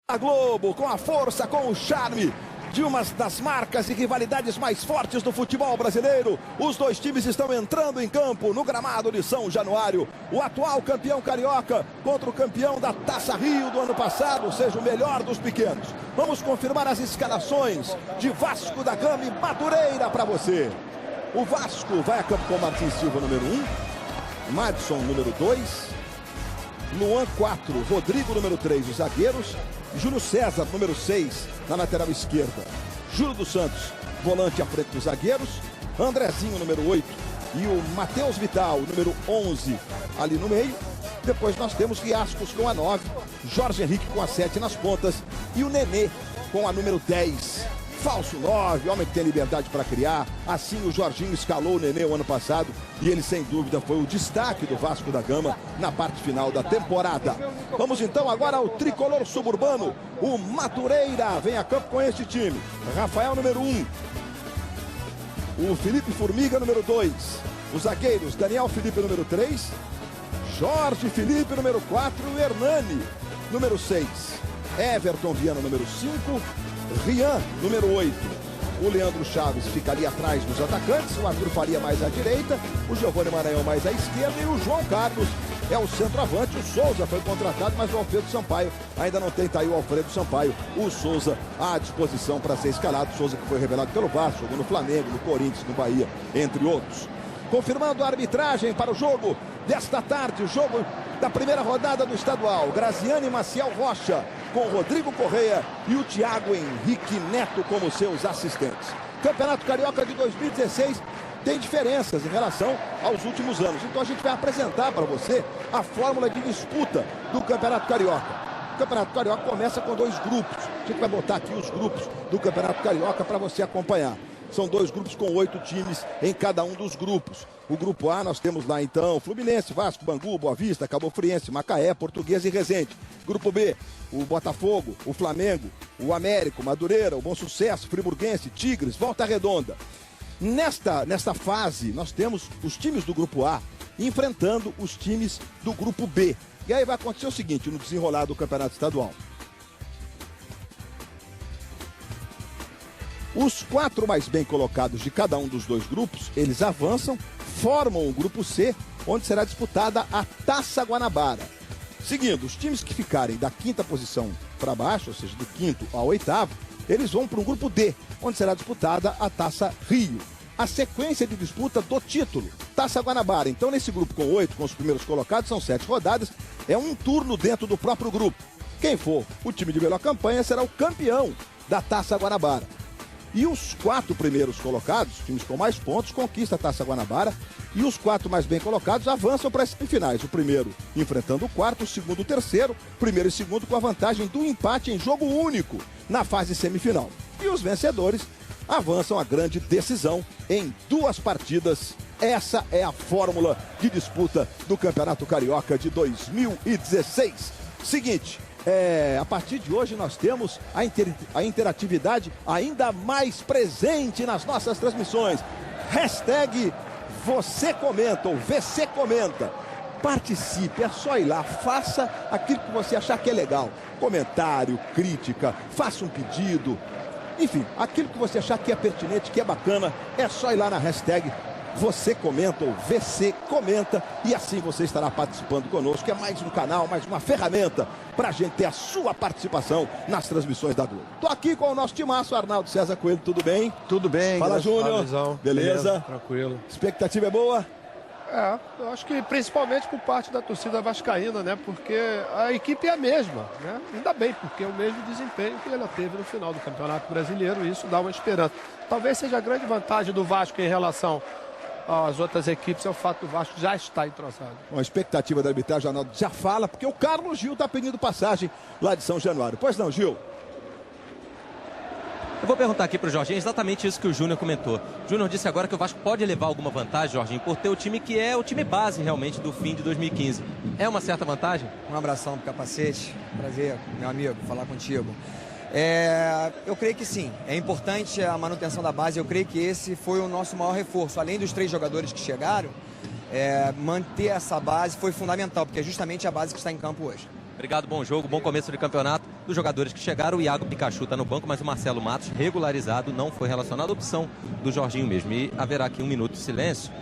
A Globo, com a força, com o charme de uma das marcas e rivalidades mais fortes do futebol brasileiro. Os dois times estão entrando em campo no gramado de São Januário. O atual campeão carioca contra o campeão da Taça Rio do ano passado, ou seja, o melhor dos pequenos. Vamos confirmar as escalações de Vasco da Gama e Madureira para você. O Vasco vai a campo com Martins Silva, número 1. Madison, número 2. Luan, 4. Rodrigo, número 3, os zagueiros. Júlio César, número 6, na lateral esquerda. Júlio dos Santos, volante à frente dos zagueiros. Andrezinho, número 8. E o Matheus Vital, número 11, ali no meio. Depois nós temos Riascos com a 9. Jorge Henrique com a 7 nas pontas. E o Nenê com a número 10. Falso 9, homem que tem liberdade para criar. Assim o Jorginho escalou o Nenê o ano passado. E ele, sem dúvida, foi o destaque do Vasco da Gama na parte final da temporada. Vamos então agora ao tricolor suburbano. O Madureira vem a campo com este time. Rafael, número 1. O Felipe Formiga, número 2. Os zagueiros, Daniel Felipe, número 3. Jorge Felipe, número 4. E Hernani, número 6. Everton Viana, número 5. Rian, número 8. O Leandro Chaves ficaria atrás dos atacantes. O Arthur Faria mais à direita. O Giovanni Maranhão mais à esquerda. E o João Carlos é o centroavante. O Souza foi contratado, mas o Alfredo Sampaio ainda não tem. Tá aí o Alfredo Sampaio. O Souza à disposição para ser escalado. O Souza que foi revelado pelo Vasco, jogou no Flamengo, no Corinthians, no Bahia, entre outros. Confirmando a arbitragem para o jogo desta tarde. O jogo da primeira rodada do estadual. Graziane Maciel Rocha com Rodrigo Correia e o Thiago Henrique Neto como seus assistentes. Campeonato Carioca de 2016 tem diferenças em relação aos últimos anos. Então a gente vai apresentar para você a fórmula de disputa do Campeonato Carioca. O Campeonato Carioca começa com 2 grupos. A gente vai botar aqui os grupos do Campeonato Carioca para você acompanhar. São 2 grupos com 8 times em cada um dos grupos. O grupo A nós temos lá então Fluminense, Vasco, Bangu, Boa Vista, Cabo Friense, Macaé, Portuguesa e Resende. Grupo B, o Botafogo, o Flamengo, o Américo, Madureira, o Bom Sucesso, Friburguense, Tigres, Volta Redonda. Nesta fase nós temos os times do grupo A enfrentando os times do grupo B. E aí vai acontecer o seguinte no desenrolar do Campeonato Estadual. Os 4 mais bem colocados de cada um dos 2 grupos, eles avançam, formam o grupo C, onde será disputada a Taça Guanabara. Seguindo, os times que ficarem da 5ª posição para baixo, ou seja, do 5º ao 8º, eles vão para um grupo D, onde será disputada a Taça Rio. A sequência de disputa do título, Taça Guanabara. Então, nesse grupo com 8, com os primeiros colocados, são 7 rodadas, é um turno dentro do próprio grupo. Quem for o time de melhor campanha será o campeão da Taça Guanabara. E os 4 primeiros colocados, times com mais pontos, conquistam a Taça Guanabara. E os 4 mais bem colocados avançam para as semifinais. O primeiro enfrentando o 4º, o segundo o terceiro. Primeiro e segundo com a vantagem do empate em jogo único na fase semifinal. E os vencedores avançam a grande decisão em 2 partidas. Essa é a fórmula de disputa do Campeonato Carioca de 2016. Seguinte... a partir de hoje nós temos a interatividade ainda mais presente nas nossas transmissões. Hashtag você comenta ou VC comenta. Participe, é só ir lá, faça aquilo que você achar que é legal. Comentário, crítica, faça um pedido. Enfim, aquilo que você achar que é pertinente, que é bacana, é só ir lá na hashtag Você Comenta ou VC Comenta e assim você estará participando conosco. É mais um canal, mais uma ferramenta para a gente ter a sua participação nas transmissões da Globo. Tô aqui com o nosso timaço, Arnaldo César Coelho, tudo bem? Tudo bem. Fala, Júnior. Beleza? Tranquilo. Expectativa é boa? Eu acho que principalmente por parte da torcida vascaína, né? Porque a equipe é a mesma, né? Ainda bem, porque é o mesmo desempenho que ela teve no final do Campeonato Brasileiro e isso dá uma esperança. Talvez seja a grande vantagem do Vasco em relação as outras equipes é o fato do Vasco já estar entrosado. Uma expectativa da arbitragem, Arnaldo, já fala, porque o Carlos Gil está pedindo passagem lá de São Januário. Pois não, Gil? Eu vou perguntar aqui para o Jorginho exatamente isso que o Júnior comentou. O Júnior disse agora que o Vasco pode levar alguma vantagem, Jorginho, por ter o time que é o time base realmente do fim de 2015. É uma certa vantagem? Um abração pro Capacete. Prazer, meu amigo, falar contigo. Eu creio que sim, é importante a manutenção da base, eu creio que esse foi o nosso maior reforço. Além dos 3 jogadores que chegaram, manter essa base foi fundamental, porque é justamente a base que está em campo hoje. Obrigado, bom jogo, bom começo de campeonato. Dos jogadores que chegaram, o Iago Pikachu está no banco, mas o Marcelo Matos, regularizado, não foi relacionado. Opção do Jorginho mesmo. E haverá aqui um minuto de silêncio,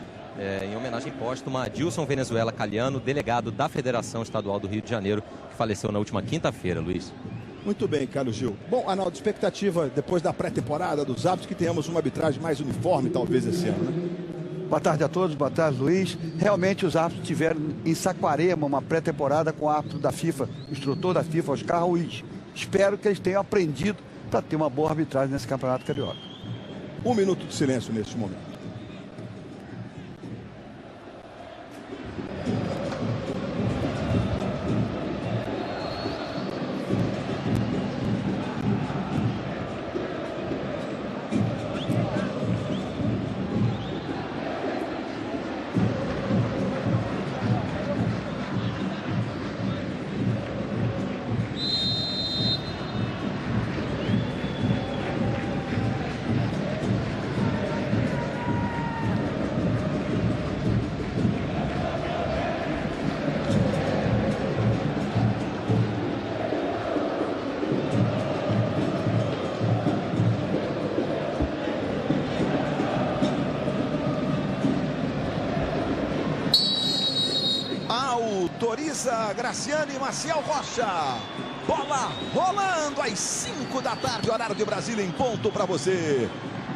em homenagem póstuma a Dilson Venezuela Caliano, delegado da Federação Estadual do Rio de Janeiro, que faleceu na última quinta-feira, Luiz. Muito bem, Carlos Gil. Bom, Arnaldo, expectativa depois da pré-temporada dos árbitros que tenhamos uma arbitragem mais uniforme, talvez, esse ano, né? Boa tarde a todos, boa tarde, Luiz. Realmente os árbitros tiveram em Saquarema uma pré-temporada com o árbitro da FIFA, o instrutor da FIFA, Oscar Ruiz. Espero que eles tenham aprendido para ter uma boa arbitragem nesse campeonato carioca. Um minuto de silêncio neste momento. Autoriza Graciane Maciel Rocha. Bola rolando às 5 da tarde, horário de Brasília, em ponto para você.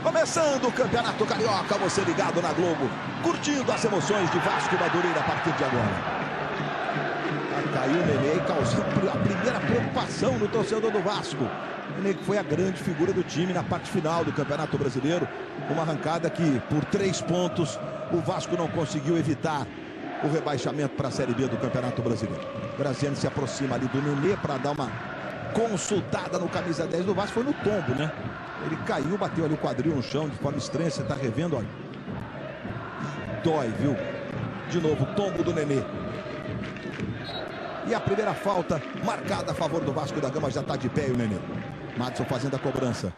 Começando o Campeonato Carioca, você ligado na Globo, curtindo as emoções de Vasco e Madureira a partir de agora. Caiu o Nenê e causou a primeira preocupação no torcedor do Vasco. O Nenê foi a grande figura do time na parte final do Campeonato Brasileiro. Uma arrancada que, por 3 pontos, o Vasco não conseguiu evitar o rebaixamento para a Série B do Campeonato Brasileiro. Graziano se aproxima ali do Nenê para dar uma consultada no camisa 10 do Vasco. Foi no tombo, né? Ele caiu, bateu ali o quadril no chão de forma estranha. Você está revendo, olha. Dói, viu? De novo, tombo do Nenê. E a primeira falta marcada a favor do Vasco da Gama. Já está de pé o Nenê. Madison fazendo a cobrança.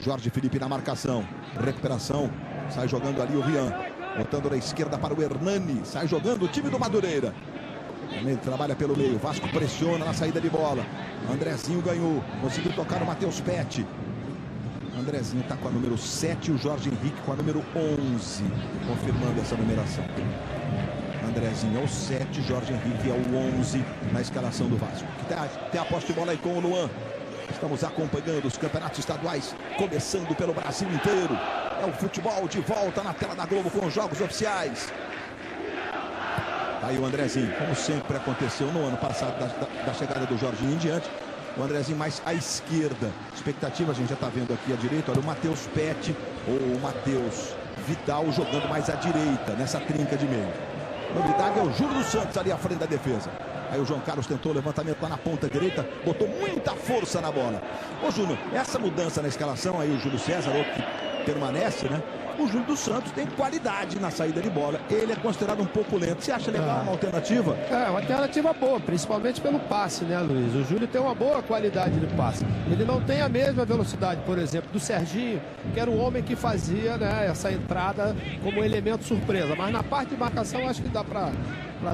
Jorge Felipe na marcação. Recuperação. Sai jogando ali o Rian. Botando na esquerda para o Hernani. Sai jogando o time do Madureira. Ele trabalha pelo meio. Vasco pressiona na saída de bola. Andrezinho ganhou. Conseguiu tocar o Matheus Pet. Andrezinho está com a número 7 e o Jorge Henrique com a número 11. Confirmando essa numeração. Andrezinho é o 7, Jorge Henrique é o 11 na escalação do Vasco. Tem a posse de bola aí com o Luan. Estamos acompanhando os campeonatos estaduais, começando pelo Brasil inteiro. É o futebol de volta na tela da Globo com os jogos oficiais. Aí o Andrezinho, como sempre aconteceu no ano passado, da chegada do Jorginho em diante. O Andrezinho mais à esquerda. Expectativa, a gente já está vendo aqui à direita. Olha o Matheus Pet ou o Matheus Vidal jogando mais à direita, nessa trinca de meio. Novidade é o Júlio dos Santos ali à frente da defesa. Aí o João Carlos tentou o levantamento lá na ponta direita, botou muita força na bola. Ô Júnior, essa mudança na escalação aí, o Júlio César, outro que permanece, né? O Júlio dos Santos tem qualidade na saída de bola. Ele é considerado um pouco lento. Você acha legal uma alternativa? É, uma alternativa boa, principalmente pelo passe, né, Luiz? O Júlio tem uma boa qualidade de passe. Ele não tem a mesma velocidade, por exemplo, do Serginho, que era o homem que fazia, né, essa entrada como elemento surpresa. Mas na parte de marcação, acho que dá para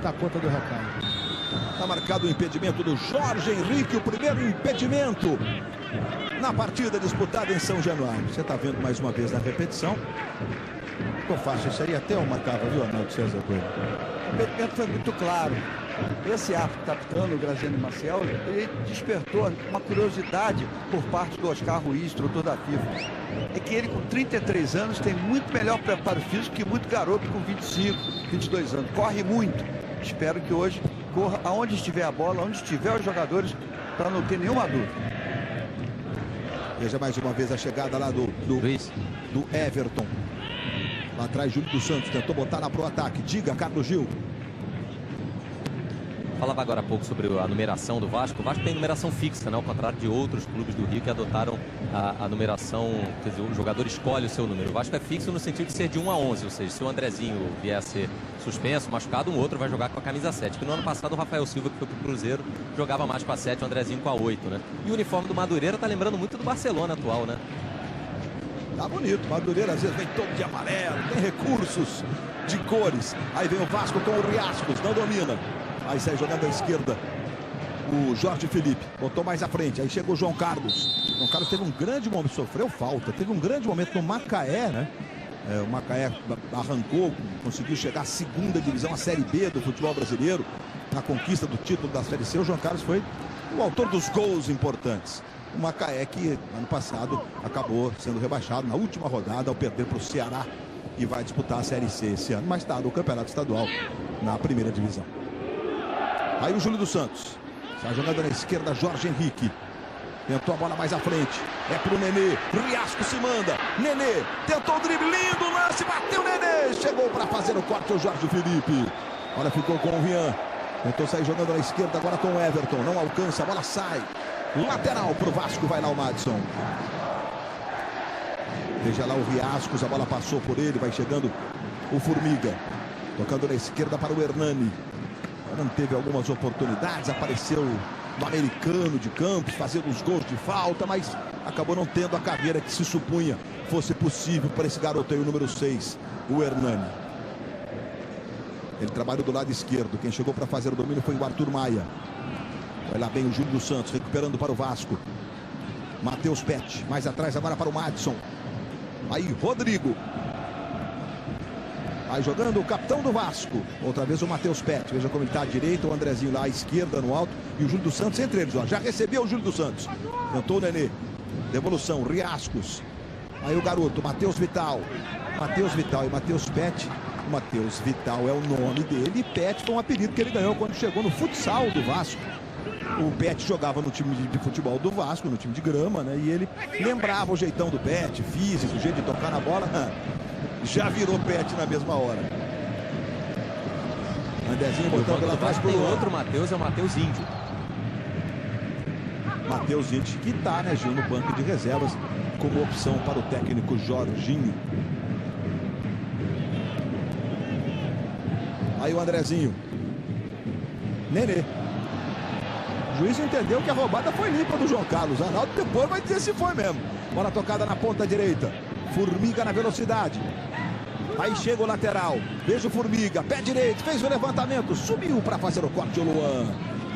dar conta do recado. Está marcado o impedimento do Jorge Henrique, o primeiro impedimento na partida disputada em São Januário. Você está vendo mais uma vez na repetição. Ficou fácil, isso aí até eu marcava, viu, Arnaldo César Coelho? O impedimento foi muito claro. Esse árbitro capitano, o Graziano Maciel, ele despertou uma curiosidade por parte do Oscar Ruiz, instrutor da FIFA. É que ele, com 33 anos, tem muito melhor preparo físico que muito garoto com 25, 22 anos. Corre muito. Espero que hoje corra aonde estiver a bola, onde estiver os jogadores, para não ter nenhuma dúvida. Veja mais uma vez a chegada lá do Everton. Lá atrás, Júlio dos Santos tentou botar lá pro ataque. Diga, Carlos Gil. Falava agora há pouco sobre a numeração do Vasco. O Vasco tem numeração fixa, né? Ao contrário de outros clubes do Rio que adotaram a numeração, quer dizer, o jogador escolhe o seu número. O Vasco é fixo no sentido de ser de 1 a 11, ou seja, se o Andrezinho vier a ser suspenso, machucado, um outro vai jogar com a camisa 7. Que no ano passado o Rafael Silva, que foi pro Cruzeiro, jogava mais com a 7, o Andrezinho com a 8, né? E o uniforme do Madureira tá lembrando muito do Barcelona atual, né? Tá bonito, Madureira às vezes vem todo de amarelo, tem recursos de cores. Aí vem o Vasco com o Riascos, não domina. Aí sai jogando à esquerda o Jorge Felipe. Botou mais à frente. Aí chegou o João Carlos. O João Carlos teve um grande momento, sofreu falta. Teve um grande momento no Macaé, né? O Macaé arrancou, conseguiu chegar à segunda divisão, a Série B do futebol brasileiro, na conquista do título da Série C. O João Carlos foi o autor dos gols importantes. O Macaé que ano passado acabou sendo rebaixado na última rodada ao perder para o Ceará e vai disputar a Série C esse ano, mas está no Campeonato Estadual na primeira divisão. Aí o Júlio dos Santos, está jogando na esquerda, Jorge Henrique. Tentou a bola mais à frente. É pro Nenê. Riasco se manda. Nenê tentou o drible. Lindo lance. Bateu Nenê. Chegou para fazer o corte o Jorge Felipe. Olha, ficou com o Rian. Tentou sair jogando na esquerda agora com o Everton. Não alcança. A bola sai. Lateral pro Vasco. Vai lá o Madison. Veja lá o Riascos. A bola passou por ele. Vai chegando o Formiga. Tocando na esquerda para o Hernani. Não teve algumas oportunidades. Apareceu do Americano de Campos, fazendo os gols de falta, mas acabou não tendo a carreira que se supunha fosse possível para esse garoto aí, o número 6, o Hernani. Ele trabalhou do lado esquerdo. Quem chegou para fazer o domínio foi o Arthur Maia. Vai lá bem o Júlio dos Santos, recuperando para o Vasco. Matheus Pet, mais atrás agora para o Madison. Aí Rodrigo. Aí jogando o capitão do Vasco. Outra vez o Matheus Pet. Veja como ele está à direita, o Andrezinho lá à esquerda, no alto. E o Júlio dos Santos entre eles. Ó. Já recebeu o Júlio dos Santos. Tentou o Nenê. Devolução, Riascos. Aí o garoto, Matheus Vital. Matheus Vital e Matheus Pet. O Matheus Vital é o nome dele. E Pet foi um apelido que ele ganhou quando chegou no futsal do Vasco. O Pet jogava no time de futebol do Vasco, no time de grama, né? E ele lembrava o jeitão do Pet, físico, o jeito de tocar na bola. Já virou Pet na mesma hora. Andrezinho botando lá atrás pro tem outro Matheus, é o Matheus Índio. Matheus Índio, que tá, né, Gil, no banco de reservas, como opção para o técnico Jorginho. Aí o Andrezinho. Nenê. O juiz entendeu que a roubada foi limpa do João Carlos. Arnaldo depois vai dizer se foi mesmo. Bola tocada na ponta direita. Formiga na velocidade. Aí chega o lateral. Veja o Formiga. Pé direito. Fez o levantamento. Subiu para fazer o corte o Luan.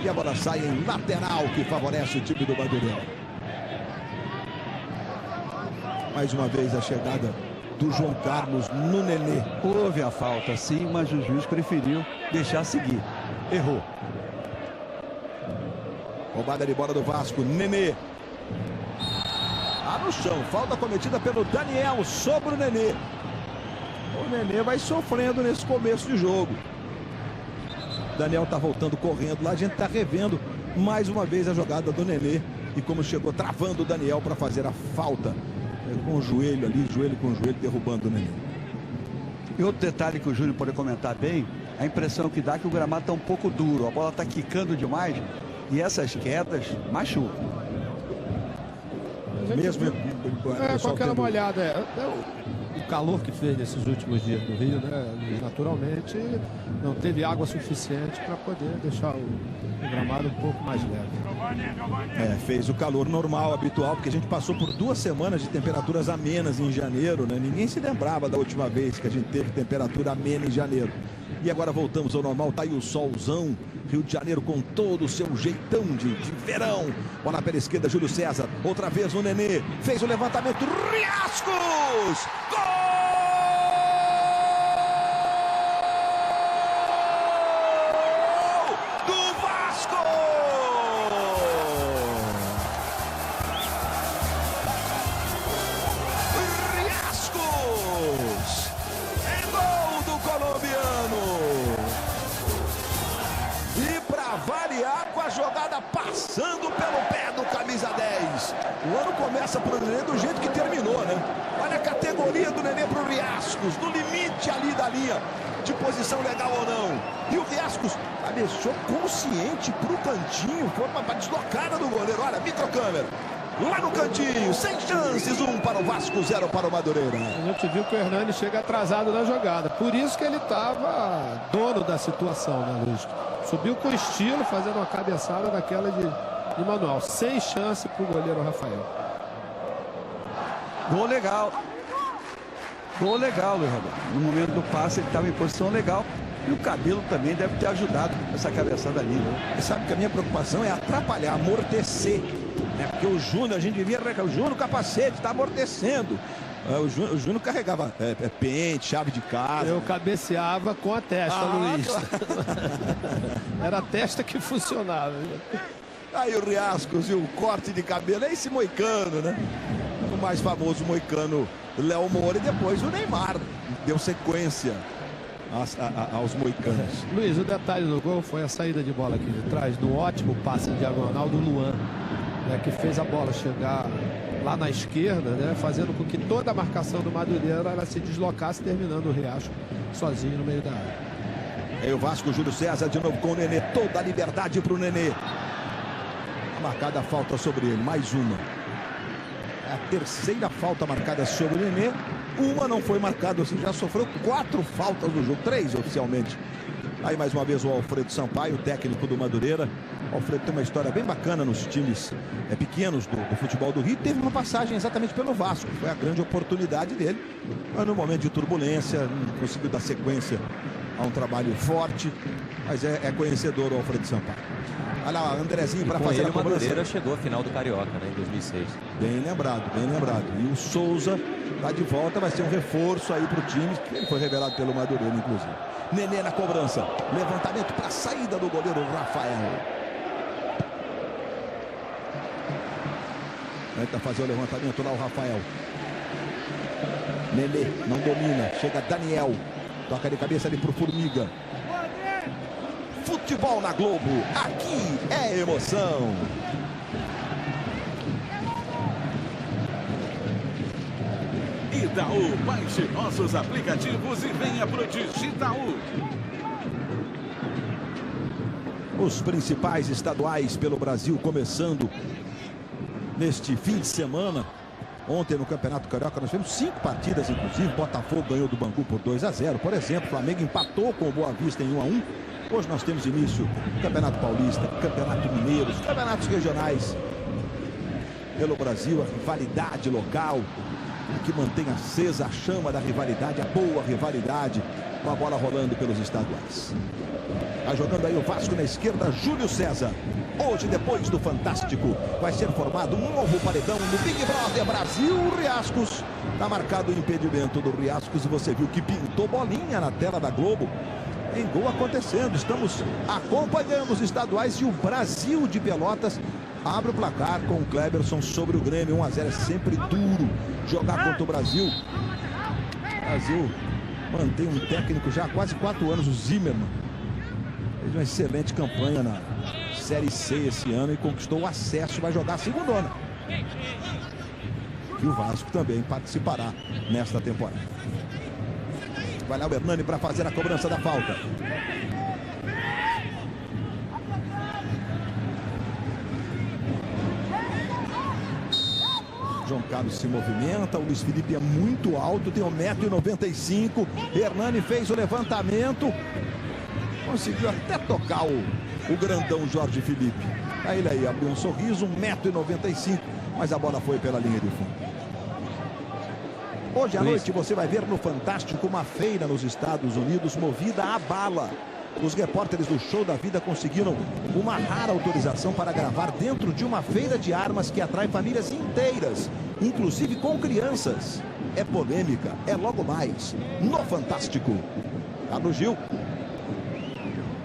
E a bola sai em lateral, que favorece o time do Bandeirão. Mais uma vez a chegada do João Carlos no Nenê. Houve a falta, sim, mas o juiz preferiu deixar seguir. Errou. Roubada de bola do Vasco. Nenê. No chão, falta cometida pelo Daniel sobre o Nenê. O Nenê vai sofrendo nesse começo de jogo. Daniel tá voltando correndo lá, a gente tá revendo mais uma vez a jogada do Nenê e como chegou travando o Daniel para fazer a falta com o joelho ali, joelho com joelho, derrubando o Nenê. E outro detalhe que o Júlio pode comentar bem, a impressão que dá é que o gramado tá um pouco duro, a bola tá quicando demais e essas quedas machucam. Mesmo com aquela molhada, o calor que fez nesses últimos dias no Rio, né, naturalmente não teve água suficiente para poder deixar o gramado um pouco mais leve. Fez o calor normal, habitual, porque a gente passou por 2 semanas de temperaturas amenas em janeiro, né? Ninguém se lembrava da última vez que a gente teve temperatura amena em janeiro. E agora voltamos ao normal, tá aí o solzão, Rio de Janeiro com todo o seu jeitão de verão. Bola pela esquerda, Júlio César, outra vez o Nenê, fez o levantamento, Riascos! Gol! Do Vasco! Riascos! É gol do colombiano! E para variar, com a jogada passando pelo pé do camisa 10. O ano começa para o Nenê do jeito que terminou, né? Olha a categoria do Nenê para o Riascos, no limite ali da linha, de posição legal ou não. E o Riascos deixou consciente para o cantinho, foi para a deslocada do goleiro. Olha, microcâmera. Lá no cantinho, sem chances, 1 para o Vasco, 0 para o Madureira. A gente viu que o Hernani chega atrasado na jogada, por isso que ele estava dono da situação, né, Luiz? Subiu com estilo, fazendo uma cabeçada daquela de manual, sem chance para o goleiro Rafael. Gol legal. Gol legal, Luiz Roberto. No momento do passe ele estava em posição legal E o Cabelo também deve ter ajudado essa cabeçada ali, né? Você sabe que a minha preocupação é atrapalhar, amortecer, né? Porque o Júnior, a gente devia o Júnior, o capacete está amortecendo. O Júnior carregava pente, chave de casa. Eu cabeceava com a testa, Luiz. Claro. Era a testa que funcionava. Aí o Riascos e o corte de cabelo, é esse moicano, né? O mais famoso moicano Léo Moura, e depois o Neymar deu sequência aos moicanos. Luiz, o detalhe do gol foi a saída de bola aqui de trás, do ótimo passe diagonal do Luan, né, que fez a bola chegar lá na esquerda, né, fazendo com que toda a marcação do Madureira ela se deslocasse, terminando o Riasco sozinho no meio da área. Aí o Vasco, Júlio César de novo com o Nenê, toda a liberdade para o Nenê. Marcada a falta sobre ele, mais uma. É a terceira falta marcada sobre o Nenê. Uma não foi marcada, ou seja, já sofreu 4 faltas no jogo, 3 oficialmente. Aí mais uma vez o Alfredo Sampaio, o técnico do Madureira. O Alfredo tem uma história bem bacana nos times pequenos do futebol do Rio. Teve uma passagem exatamente pelo Vasco, foi a grande oportunidade dele. Mas no momento de turbulência, não conseguiu dar sequência a um trabalho forte. Mas é conhecedor o Alfredo Sampaio. Olha lá, Andrezinho para fazer a cobrança. O Madureira chegou à final do Carioca, né, em 2006. Bem lembrado, bem lembrado. E o Souza está de volta, vai ser um reforço aí para o time. Ele foi revelado pelo Madureira, inclusive. Nenê na cobrança. Levantamento para a saída do goleiro Rafael. Tenta fazer o levantamento lá o Rafael. Nenê não domina. Chega Daniel. Toca de cabeça ali para o Formiga. Futebol na Globo, aqui é emoção. Itaú, baixe nossos aplicativos e venha pro Digitaú. Os principais estaduais pelo Brasil começando neste fim de semana. Ontem no Campeonato Carioca nós tivemos 5 partidas, inclusive. Botafogo ganhou do Bangu por 2-0, por exemplo. Flamengo empatou com o Boa Vista em 1-1. Hoje nós temos início do Campeonato Paulista, Campeonato Mineiro, campeonatos regionais pelo Brasil, a rivalidade local, que mantém acesa a chama da rivalidade, a boa rivalidade, com a bola rolando pelos estaduais. Tá jogando aí o Vasco na esquerda, Júlio César. Hoje, depois do Fantástico, vai ser formado um novo paredão no Big Brother Brasil. Riascos, tá marcado o impedimento do Riascos e você viu que pintou bolinha na tela da Globo. Tem gol acontecendo, estamos acompanhando os estaduais e o Brasil de Pelotas abre o placar com o Cleberson sobre o Grêmio. 1-0, é sempre duro jogar contra o Brasil. O Brasil mantém um técnico já há quase 4 anos, o Zimmermann. Fez uma excelente campanha na Série C esse ano e conquistou o acesso, vai jogar a segundona. E o Vasco também participará nesta temporada. Vai lá o Hernani para fazer a cobrança da falta. João Carlos se movimenta, o Luiz Felipe é muito alto, tem 1,95 m. Hernani fez o levantamento, conseguiu até tocar o grandão Jorge Felipe. Aí ele aí abriu um sorriso, 1,95 m, mas a bola foi pela linha de fundo. Hoje à noite você vai ver no Fantástico uma feira nos Estados Unidos movida a bala. Os repórteres do Show da Vida conseguiram uma rara autorização para gravar dentro de uma feira de armas que atrai famílias inteiras, inclusive com crianças. É polêmica, é logo mais no Fantástico. Carlos Gil.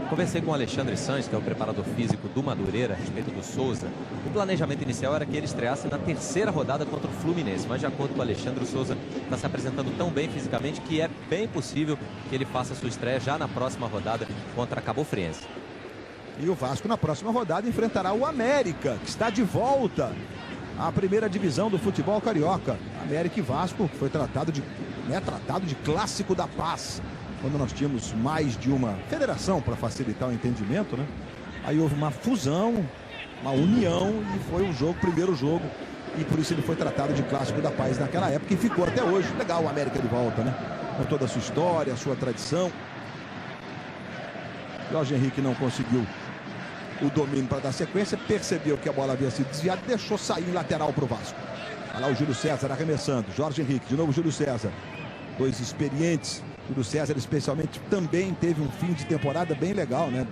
Conversei com o Alexandre Sanches, que é o preparador físico do Madureira, a respeito do Souza. O planejamento inicial era que ele estreasse na 3ª rodada contra o Fluminense, mas de acordo com o Alexandre, o Souza está se apresentando tão bem fisicamente que é bem possível que ele faça sua estreia já na próxima rodada contra a Cabo Friense. E o Vasco na próxima rodada enfrentará o América, que está de volta à primeira divisão do futebol carioca. América e Vasco foi tratado de clássico da paz, quando nós tínhamos mais de uma federação para facilitar o entendimento, né? Aí houve uma fusão, uma união e foi um jogo, primeiro jogo, e por isso ele foi tratado de clássico da paz naquela época e ficou até hoje. Legal o América de volta, né? Com toda a sua história, a sua tradição. Jorge Henrique não conseguiu o domínio para dar sequência, percebeu que a bola havia sido desviada e deixou sair em lateral para o Vasco. Olha lá o Júlio César arremessando, Jorge Henrique, de novo Júlio César. Dois experientes Júlio César, especialmente, também teve um fim de temporada bem legal, né?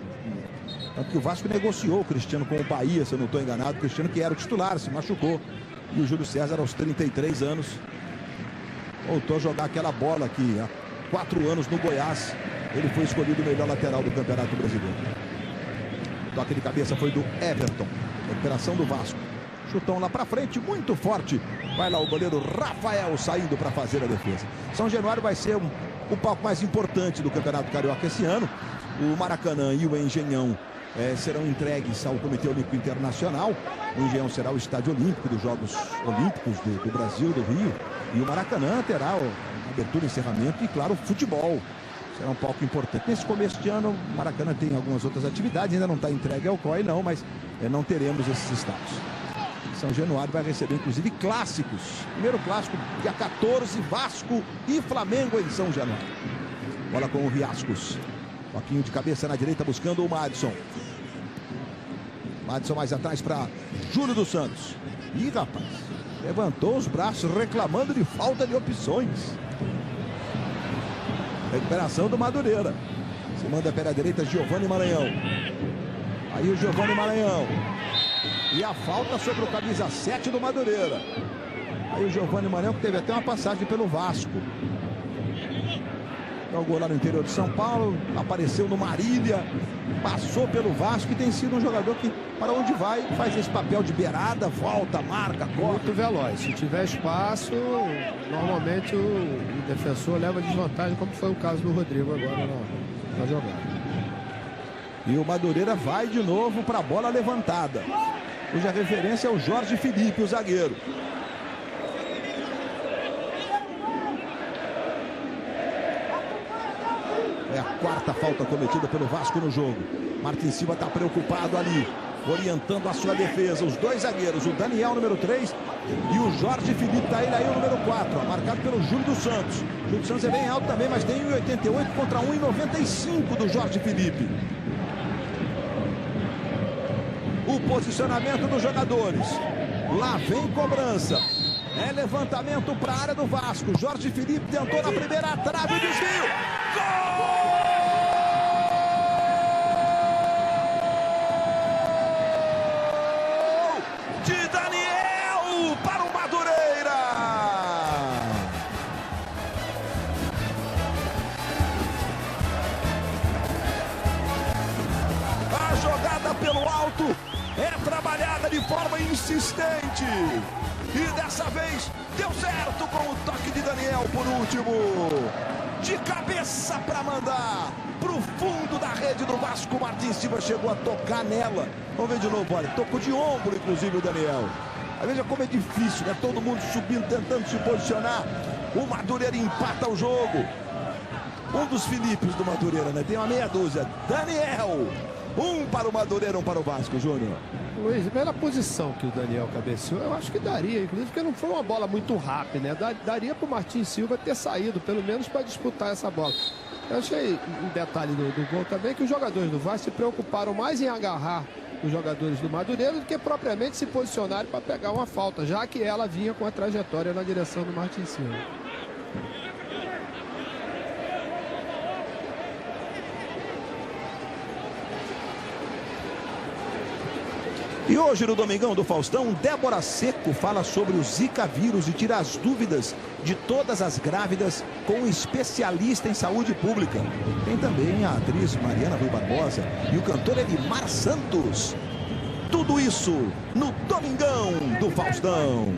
Tanto que o Vasco negociou o Cristiano com o Bahia, se eu não estou enganado. O Cristiano, que era o titular, se machucou. E o Júlio César, aos 33 anos, voltou a jogar aquela bola que há 4 anos no Goiás ele foi escolhido o melhor lateral do Campeonato Brasileiro. O toque de cabeça foi do Everton. Recuperação do Vasco. Chutão lá para frente, muito forte. Vai lá o goleiro Rafael saindo para fazer a defesa. São Januário vai ser o palco mais importante do Campeonato Carioca esse ano. O Maracanã e o Engenhão serão entregues ao Comitê Olímpico Internacional. O Engenhão será o estádio olímpico dos Jogos Olímpicos do Brasil, do Rio. E o Maracanã terá abertura, encerramento e, claro, futebol. Será um palco importante. Nesse começo de ano, o Maracanã tem algumas outras atividades. Ainda não está entregue ao COI, não, mas não teremos esses estádios. São Januário vai receber, inclusive, clássicos. Primeiro clássico, dia 14, Vasco e Flamengo em São Januário. Bola com o Riascos. Toquinho de cabeça na direita, buscando o Madison. Madison mais atrás para Júlio dos Santos. Ih, rapaz, levantou os braços reclamando de falta de opções. Recuperação do Madureira. Se manda pela direita, Giovani Maranhão. Aí o Giovani Maranhão. E a falta sobre o camisa 7 do Madureira. Aí o Giovani Maranhão, que teve até uma passagem pelo Vasco. Jogou lá no interior de São Paulo, apareceu no Marília, passou pelo Vasco e tem sido um jogador que, para onde vai, faz esse papel de beirada, volta, marca, corre. Muito veloz. Se tiver espaço, normalmente o defensor leva desvantagem, como foi o caso do Rodrigo agora na jogada. E o Madureira vai de novo para a bola levantada, cuja referência é o Jorge Felipe, o zagueiro. É a quarta falta cometida pelo Vasco no jogo. Martin Silva está preocupado ali, orientando a sua defesa. Os dois zagueiros, o Daniel, número 3, e o Jorge Felipe, tá ele aí, o número 4, marcado pelo Júlio dos Santos. O Júlio dos Santos é bem alto também, mas tem 1,88 contra 1,95 do Jorge Felipe. O posicionamento dos jogadores. Lá vem cobrança. É levantamento para a área do Vasco. Jorge Felipe tentou na primeira trave, o desvio. Gol! De Daniel para o Madureira. A jogada pelo alto é trabalhada de forma insistente. E dessa vez deu certo com o toque de Daniel por último. De cabeça para mandar para o fundo da rede do Vasco. Martin Silva chegou a tocar nela. Vamos ver de novo, olha. Tocou de ombro, inclusive, o Daniel. Veja como é difícil, né? Todo mundo subindo, tentando se posicionar. O Madureira empata o jogo. Um dos Filipes do Madureira, né? Tem uma meia dúzia. Daniel. Um para o Madureira, um para o Vasco, Júnior. Luiz, pela posição que o Daniel cabeceou, eu acho que daria, inclusive porque não foi uma bola muito rápida, né? Daria para o Martin Silva ter saído, pelo menos para disputar essa bola. Eu achei um detalhe do gol também, que os jogadores do Vasco se preocuparam mais em agarrar os jogadores do Madureira do que propriamente se posicionarem para pegar uma falta, já que ela vinha com a trajetória na direção do Martin Silva. E hoje no Domingão do Faustão, Débora Seco fala sobre o Zika vírus e tira as dúvidas de todas as grávidas com um especialista em saúde pública. Tem também a atriz Mariana Rui Barbosa e o cantor Elimar Santos. Tudo isso no Domingão do Faustão.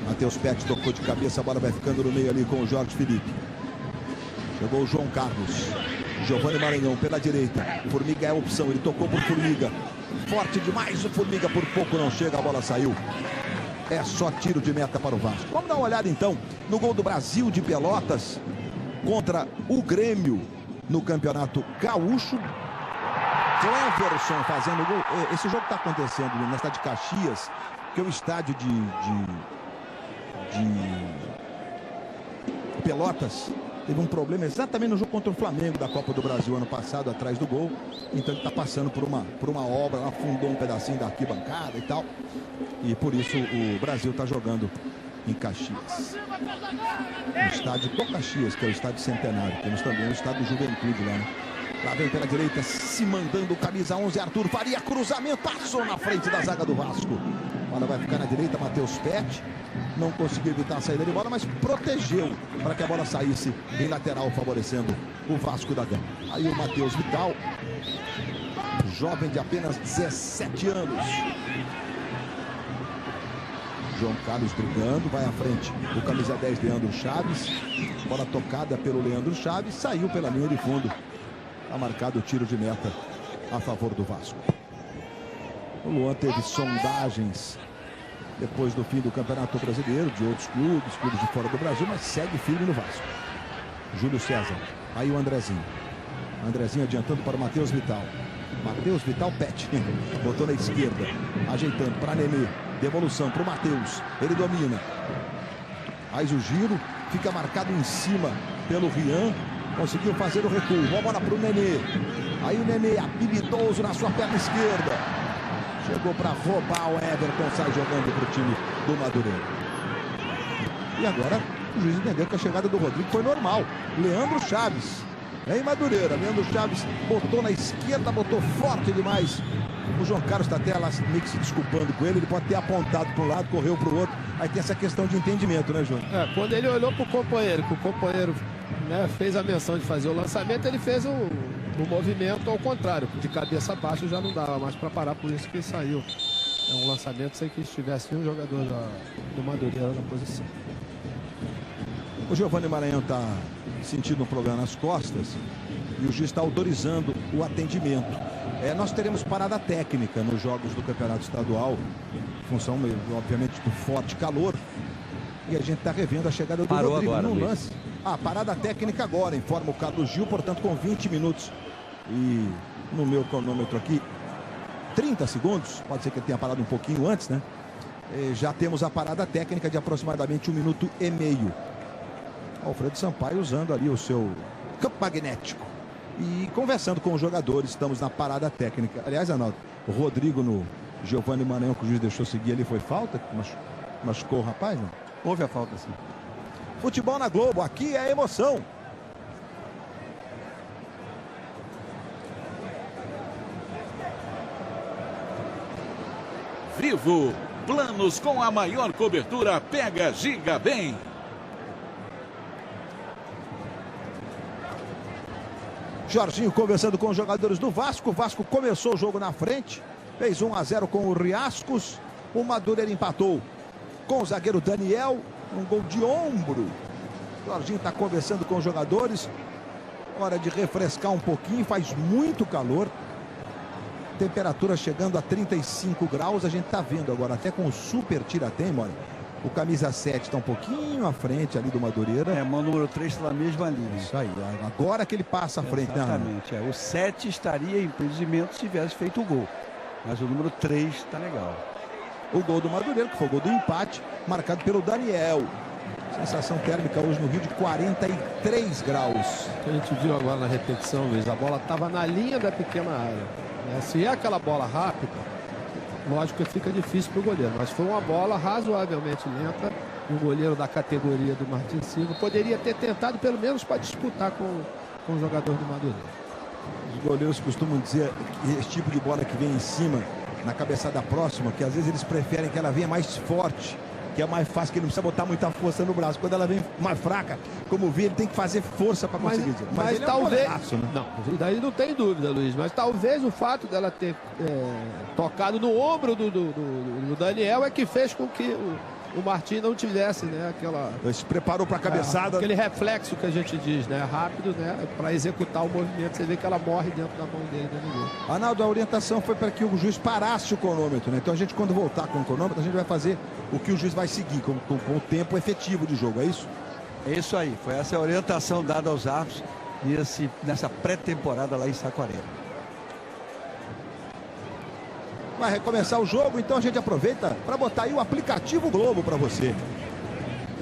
Matheus Pet tocou de cabeça, a bola vai ficando no meio ali com o Jorge Felipe. Chegou o João Carlos. Giovani Maranhão pela direita. Formiga é a opção, ele tocou por Formiga. Forte demais o Formiga, por pouco não chega, a bola saiu. É só tiro de meta para o Vasco. Vamos dar uma olhada então no gol do Brasil de Pelotas contra o Grêmio no Campeonato Gaúcho. Cleverson fazendo gol. Esse jogo está acontecendo na cidade de Caxias, que é o estádio de Pelotas. teve um problema exatamente no jogo contra o Flamengo da Copa do Brasil ano passado, atrás do gol. Então ele está passando por uma obra, afundou um pedacinho da arquibancada e tal. E por isso o Brasil está jogando em Caxias. No estádio do Caxias, que é o estádio Centenário. Temos também o estádio Juventude lá, né? Lá vem pela direita, se mandando, camisa 11, Arthur Faria, cruzamento, passou na frente da zaga do Vasco. Bola vai ficar na direita, Matheus Pet. Não conseguiu evitar a saída de bola, mas protegeu para que a bola saísse em lateral, favorecendo o Vasco da Gama. Aí o Matheus Vital, jovem de apenas 17 anos. João Carlos brigando, vai à frente o camisa 10, Leandro Chaves. Bola tocada pelo Leandro Chaves, saiu pela linha de fundo. Está marcado o tiro de meta a favor do Vasco. O Luan teve sondagens depois do fim do Campeonato Brasileiro, de outros clubes de fora do Brasil, mas segue firme no Vasco. Júlio César, aí o Andrezinho. Andrezinho adiantando para o Matheus Vital. Matheus Vital, Pet, botou na esquerda, ajeitando para Nenê. Devolução para o Matheus, ele domina. Faz o giro, fica marcado em cima pelo Rian. Conseguiu fazer o recuo, bola para o Nenê. Aí o Nenê, habilidoso na sua perna esquerda. Chegou para roubar o Everton, sai jogando para o time do Madureira. E agora o juiz entendeu que a chegada do Rodrigo foi normal. Leandro Chaves, em Madureira. Leandro Chaves botou na esquerda, botou forte demais. O João Carlos está até lá meio que se desculpando com ele. Ele pode ter apontado para um lado, correu para o outro. Aí tem essa questão de entendimento, né, João? Quando ele olhou para o companheiro, que o companheiro, né, fez a menção de fazer o lançamento, ele fez o movimento ao contrário. De cabeça baixa já não dava mais para parar, por isso que ele saiu. É um lançamento sem que estivesse um jogador do Madureira na posição. O Giovanni Maranhão está sentindo um problema nas costas e o juiz está autorizando o atendimento. Nós teremos parada técnica nos jogos do Campeonato Estadual, em função, obviamente, do forte calor. E a gente está revendo a chegada do Parou Rodrigo agora, no Luiz. lance. Parada técnica agora, informa o Carlos Gil, portanto, com 20 minutos. E no meu cronômetro aqui, 30 segundos, pode ser que ele tenha parado um pouquinho antes, né? Já temos a parada técnica de aproximadamente 1 minuto e meio. Alfredo Sampaio usando ali o seu campo magnético. E conversando com os jogadores, estamos na parada técnica. Aliás, Arnaldo, o Rodrigo no Giovanni Maranhão, que o juiz deixou seguir ali, foi falta? Machucou o rapaz, não? Houve a falta, sim. Futebol na Globo, aqui é emoção. Vivo, planos com a maior cobertura Pega Giga Bem. Jorginho conversando com os jogadores do Vasco. O Vasco começou o jogo na frente. Fez 1-0 com o Riascos. O Madureira empatou com o zagueiro Daniel. Um gol de ombro. Jorginho está conversando com os jogadores. Hora de refrescar um pouquinho. Faz muito calor. Temperatura chegando a 35 graus. A gente está vendo agora, até com o super tirateima, olha. O camisa 7 está um pouquinho à frente ali do Madureira. O número 3 está na mesma linha. Isso aí, agora que ele passa à frente, né? Exatamente. O 7 estaria em impedimento se tivesse feito o gol. Mas o número 3 está legal. O gol do Madureira, que foi o gol do empate, marcado pelo Daniel. Sensação térmica hoje no Rio de 43 graus. A gente viu agora na repetição, Luiz, a bola estava na linha da pequena área. Se é aquela bola rápida, lógico que fica difícil para o goleiro, mas foi uma bola razoavelmente lenta. E o goleiro da categoria do Martins Silva poderia ter tentado pelo menos para disputar com o jogador do Madureira. Os goleiros costumam dizer que esse tipo de bola que vem em cima, na cabeçada próxima, que às vezes eles preferem que ela venha mais forte, que é mais fácil, que ele não precisa botar muita força no braço. Quando ela vem mais fraca, como vi, ele tem que fazer força para conseguir. Mas ele talvez, é um goleiraço, né? Não, daí não tem dúvida, Luiz, mas talvez o fato dela ter tocado no ombro do Daniel é que fez com que o Martins não tivesse, né, Ele se preparou para a cabeçada. Aquele reflexo que a gente diz, né, rápido, né, para executar o movimento. Você vê que ela morre dentro da mão dele, dentro do gol. Arnaldo, a orientação foi para que o juiz parasse o cronômetro, né? Então a gente, quando voltar com o cronômetro, a gente vai fazer o que o juiz vai seguir, com o tempo efetivo de jogo, é isso? É isso aí, foi essa a orientação dada aos árbitros nessa pré-temporada lá em Saquarema. Vai recomeçar o jogo, então a gente aproveita para botar aí o aplicativo Globo para você.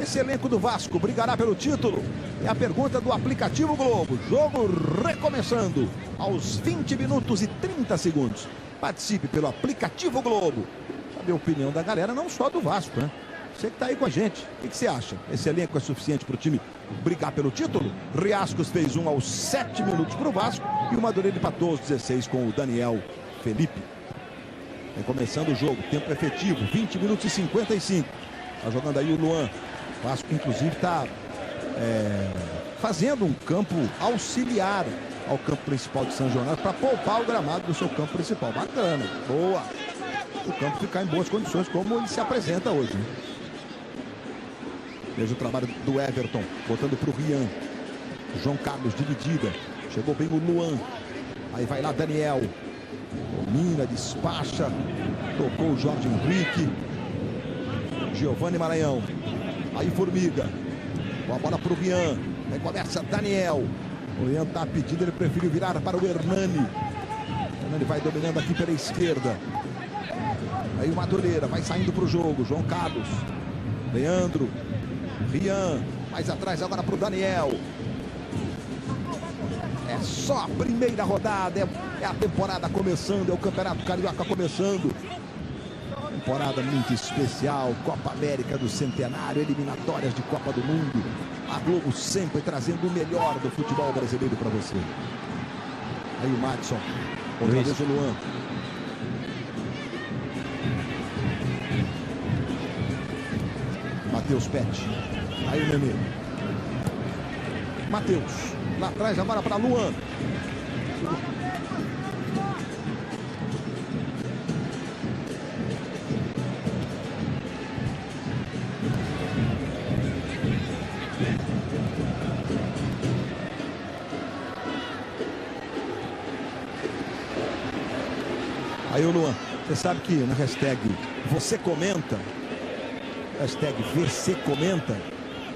Esse elenco do Vasco brigará pelo título. É a pergunta do aplicativo Globo. Jogo recomeçando aos 20 minutos e 30 segundos. Participe pelo aplicativo Globo. Saber a opinião da galera, não só do Vasco, né? Você que tá aí com a gente. O que você acha? Esse elenco é suficiente para o time brigar pelo título? Riascos fez um aos 7 minutos para o Vasco e o Madureira empatou aos 16 com o Daniel Felipe. Vem começando o jogo, tempo efetivo, 20 minutos e 55. Tá jogando aí o Luan. O Vasco, inclusive, está fazendo um campo auxiliar ao campo principal de São Januário para poupar o gramado do seu campo principal. Bacana, boa. O campo ficar em boas condições, como ele se apresenta hoje, né? Veja o trabalho do Everton, botando para o Rian. João Carlos, dividida. Chegou bem o Luan. Aí vai lá Daniel. Domina, despacha. Tocou o Jorge Henrique. Giovanni Maranhão. Aí Formiga. Com a bola para o Rian. Aí começa Daniel. O Rian está pedindo, ele prefere virar para o Hernani. Hernani vai dominando aqui pela esquerda. Aí o Madureira vai saindo para o jogo. João Carlos. Leandro. Rian. Mais atrás agora para o Daniel. É só a primeira rodada. É a temporada começando. É o Campeonato Carioca começando. Temporada muito especial. Copa América do Centenário. Eliminatórias de Copa do Mundo. A Globo sempre trazendo o melhor do futebol brasileiro para você. Aí o Madison. Outra vez o Luan. Matheus Pet. Aí o Nenê. Matheus. Lá atrás agora para Luan. Aí o Luan. Você sabe que na hashtag Você Comenta, hashtag VC Comenta,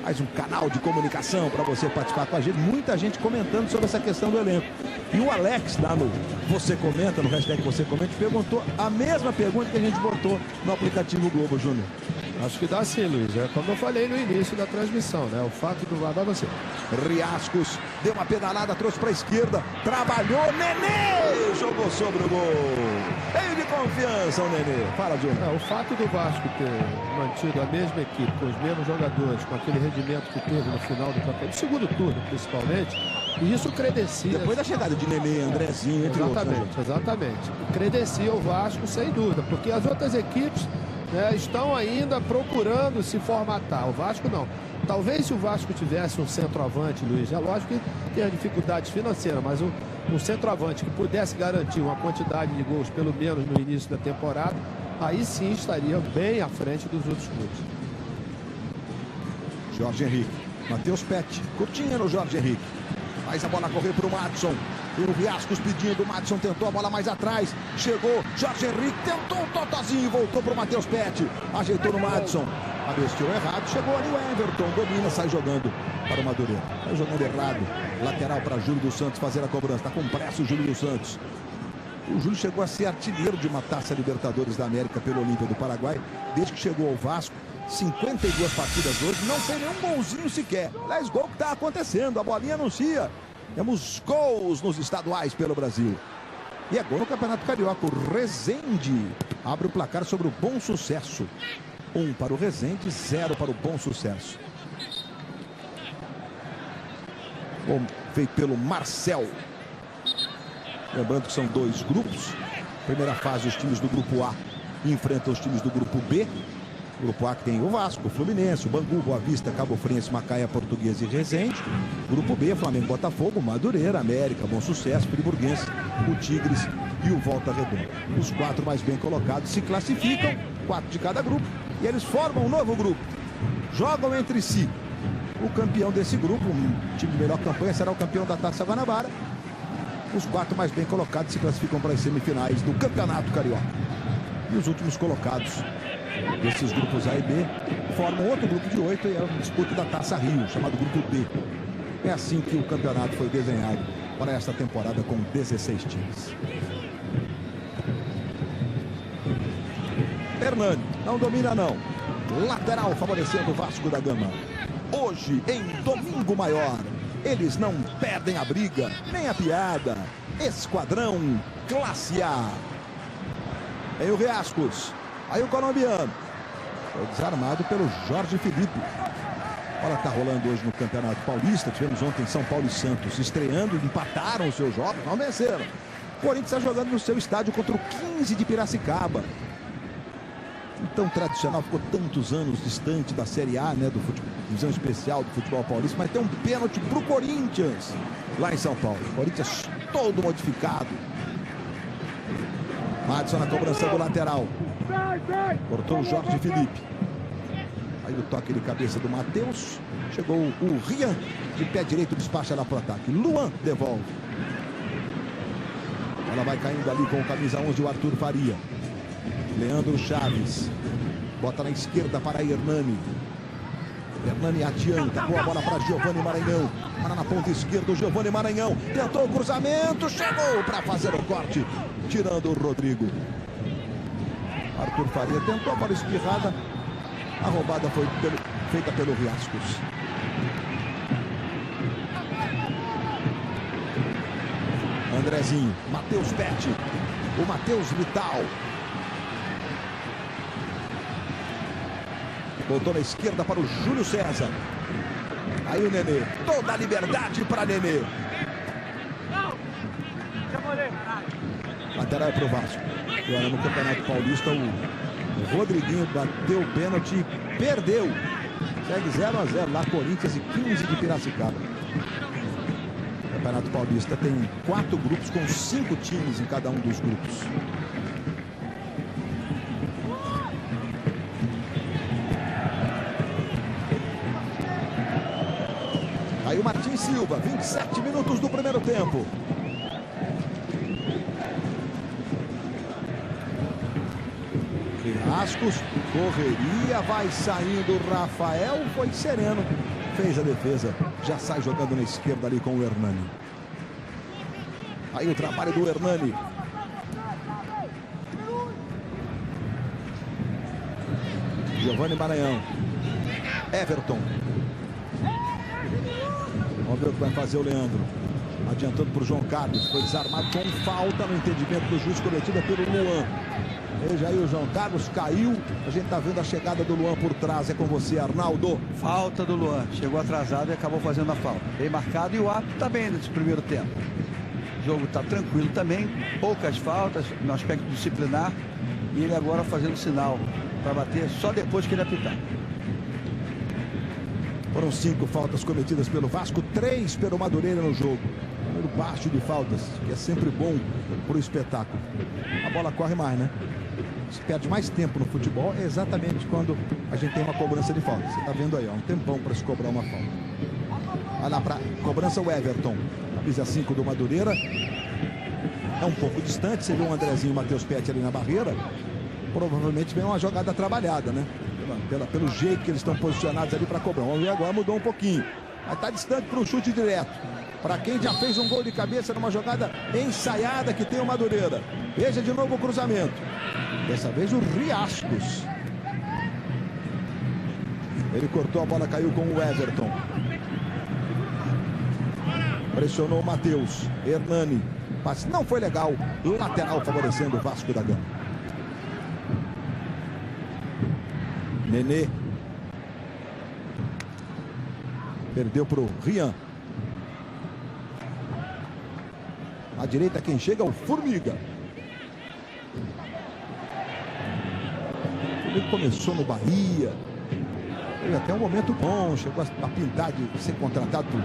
mais um canal de comunicação para você participar com a gente. Muita gente comentando sobre essa questão do elenco. E o Alex, lá no Você Comenta, no hashtag Você Comenta, perguntou a mesma pergunta que a gente botou no aplicativo Globo, Júnior. Acho que dá sim, Luiz. É como eu falei no início da transmissão, né? O fato do vai você. Riascos deu uma pedalada, trouxe para a esquerda, trabalhou, Nenê jogou sobre o gol. Cheio de confiança o Nenê. Fala, Júnior. O fato do Vasco ter mantido a mesma equipe, com os mesmos jogadores, com aquele rendimento que teve no final do campeonato, no segundo turno principalmente, e isso credencia. Depois da chegada de Nenê, Andrezinho, entre outros. Exatamente. Credencia o Vasco, sem dúvida, porque as outras equipes, né, estão ainda procurando se formatar. O Vasco não. Talvez se o Vasco tivesse um centroavante, Luiz, é lógico que tem as dificuldades financeiras, mas um centroavante que pudesse garantir uma quantidade de gols, pelo menos no início da temporada, aí sim estaria bem à frente dos outros clubes. Jorge Henrique, Matheus Pet, curtinha no Jorge Henrique. Faz a bola correr para o Madison. E o Riascos pedindo, o Madison tentou a bola mais atrás. Chegou, Jorge Henrique tentou um totozinho, voltou para o Matheus Pet. Ajeitou no Madison. Abestiu errado, chegou ali o Everton, domina, sai jogando para o Madureira. Sai jogando errado. Lateral para Júlio dos Santos fazer a cobrança. Está com pressa o Júlio dos Santos. O Júlio chegou a ser artilheiro de uma Taça Libertadores da América pelo Olímpia do Paraguai. Desde que chegou ao Vasco, 52 partidas hoje, não tem nenhum golzinho sequer. Aliás, gol que está acontecendo, a bolinha anuncia. Temos gols nos estaduais pelo Brasil. E é gol no Campeonato Carioca. O Resende abre o placar sobre o Bom Sucesso. 1 para o Resende, 0 para o Bom Sucesso. Bom, feito pelo Marcel. Lembrando que são 2 grupos. Primeira fase, os times do grupo A enfrentam os times do grupo B. Grupo A que tem o Vasco, o Fluminense, o Bangu, Boa Vista, Cabo Friense, Macaé, Portuguesa e Resende. Grupo B, Flamengo, Botafogo, Madureira, América, Bom Sucesso, Friburguense, o Tigres e o Volta Redonda. Os 4 mais bem colocados se classificam, 4 de cada grupo, e eles formam um novo grupo. Jogam entre si. O campeão desse grupo, o time de melhor campanha, será o campeão da Taça Guanabara. Os 4 mais bem colocados se classificam para as semifinais do Campeonato Carioca. E os últimos colocados desses grupos A e B formam outro grupo de 8 e é o disputa da Taça Rio, chamado Grupo D. É assim que o campeonato foi desenhado para esta temporada com 16 times. Hernani, não domina não. Lateral favorecendo o Vasco da Gama. hoje em Domingo Maior. Eles não perdem a briga, nem a piada. Esquadrão Classe A. Aí o Riascos. Aí o colombiano. Foi desarmado pelo Jorge Felipe. Olha, está rolando hoje no Campeonato Paulista. Tivemos ontem São Paulo e Santos estreando, empataram os seus jogos, não venceram. O Corinthians está jogando no seu estádio contra o 15 de Piracicaba. Tão tradicional, ficou tantos anos distante da Série A, né, do futebol, divisão especial do futebol paulista, mas tem um pênalti pro Corinthians lá em São Paulo. Corinthians todo modificado. Madison na cobrança do lateral. Cortou o Jorge Felipe. Aí o toque de cabeça do Matheus. Chegou o Rian, de pé direito, despacha lá pro ataque. Luan devolve. Ela vai caindo ali com o camisa 11, o Arthur Faria. Leandro Chaves. Bota na esquerda para Hernani. Hernani adianta. Boa bola para Giovani Maranhão. Para na ponta esquerda o Giovani Maranhão. Tentou o cruzamento. Chegou para fazer o corte. Tirando o Rodrigo. Arthur Faria tentou a bola espirrada. A roubada foi feita pelo Riascos. Andrezinho. Matheus Pet. O Matheus Vital. Voltou na esquerda para o Júlio César. Aí o Nenê. Toda a liberdade para Nenê. Lateral é para o Vasco. E olha, no Campeonato Paulista o Rodriguinho bateu o pênalti e perdeu. Segue 0-0 lá, Corinthians e 15 de Piracicaba. O Campeonato Paulista tem 4 grupos com 5 times em cada um dos grupos. Aí o Martins Silva, 27 minutos do primeiro tempo. Riascos, correria, vai saindo o Rafael, foi sereno, fez a defesa, já sai jogando na esquerda ali com o Hernani. Aí o trabalho do Hernani. Giovani Maranhão. Everton. Vamos ver o que vai fazer o Leandro. Adiantando para o João Carlos. Foi desarmado com falta no entendimento do juiz, cometida pelo Luan. Veja aí, o João Carlos caiu. A gente está vendo a chegada do Luan por trás. É com você, Arnaldo. Falta do Luan. Chegou atrasado e acabou fazendo a falta. Bem marcado e o árbitro está bem nesse primeiro tempo. O jogo está tranquilo também. Poucas faltas no aspecto disciplinar. E ele agora fazendo sinal para bater só depois que ele apitar. Foram 5 faltas cometidas pelo Vasco, 3 pelo Madureira no jogo. Número baixo de faltas, que é sempre bom para o espetáculo. A bola corre mais, né? Se perde mais tempo no futebol é exatamente quando a gente tem uma cobrança de falta. Você está vendo aí, ó, um tempão para se cobrar uma falta. Vai lá para cobrança o Everton. Camisa 5 do Madureira. É um pouco distante, você vê o Andrezinho e o Matheus Pet ali na barreira. Provavelmente vem uma jogada trabalhada, né? Pelo jeito que eles estão posicionados ali para cobrar. Vamos ver agora, mudou um pouquinho. Mas está distante para o chute direto. Para quem já fez um gol de cabeça numa jogada ensaiada que tem o Madureira. Veja de novo o cruzamento. Dessa vez o Riascos. Ele cortou, a bola caiu com o Everton. Pressionou o Matheus. Hernani. Passe não foi legal. Lateral favorecendo o Vasco da Gama. Nenê. Perdeu para o Rian. À direita quem chega é o Formiga. Ele começou no Bahia. Teve até um momento bom. Chegou a pintar de ser contratado por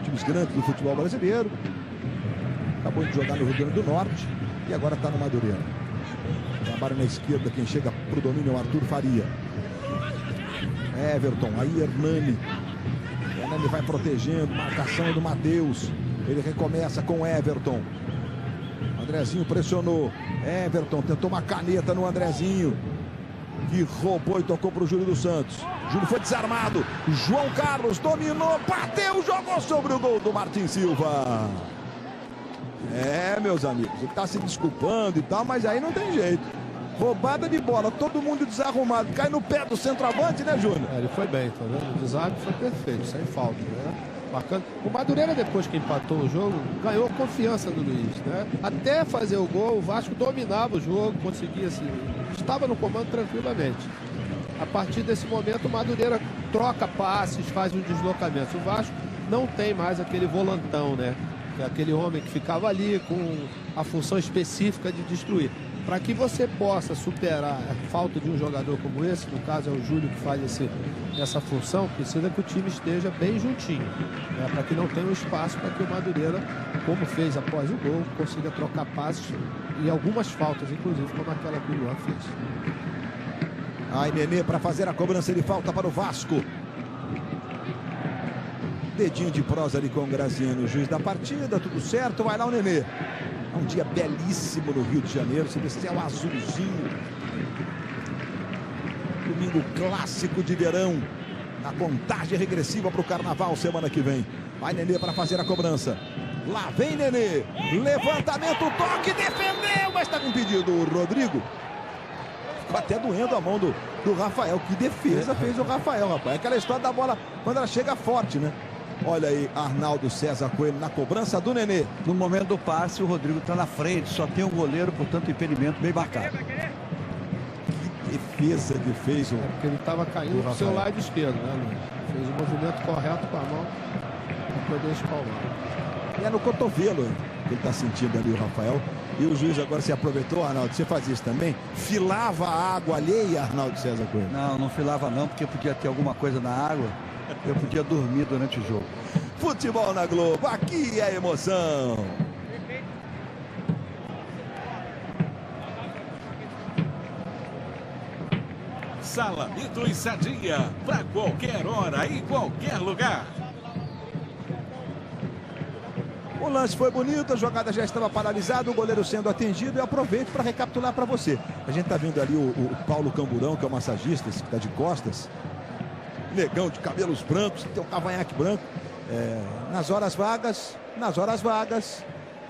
times grandes do futebol brasileiro. Acabou de jogar no Rio Grande do Norte. E agora está no Madureira. Trabalha na esquerda. Quem chega para o domínio é o Arthur Faria. Everton, aí Hernani. Hernani vai protegendo, marcação do Matheus. Ele recomeça com Everton. Andrezinho pressionou. Everton tentou uma caneta no Andrezinho, que roubou e tocou para o Júlio dos Santos. Júlio foi desarmado. João Carlos dominou, bateu, jogou sobre o gol do Martins Silva. É, meus amigos, ele está se desculpando e tal, mas aí não tem jeito. Roubada de bola, todo mundo desarrumado. Cai no pé do centroavante, né, Júnior? Ele foi bem, tá vendo? O desarme foi perfeito, sem falta, né? Bacana. O Madureira, depois que empatou o jogo, ganhou confiança do Luiz, né? Até fazer o gol, o Vasco dominava o jogo, conseguia, assim, estava no comando tranquilamente. A partir desse momento, o Madureira troca passes, faz os deslocamentos. O Vasco não tem mais aquele volantão, né? Aquele homem que ficava ali com a função específica de destruir. Para que você possa superar a falta de um jogador como esse, no caso é o Júlio que faz essa função, precisa que o time esteja bem juntinho, né? Para que não tenha um espaço para que o Madureira, como fez após o gol, consiga trocar passes e algumas faltas, inclusive como aquela que o Luan fez. Ai, Nenê, para fazer a cobrança de falta para o Vasco. Dedinho de prosa ali com o Graziano, o juiz da partida, tudo certo, vai lá o Nenê. É um dia belíssimo no Rio de Janeiro, você vê céu azulzinho. Domingo clássico de verão. A contagem regressiva para o Carnaval semana que vem. Vai Nenê para fazer a cobrança. Lá vem Nenê. Levantamento, toque, defendeu, mas estava impedido o Rodrigo. Ficou até doendo a mão do Rafael. Que defesa fez o Rafael, rapaz. Aquela história da bola quando ela chega forte, né? Olha aí, Arnaldo César Coelho na cobrança do Nenê. No momento do passe, o Rodrigo está na frente, só tem um goleiro, portanto, impedimento bem marcado. Que defesa que fez o... Porque ele estava caindo pro seu lado esquerdo, né, Luiz? Fez o movimento correto com a mão para poder espalmar. E é no cotovelo que ele está sentindo ali o Rafael. E o juiz agora se aproveitou, Arnaldo, você fazia isso também? Filava a água alheia, Arnaldo César Coelho? Não filava não, porque podia ter alguma coisa na água. Eu podia dormir durante o jogo. Futebol na Globo, aqui é emoção. Salamitos Sadia, para qualquer hora e qualquer lugar. O lance foi bonito, a jogada já estava paralisada, o goleiro sendo atendido. Eu aproveito para recapitular para você. A gente está vendo ali o Paulo Camburão, que é o massagista, que está de costas. Negão de cabelos brancos, tem um cavanhaque branco. Nas horas vagas,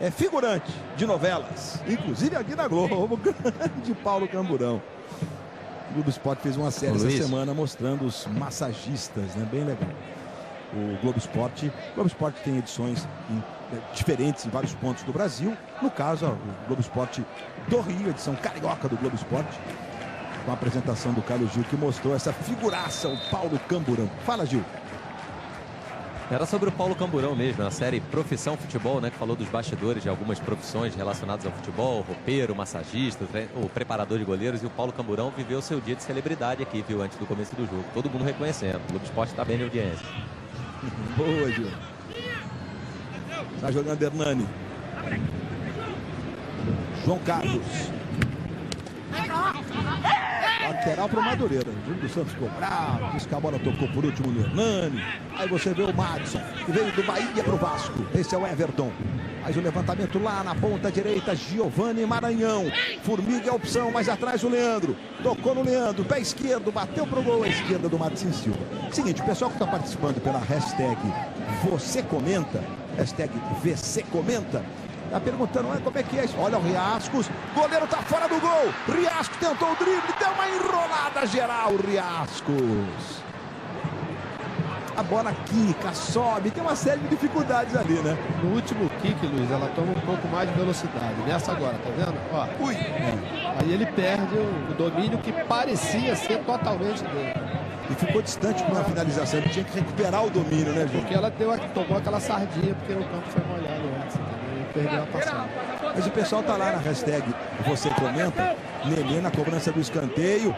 é figurante de novelas, inclusive aqui na Globo, grande Paulo Camburão. O Globo Esporte fez uma série essa semana mostrando os massagistas, né? Bem legal. O Globo Esporte tem edições diferentes em vários pontos do Brasil. No caso, o Globo Esporte do Rio, edição carioca do Globo Esporte, com a apresentação do Carlos Gil, que mostrou essa figuraça, o Paulo Camburão. Fala, Gil. Era sobre o Paulo Camburão mesmo, na série Profissão Futebol, né? Que falou dos bastidores de algumas profissões relacionadas ao futebol, roupeiro, massagista, o preparador de goleiros. E o Paulo Camburão viveu seu dia de celebridade aqui, viu, antes do começo do jogo. Todo mundo reconhecendo. O Globo Esporte está bem na audiência. Boa, Gil. Tá jogando Hernani. João Carlos. Lateral para o Madureira. Júlio dos Santos ficou bravo. Disse que a bola tocou por último no Hernani. Aí você vê o Madison, que veio do Bahia para o Vasco. Esse é o Everton. Faz o levantamento lá na ponta direita. Giovani Maranhão. Formiga é a opção, mas atrás o Leandro. Tocou no Leandro. Pé esquerdo. Bateu pro gol à esquerda do Martin Silva. Seguinte, o pessoal que está participando pela hashtag Você Comenta, hashtag VC Comenta, tá perguntando, como é que é isso? Olha o Riascos, goleiro tá fora do gol. Riascos tentou o drible, deu uma enrolada geral, Riascos. A bola quica, sobe, tem uma série de dificuldades ali, né? No último kick, Luiz, ela toma um pouco mais de velocidade. Nessa agora, tá vendo? Ó. Ui! Aí ele perde o domínio que parecia ser totalmente dele. E ficou distante para uma finalização, ele tinha que recuperar o domínio, né, João? Porque ela tomou aquela sardinha, porque o campo foi molhado antes, e perdeu a passada. Mas o pessoal tá lá na hashtag Você Comenta. Nenê na cobrança do escanteio.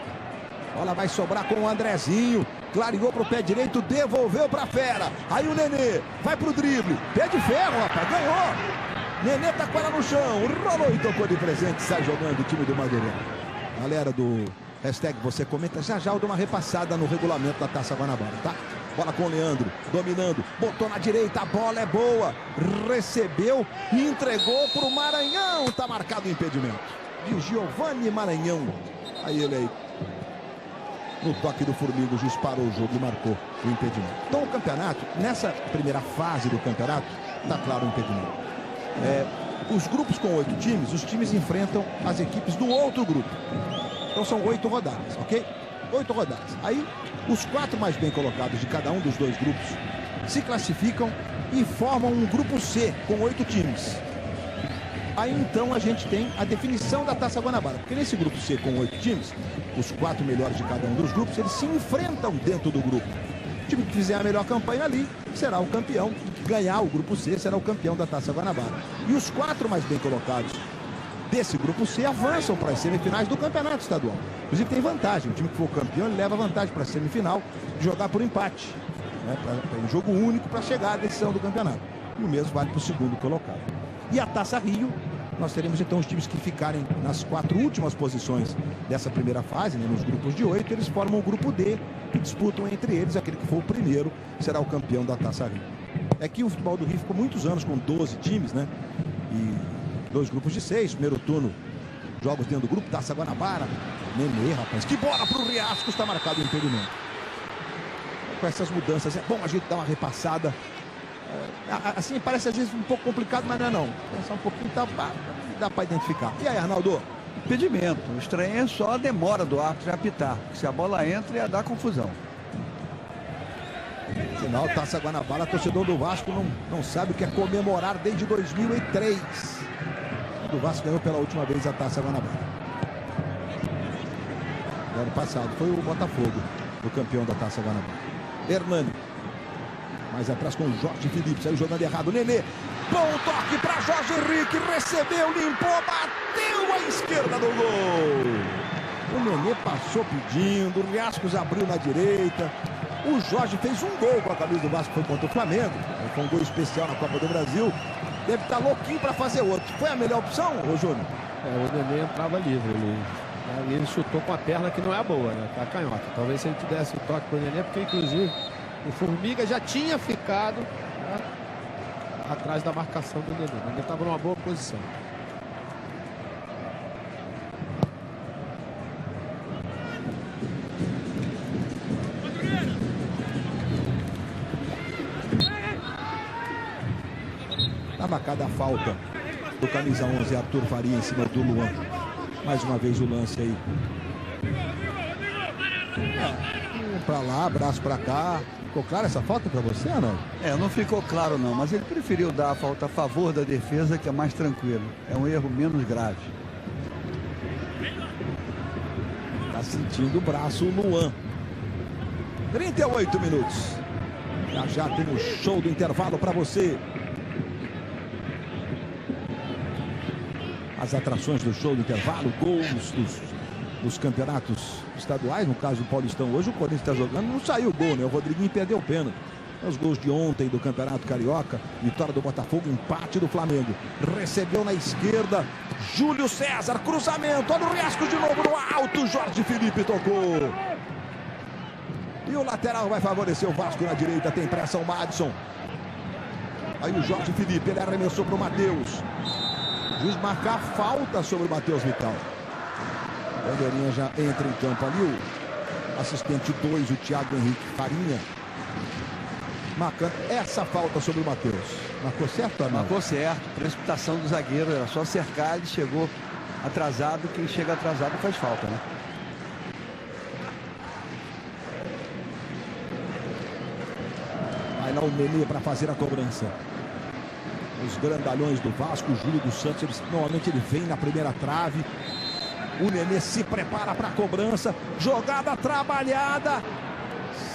Bola vai sobrar com o Andrezinho. Clareou pro pé direito, devolveu pra fera. Aí o Nenê vai pro drible. Pé de ferro, rapaz, ganhou. Nenê tá com ela no chão. Rolou e tocou de presente. Sai jogando o time do Madureira. Galera do hashtag Você Comenta. Já eu dou uma repassada no regulamento da Taça Guanabara, tá? Bola com o Leandro, dominando, botou na direita, a bola é boa, recebeu e entregou para o Maranhão, tá marcado o impedimento de Giovani Maranhão. Aí ele aí, no toque do Formiga, o juiz parou o jogo e marcou o impedimento. Então o campeonato, nessa primeira fase do campeonato, tá claro o impedimento. Os grupos com 8 times, os times enfrentam as equipes do outro grupo. Então são 8 rodadas, ok? 8 rodadas. Aí, os 4 mais bem colocados de cada um dos 2 grupos se classificam e formam um grupo C com 8 times. Aí então a gente tem a definição da Taça Guanabara, porque nesse grupo C com 8 times, os 4 melhores de cada um dos grupos, eles se enfrentam dentro do grupo. O time que fizer a melhor campanha ali será o campeão, que ganhar o grupo C será o campeão da Taça Guanabara. E os 4 mais bem colocados desse grupo C avançam para as semifinais do campeonato estadual. Inclusive tem vantagem, o time que for campeão ele leva vantagem para a semifinal de jogar por empate, né? Em jogo único para chegar à decisão do campeonato. E o mesmo vale para o segundo colocado. E a Taça Rio, nós teremos então os times que ficarem nas 4 últimas posições dessa primeira fase, né, nos grupos de 8, eles formam o grupo D, que disputam entre eles, aquele que for o primeiro será o campeão da Taça Rio. É que o futebol do Rio ficou muitos anos com 12 times, né? E 2 grupos de 6, primeiro turno, jogos dentro do grupo, Taça Guanabara. Nenê, rapaz, que bola pro Riascos, está marcado o impedimento. Com essas mudanças, é bom a gente dar uma repassada. Assim, parece às vezes um pouco complicado, mas não é não. Pensar um pouquinho, dá para identificar. E aí, Arnaldo? Impedimento. O estranho é só a demora do árbitro de apitar. Se a bola entra, ia dar confusão. Final, Taça Guanabara, torcedor do Vasco não sabe o que é comemorar desde 2003. O Vasco ganhou pela última vez a Taça Guanabara. No ano passado foi o Botafogo, o campeão da Taça Guanabara. Hernani. Mais atrás com o Jorge Felipe, saiu jogando errado. Nenê, bom toque para Jorge Henrique, recebeu, limpou, bateu à esquerda do gol. O Nenê passou pedindo, o Riascos abriu na direita. O Jorge fez um gol com a camisa do Vasco, foi contra o Flamengo. Foi um gol especial na Copa do Brasil. Deve estar louquinho para fazer outro. Foi a melhor opção, ô Júnior? O Nenê entrava livre. Ele chutou com a perna que não é boa, né? Tá canhota. Talvez se ele tivesse o toque pro Nenê, porque inclusive o Formiga já tinha ficado, né, atrás da marcação do Nenê. O Nenê estava numa boa posição. Tá marcada a falta do camisa 11, Arthur Faria, em cima do Luan. Mais uma vez o lance aí. Pra lá, abraço pra cá. Ficou clara essa falta pra você, não? Não ficou claro não, mas ele preferiu dar a falta a favor da defesa, que é mais tranquilo. É um erro menos grave. Tá sentindo o braço o Luan. 38 minutos. Já tem o show do intervalo pra você. As atrações do show do intervalo, gols dos campeonatos estaduais, no caso do Paulistão. Hoje o Corinthians está jogando, não saiu o gol, né? O Rodriguinho perdeu o pênalti. Os gols de ontem do Campeonato Carioca, vitória do Botafogo, empate do Flamengo. Recebeu na esquerda, Júlio César, cruzamento, olha o Riascos de novo no alto, Jorge Felipe tocou. E o lateral vai favorecer o Vasco na direita, tem pressa o Madison. Aí o Jorge Felipe, ele arremessou para o Matheus. Juiz marcar falta sobre o Matheus Vital. Bandeirinha já entra em campo ali, o assistente 2, o Thiago Henrique Farinha, marcando essa falta sobre o Matheus. Marcou certo, Arnaldo? Marcou certo, precipitação do zagueiro, era só cercar, ele chegou atrasado, quem chega atrasado faz falta, né? Vai lá o Nenê para fazer a cobrança. Os grandalhões do Vasco, o Júlio dos Santos, normalmente ele vem na primeira trave. O Nenê se prepara para a cobrança. Jogada trabalhada.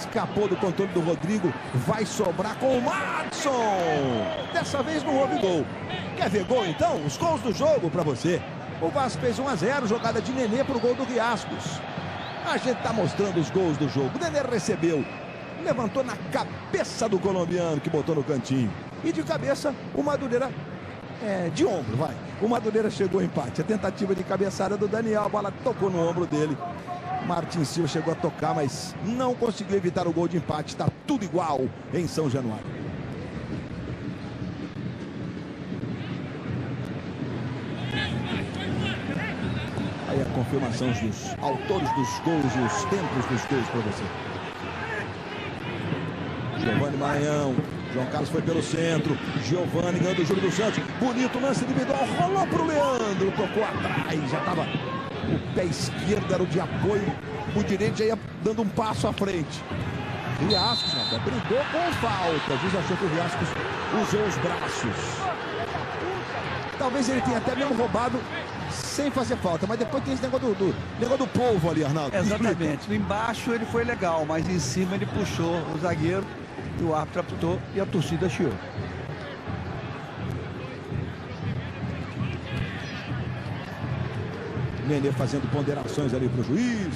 Escapou do controle do Rodrigo. Vai sobrar com o Madison. Dessa vez não houve gol. Quer ver gol então? Os gols do jogo para você. O Vasco fez 1-0. Jogada de Nenê para o gol do Riascos. A gente está mostrando os gols do jogo. O Nenê recebeu. Levantou na cabeça do colombiano que botou no cantinho. E de cabeça o Madureira... de ombro, vai. O Madureira chegou ao empate. A tentativa de cabeçada do Daniel, a bola tocou no ombro dele. Martin Silva chegou a tocar, mas não conseguiu evitar o gol de empate. Está tudo igual em São Januário. Aí a confirmação dos autores dos gols e os tempos dos gols para você. Giovanni Maranhão João Carlos foi pelo centro. Giovani ganhando o Júlio dos Santos. Bonito lance individual. Rolou pro Leandro. Tocou atrás. Já estava o pé esquerdo, era o de apoio. O direito já ia dando um passo à frente. Riascos, né? Brigou com falta. O juiz achou que o Riascos usou os braços. Talvez ele tenha até mesmo roubado sem fazer falta, mas depois tem esse negócio do polvo ali, Arnaldo. Exatamente. Embaixo ele foi legal, mas em cima ele puxou o zagueiro, e o árbitro apitou e a torcida chiou. Nenê fazendo ponderações ali pro juiz.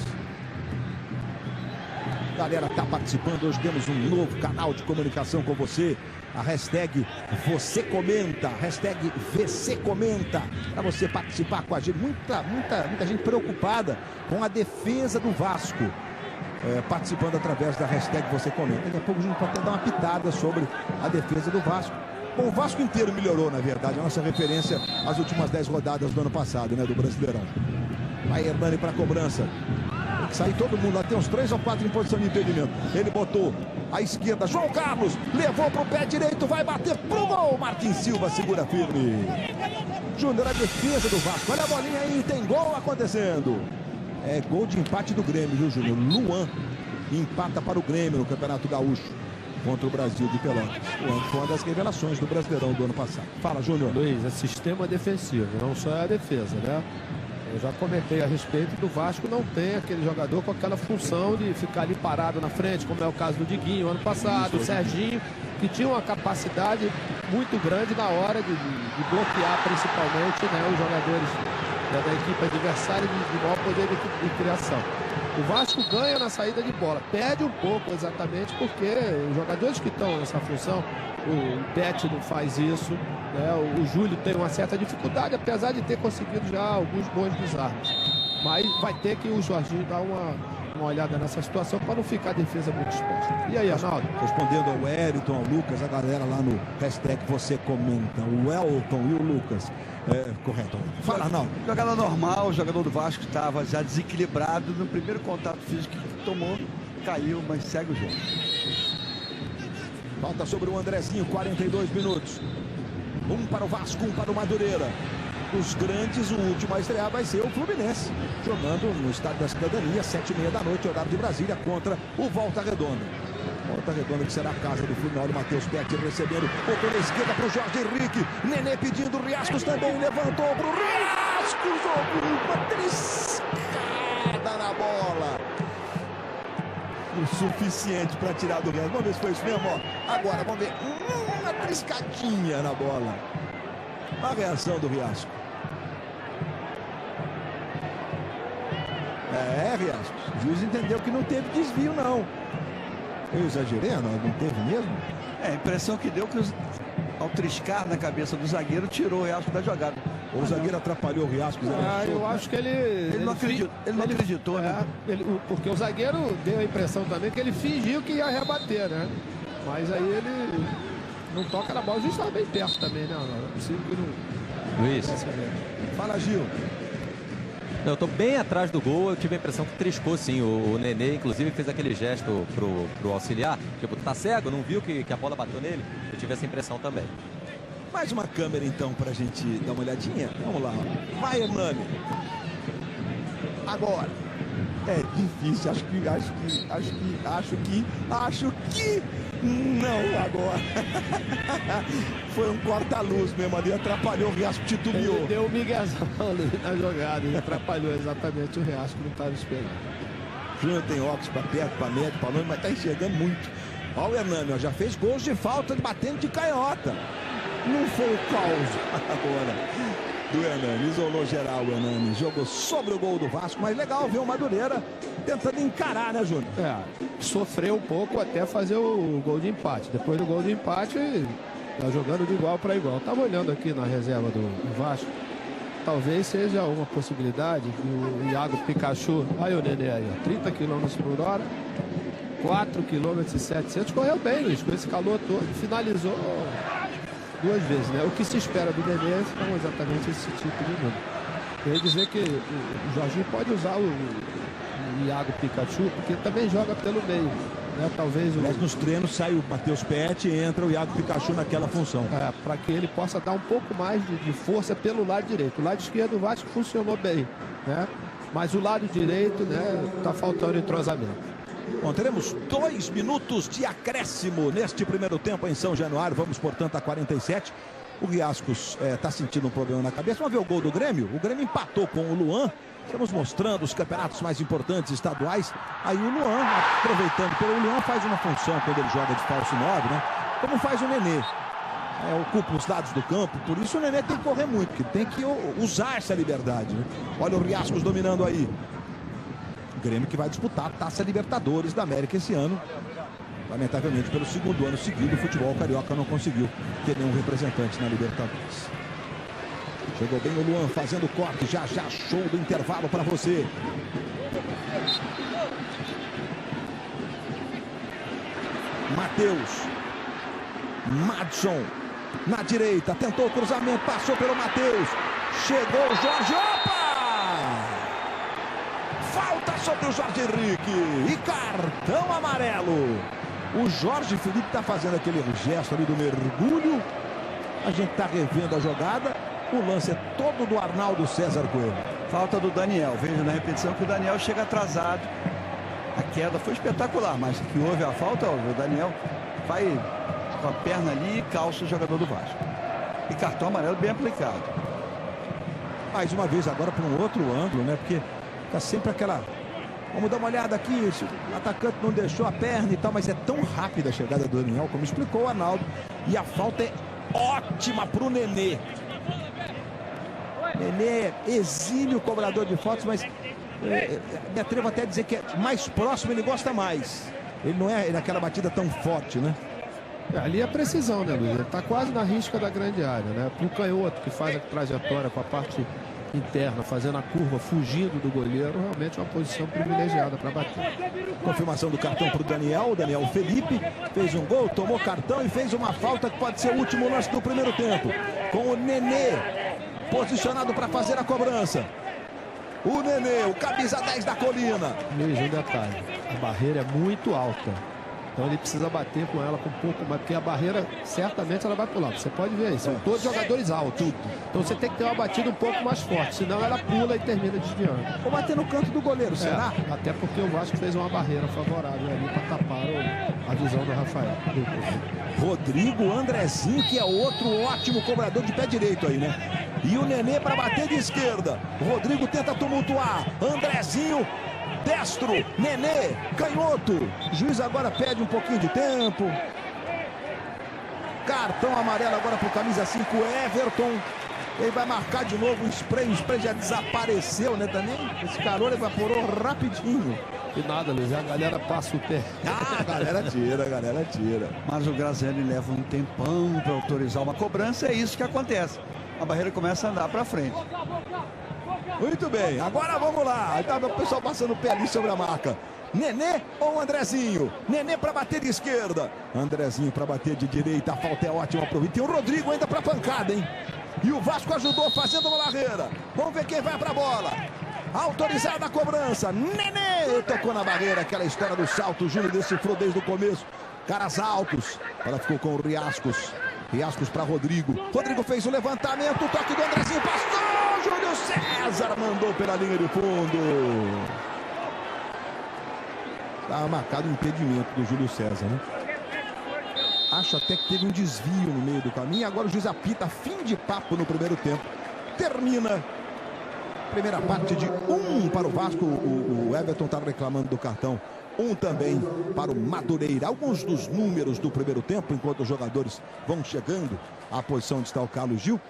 Galera tá participando, hoje temos um novo canal de comunicação com você. A hashtag Você Comenta, hashtag VC Comenta, para você participar com a gente. Muita gente preocupada com a defesa do Vasco, participando através da hashtag Você Comenta. Daqui a pouco a gente pode até dar uma pitada sobre a defesa do Vasco. Bom, o Vasco inteiro melhorou, na verdade, a nossa referência às últimas 10 rodadas do ano passado, né, do Brasileirão. Vai Hernani para a cobrança. Tem que sair todo mundo lá, tem uns 3 ou 4 em posição de impedimento. Ele botou à esquerda, João Carlos, levou para o pé direito, vai bater pro gol. Martin Silva segura firme. Júnior, a defesa do Vasco. Olha a bolinha aí, tem gol acontecendo. É gol de empate do Grêmio, viu, Júnior? Luan empata para o Grêmio no Campeonato Gaúcho contra o Brasil de Pelotas. Luan foi uma das revelações do Brasileirão do ano passado. Fala, Júnior. Luiz, é sistema defensivo, não só é a defesa, né? Eu já comentei a respeito do Vasco não tem aquele jogador com aquela função de ficar ali parado na frente, como é o caso do Diguinho ano passado, o Serginho, que tinha uma capacidade muito grande na hora de bloquear principalmente, né, os jogadores da equipe adversária de maior poder de criação. O Vasco ganha na saída de bola, perde um pouco exatamente porque os jogadores que estão nessa função, o Pet não faz isso, né? O Júlio tem uma certa dificuldade, apesar de ter conseguido já alguns bons desarmes. Mas vai ter que o Jorginho dar uma olhada nessa situação para não ficar a defesa muito exposta. E aí, Arnaldo? Respondendo ao Wellington, ao Lucas, a galera lá no hashtag Você Comenta, o Wellington e o Lucas. Correto. Fala, Arnaldo. Jogada normal, o jogador do Vasco estava já desequilibrado no primeiro contato físico que tomou, caiu, mas segue o jogo. Falta sobre o Andrezinho, 42 minutos. Um para o Vasco, um para o Madureira. Os grandes, o último a estrear vai ser o Fluminense, jogando no Estádio da Cidadania, 7h30 da noite, horário de Brasília, contra o Volta Redonda. Volta Redonda que será a casa do Fluminense. O Matheus Pet recebendo, botou na esquerda para o Jorge Henrique. Nenê pedindo, Riascos também levantou para o Riascos. Uma triscada na bola. O suficiente para tirar do Riascos. Vamos ver se foi isso mesmo, ó. Agora, vamos ver. Uma triscadinha na bola. A reação do Riascos. Riascos. O juiz entendeu que não teve desvio, não. Eu exagerei, não teve mesmo? A impressão que deu que ao triscar na cabeça do zagueiro, tirou o Riascos da jogada. Ou o zagueiro atrapalhou o Riascos? Eu acho que ele não acreditou, né? Porque o zagueiro deu a impressão também que ele fingiu que ia rebater, né? Mas aí ele não toca na bola. O juiz estava bem perto também, né? Não é possível que não... Luiz. Fala, Gil. Eu tô bem atrás do gol, eu tive a impressão que triscou sim. O Nenê, inclusive, fez aquele gesto pro auxiliar. Tipo, tá cego, não viu que a bola bateu nele? Eu tive essa impressão também. Mais uma câmera então pra gente dar uma olhadinha. Vamos lá. Vai, Hernani. Agora. É difícil, acho que não agora. Foi um corta-luz mesmo ali, atrapalhou o Riascos, titubeou. Ele deu um miguezão na jogada, ele atrapalhou exatamente o Riascos, não estava esperando. Júnior tem óculos para perto, para médio, para longe, mas tá enxergando muito. Olha o Hernani, já fez gols de falta, batendo de canhota. Não foi o caos agora do Hernani, isolou geral o Hernani, jogou sobre o gol do Vasco, mas legal ver o Madureira tentando encarar, né, Júnior? Sofreu um pouco até fazer o gol de empate. Depois do gol de empate, tá jogando de igual para igual. Tava olhando aqui na reserva do Vasco, talvez seja uma possibilidade que o Iago Pikachu, aí o Nenê aí, 30 km por hora, 4 km e 700, correu bem, Luiz, com esse calor todo, finalizou 2 vezes, né? O que se espera do Nenê é exatamente esse tipo de número. Quer dizer que o Jorginho pode usar o Iago Pikachu, porque também joga pelo meio. né? Talvez Mas nos treinos sai o Matheus Pet e entra o Iago Pikachu naquela função. para que ele possa dar um pouco mais de força pelo lado direito. O lado esquerdo do Vasco funcionou bem, né? Mas o lado direito, né, tá faltando entrosamento. Bom, teremos 2 minutos de acréscimo neste primeiro tempo em São Januário. Vamos, portanto, a 47. O Riascos está sentindo um problema na cabeça. Vamos ver o gol do Grêmio. O Grêmio empatou com o Luan. Estamos mostrando os campeonatos mais importantes estaduais. Aí o Luan, aproveitando pelo Luan, faz uma função quando ele joga de falso 9, né? Como faz o Nenê. Ocupa os lados do campo, por isso o Nenê tem que correr muito, porque tem que usar essa liberdade, né? Olha o Riascos dominando aí. O Grêmio que vai disputar a Taça Libertadores da América esse ano. Lamentavelmente, pelo segundo ano seguido, o futebol carioca não conseguiu ter nenhum representante na Libertadores. Chegou bem o Luan fazendo corte, já show do intervalo para você. Matheus. Madson na direita, tentou o cruzamento, passou pelo Matheus. Chegou o Jorge, opa! Falta sobre o Jorge Henrique e cartão amarelo. O Jorge Felipe está fazendo aquele gesto ali do mergulho. A gente está revendo a jogada. O lance é todo do Arnaldo César Coelho. Falta do Daniel. Veja na repetição que o Daniel chega atrasado. A queda foi espetacular, mas que houve a falta, o Daniel vai com a perna ali e calça o jogador do Vasco. E cartão amarelo bem aplicado. Mais uma vez agora para um outro ângulo, né? Porque tá sempre aquela... Vamos dar uma olhada aqui, o atacante não deixou a perna e tal, mas é tão rápida a chegada do Daniel, como explicou o Arnaldo. E a falta é ótima para o Nenê. Nenê é exímio cobrador de faltas, mas me atrevo até a dizer que é mais próximo, ele gosta mais. Ele não é naquela batida tão forte, né? Ali é precisão, né, Luiz? Ele tá quase na risca da grande área, né? Pro canhoto que faz a trajetória com a parte interna, fazendo a curva, fugindo do goleiro, realmente é uma posição privilegiada para bater. Confirmação do cartão para o Daniel. O Daniel Felipe fez um gol, tomou cartão e fez uma falta que pode ser o último lance do primeiro tempo. Com o Nenê posicionado para fazer a cobrança. O Nenê, o camisa 10 da Colina. Luiz, um detalhe, a barreira é muito alta. Então ele precisa bater com ela com um pouco mais, porque a barreira certamente ela vai pular. Você pode ver aí, são todos jogadores altos. Então você tem que ter uma batida um pouco mais forte, senão ela pula e termina desviando. Ou bater no canto do goleiro, será? Até porque o Vasco fez uma barreira favorável ali para tapar a visão do Rafael. Rodrigo Andrezinho, que é outro ótimo cobrador de pé direito aí, né? E o Nenê para bater de esquerda. O Rodrigo tenta tumultuar. Andrezinho, destro. Nenê, canhoto. O juiz agora pede um pouquinho de tempo. Cartão amarelo agora para o camisa 5, Everton. Ele vai marcar de novo o spray já desapareceu, né? Também esse calor evaporou rapidinho. E nada, Luiz, a galera passa o pé. A galera tira. Mas o Graziani leva um tempão para autorizar uma cobrança, é isso que acontece. A barreira começa a andar para frente. Muito bem, agora vamos lá. Estava o pessoal passando o pé ali sobre a marca. Nenê ou Andrezinho? Nenê para bater de esquerda. Andrezinho para bater de direita. A falta é ótima pro Vitor. Tem o Rodrigo ainda para pancada, hein? E o Vasco ajudou fazendo uma barreira. Vamos ver quem vai para a bola. Autorizada a cobrança. Nenê tocou na barreira. Aquela história do salto. O Júnior decifrou desde o começo. Caras altos. Ela ficou com o Riascos. Riascos para Rodrigo. Rodrigo fez o levantamento. O toque do Andrezinho. Passou. Júlio César mandou pela linha de fundo. Estava marcado o impedimento do Júlio César, né? Acho até que teve um desvio no meio do caminho. Agora o juiz apita, fim de papo no primeiro tempo. Termina a primeira parte de 1 para o Vasco. O Everton está reclamando do cartão. 1 também para o Madureira. Alguns dos números do primeiro tempo, enquanto os jogadores vão chegando à posição onde está o Carlos Gil.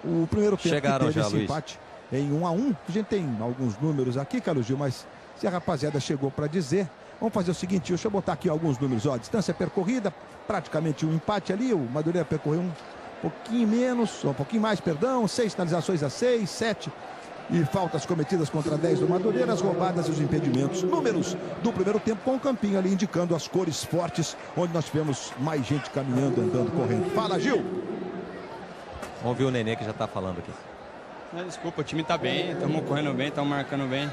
O primeiro tempo chegaram que teve já, esse Luiz. empate em 1-1. A gente tem alguns números aqui, Carlos Gil, mas se a rapaziada chegou para dizer, vamos fazer o seguinte, deixa eu botar aqui alguns números. Ó, distância percorrida, praticamente um empate ali. O Madureira percorreu um pouquinho menos, um pouquinho mais, perdão. 6 finalizações a 6, 7 e faltas cometidas contra 10 do Madureira, as roubadas e os impedimentos. Números do primeiro tempo com o campinho ali indicando as cores fortes, onde nós tivemos mais gente caminhando, andando, correndo. Fala, Gil! Vamos ver o Nenê que já está falando aqui. Não, desculpa, o time tá bem, estamos correndo bem, estamos marcando bem.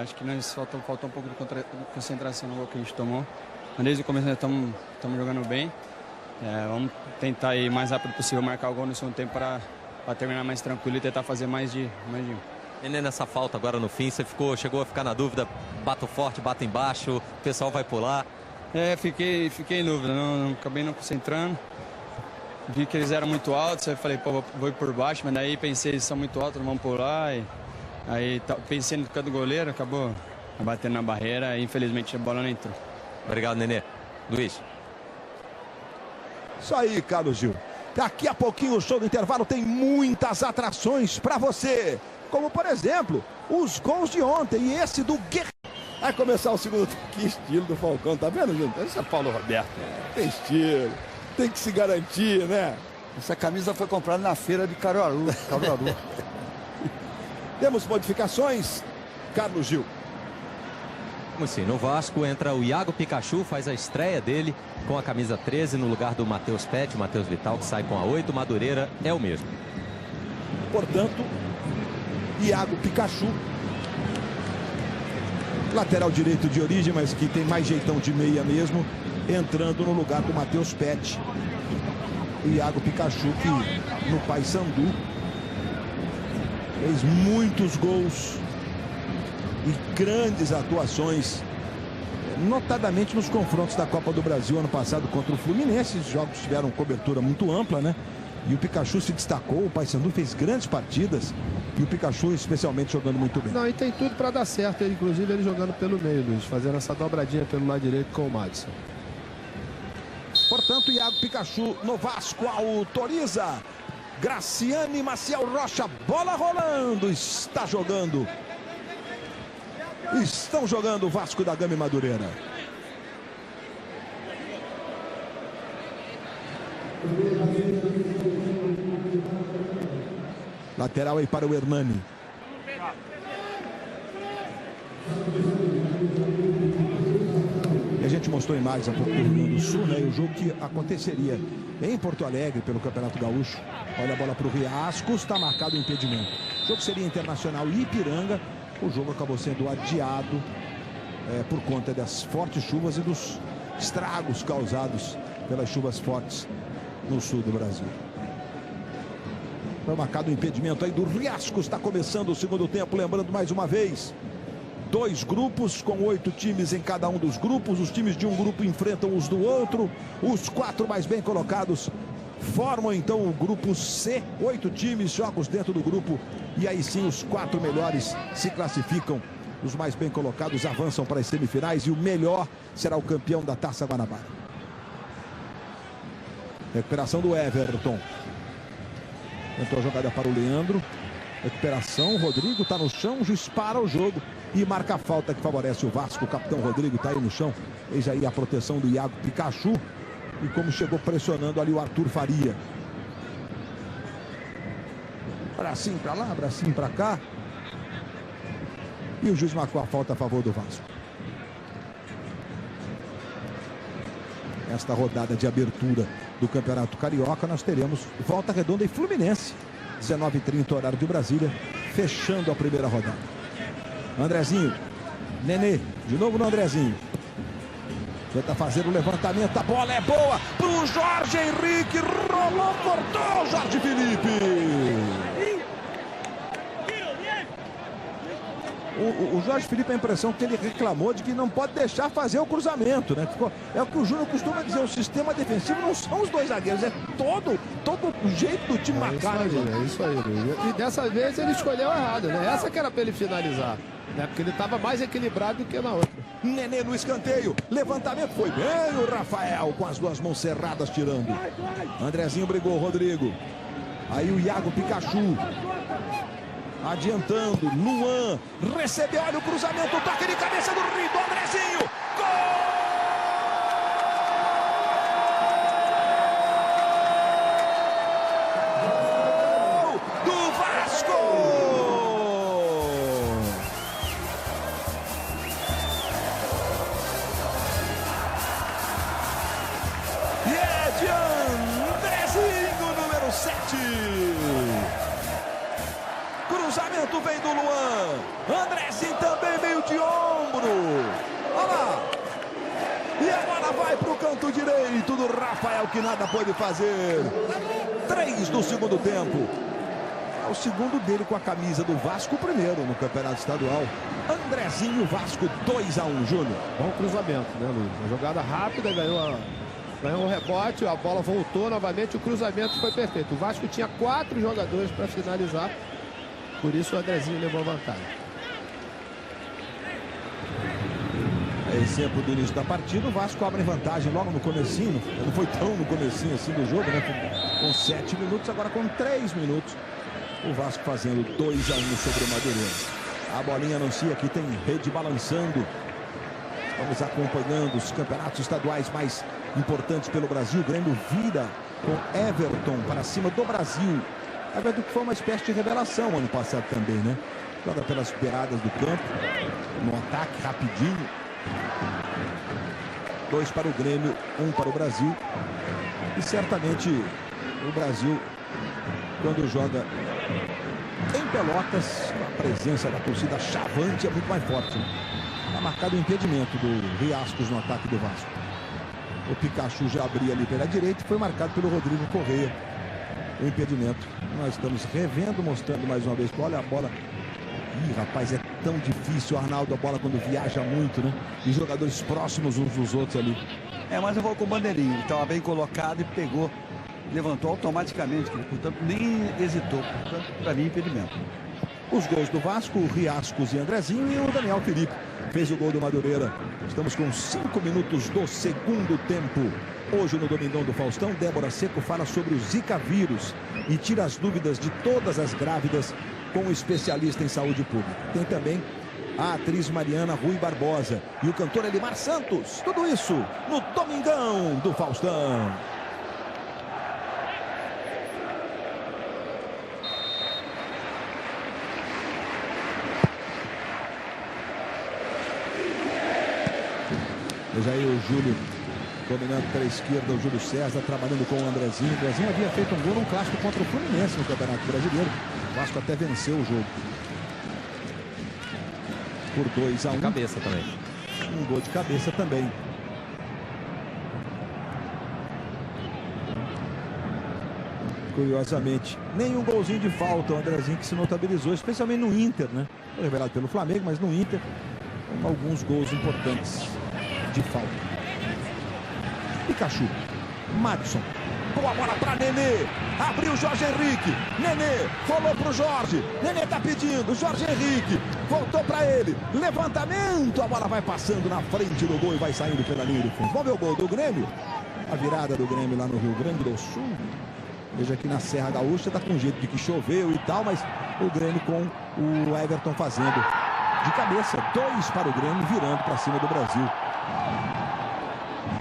Acho que nós faltou um pouco de concentração no gol que a gente tomou. Mas desde o começo nós estamos jogando bem. Vamos tentar ir mais rápido possível, marcar o gol no segundo tempo para terminar mais tranquilo e tentar fazer mais de um. Nenê, nessa falta agora no fim, você chegou a ficar na dúvida, bato forte, bato embaixo, o pessoal vai pular? Fiquei em dúvida, acabei não concentrando. Vi que eles eram muito altos, aí falei, pô, vou ir por baixo, mas daí pensei, eles são muito altos, não vão pular. Aí pensei no canto do goleiro, acabou batendo na barreira e infelizmente a bola não entrou. Obrigado, Nenê. Luiz. Isso aí, Carlos Gil. Daqui a pouquinho o show do intervalo tem muitas atrações para você. Como, por exemplo, os gols de ontem e esse do Guerreiro. Vai começar o segundo tempo. Que estilo do Falcão, tá vendo, gente? Esse é Paulo Roberto. Tem estilo, tem que se garantir, né? Essa camisa foi comprada na feira de Caruaru. Temos modificações, Carlos Gil. Como assim? No Vasco entra o Iago Pikachu, faz a estreia dele com a camisa 13 no lugar do Matheus Pet, o Matheus Vital, que sai com a 8. Madureira é o mesmo. Portanto, Iago Pikachu, lateral direito de origem, mas que tem mais jeitão de meia mesmo, entrando no lugar do Matheus Pet. Iago Pikachu, que no Paysandu fez muitos gols e grandes atuações, notadamente nos confrontos da Copa do Brasil ano passado contra o Fluminense. Os jogos tiveram cobertura muito ampla, né? E o Pikachu se destacou, o Paysandu fez grandes partidas e o Pikachu especialmente jogando muito bem. Não, e tem tudo para dar certo, inclusive ele jogando pelo meio, Luiz, fazendo essa dobradinha pelo lado direito com o Madison. Portanto, Iago Pikachu no Vasco autoriza. Graciane Maciel Rocha, bola rolando, está jogando. Estão jogando o Vasco da Gama e Madureira. Lateral aí para o Hernani. E a gente mostrou imagens há pouco do Rio Grande do Sul, né? E o jogo que aconteceria em Porto Alegre pelo Campeonato Gaúcho. Olha a bola para o Riascos, está marcado o impedimento. O jogo seria Internacional e Ipiranga. O jogo acabou sendo adiado por conta das fortes chuvas e dos estragos causados pelas chuvas fortes no sul do Brasil. Foi marcado o impedimento aí do Riascos. Está começando o segundo tempo, lembrando mais uma vez. 2 grupos com 8 times em cada um dos grupos. Os times de um grupo enfrentam os do outro. Os 4 mais bem colocados formam então o grupo C. 8 times, jogos dentro do grupo. E aí sim os 4 melhores se classificam. Os mais bem colocados avançam para as semifinais. E o melhor será o campeão da Taça Guanabara. Recuperação do Everton. Tentou a jogada para o Leandro. Recuperação, o Rodrigo está no chão, o juiz para o jogo e marca a falta que favorece o Vasco. O capitão Rodrigo está aí no chão. Veja aí a proteção do Iago Pikachu e como chegou pressionando ali o Arthur Faria. Bracinho para lá, bracinho para cá. E o juiz marcou a falta a favor do Vasco. Esta rodada de abertura do Campeonato Carioca, nós teremos Volta Redonda e Fluminense. 19h30, horário de Brasília, fechando a primeira rodada. Andrezinho, Nenê, de novo no Andrezinho. Tenta fazer o levantamento, a bola é boa pro Jorge Henrique, rolou, cortou, Jorge Felipe. O Jorge Felipe, a impressão que ele reclamou de que não pode deixar fazer o cruzamento, né? É o que o Júnior costuma dizer, o sistema defensivo não são os 2 zagueiros, é todo o jeito do time marcar. É isso aí, e dessa vez ele escolheu errado, né? Essa que era para ele finalizar, né? Porque ele estava mais equilibrado do que na outra. Nenê no escanteio, levantamento, foi bem o Rafael com as 2 mãos cerradas tirando. Andrezinho brigou, Rodrigo. Aí o Iago Pikachu. Adiantando, Luan, recebeu, olha o cruzamento, o toque de cabeça do Rito, Andrezinho, gol! Do Vasco! E é de Andrezinho, número 7. cruzamento vem do Luan. Andrezinho também meio de ombro. Olha lá. E a bola vai para o canto direito do Rafael, que nada pode fazer. 3 do segundo tempo. É o segundo dele com a camisa do Vasco, o primeiro no Campeonato Estadual. Andrezinho, Vasco 2-1, Júnior. Bom cruzamento, né, Luiz? Uma jogada rápida, ganhou um rebote, a bola voltou novamente, o cruzamento foi perfeito. O Vasco tinha 4 jogadores para finalizar, por isso o Andrezinho levou vantagem. Exemplo do início da partida, o Vasco abre vantagem logo no comecinho, não foi tão no comecinho assim do jogo, né? Com 7 minutos, agora com 3 minutos, o Vasco fazendo 2-1 sobre o Madureira. A bolinha anuncia que tem rede balançando. Vamos acompanhando os campeonatos estaduais mais importantes pelo Brasil. O Grêmio vira com Everton para cima do Brasil. Everton que foi uma espécie de revelação ano passado também, né? Joga pelas beiradas do campo, no ataque rapidinho. 2 para o Grêmio, 1 para o Brasil. E certamente o Brasil, quando joga em Pelotas, a presença da torcida chavante é muito mais forte. Está marcado o impedimento do Riascos no ataque do Vasco. O Pikachu já abria ali pela direita e foi marcado pelo Rodrigo Correia. O impedimento. Nós estamos revendo, mostrando mais uma vez. Olha a bola. Ih, rapaz, é tão difícil, Arnaldo, a bola quando viaja muito, né? E jogadores próximos uns dos outros ali. Mas eu vou com o bandeirinho. Ele estava bem colocado e pegou, levantou automaticamente. Portanto, nem hesitou. Portanto, para mim, impedimento. Os gols do Vasco, o Riascos e Andrezinho, e o Daniel Felipe fez o gol do Madureira. Estamos com 5 minutos do segundo tempo. Hoje no Domingão do Faustão, Débora Seco fala sobre o Zika vírus e tira as dúvidas de todas as grávidas com um especialista em saúde pública. Tem também a atriz Mariana Rui Barbosa e o cantor Elimar Santos. Tudo isso no Domingão do Faustão. Veja aí o Júlio dominando pela esquerda, o Júlio César trabalhando com o Andrezinho. O Andrezinho havia feito um gol num clássico contra o Fluminense no Campeonato Brasileiro. O Vasco até venceu o jogo por 2-1. De cabeça também. Um gol de cabeça também. Curiosamente, nenhum golzinho de falta. O Andrezinho que se notabilizou, especialmente no Inter, né? Foi revelado pelo Flamengo, mas no Inter, com alguns gols importantes de falta. Pikachu, Madison, boa bola para Nenê, abriu o Jorge Henrique, Nenê, rolou para o Jorge, Nenê tá pedindo, Jorge Henrique, voltou para ele, levantamento, a bola vai passando na frente do gol e vai saindo pela linha do fundo. Vamos ver o gol do Grêmio, a virada do Grêmio lá no Rio Grande do Sul. Veja aqui na Serra Gaúcha, tá com jeito de que choveu e tal, mas o Grêmio com o Everton fazendo de cabeça, 2 para o Grêmio, virando para cima do Brasil.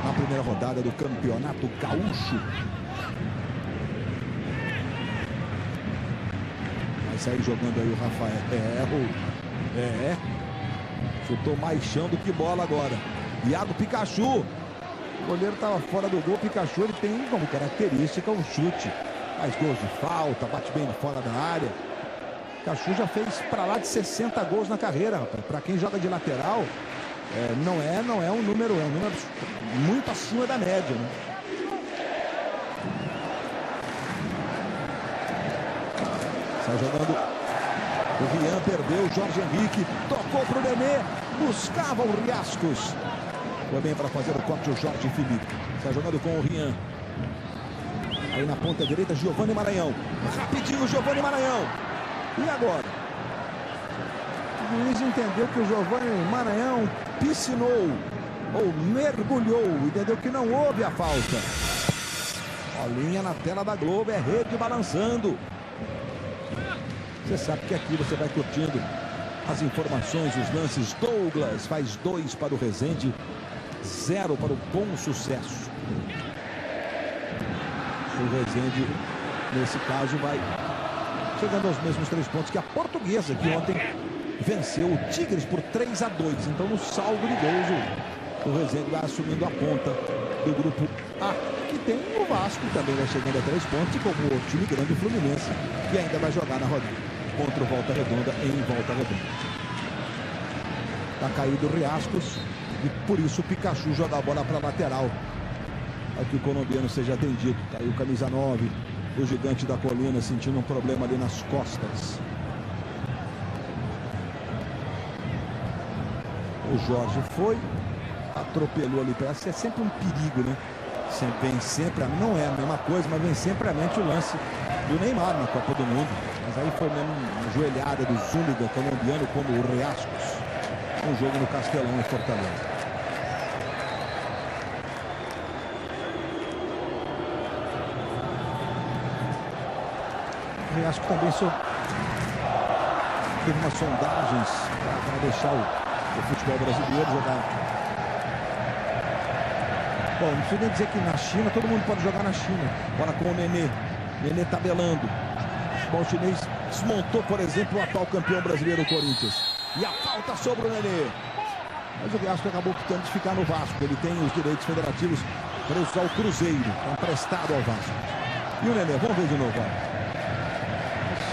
Na primeira rodada do Campeonato Gaúcho. Vai sair jogando aí o Rafael. Chutou mais chão do que bola agora. Iago Pikachu. O goleiro estava fora do gol. Pikachu, ele tem como característica um chute. Faz gols de falta, bate bem fora da área. Pikachu já fez para lá de 60 gols na carreira, rapaz. Para quem joga de lateral, não é um número, é um número muito acima da média, né? Sai jogando. O Rian perdeu, o Jorge Henrique tocou para o Nenê, buscava o Riascos. Foi bem para fazer o corte o Jorge Felipe. Sai jogando com o Rian. Aí na ponta direita, Giovani Maranhão. Rapidinho, Giovani Maranhão. E agora? O juiz entendeu que o Giovani Maranhão piscinou ou mergulhou, entendeu que não houve a falta. Bolinha na tela da Globo, é rede balançando. Você sabe que aqui você vai curtindo as informações, os lances. Douglas faz 2 para o Resende, 0 para o Bom Sucesso. O Resende, nesse caso, vai chegando aos mesmos 3 pontos que a Portuguesa, que ontem venceu o Tigres por 3-2. Então, no saldo de gols, o Resende vai assumindo a ponta do grupo A, que tem o Vasco, também vai chegando a 3 pontos, e como o time grande, o Fluminense, que ainda vai jogar na rodada. contra o Volta Redonda em Volta Redonda. Está caído o Riascos e por isso o Pikachu joga a bola para a lateral. Para que o colombiano seja atendido. Está aí o camisa 9, o gigante da colina, sentindo um problema ali nas costas. O Jorge foi, atropelou ali. É sempre um perigo, né? Vem sempre, não é a mesma coisa, mas vem sempre à mente o lance do Neymar na Copa do Mundo. Mas aí foi mesmo uma joelhada do Zúñiga colombiano como o Riascos. Um jogo no Castelão em Fortaleza. O Riascos também teve umas sondagens para deixar o futebol brasileiro jogar. Bom, não precisa nem dizer que na China todo mundo pode jogar na China. Bola com o Nenê. Nenê tabelando. O futebol chinês desmontou, por exemplo, o atual campeão brasileiro, o Corinthians. E a falta sobre o Nenê. Mas o Riascos acabou optando de ficar no Vasco. Ele tem os direitos federativos para usar o Cruzeiro, emprestado ao Vasco. E o Nenê, vamos ver de novo.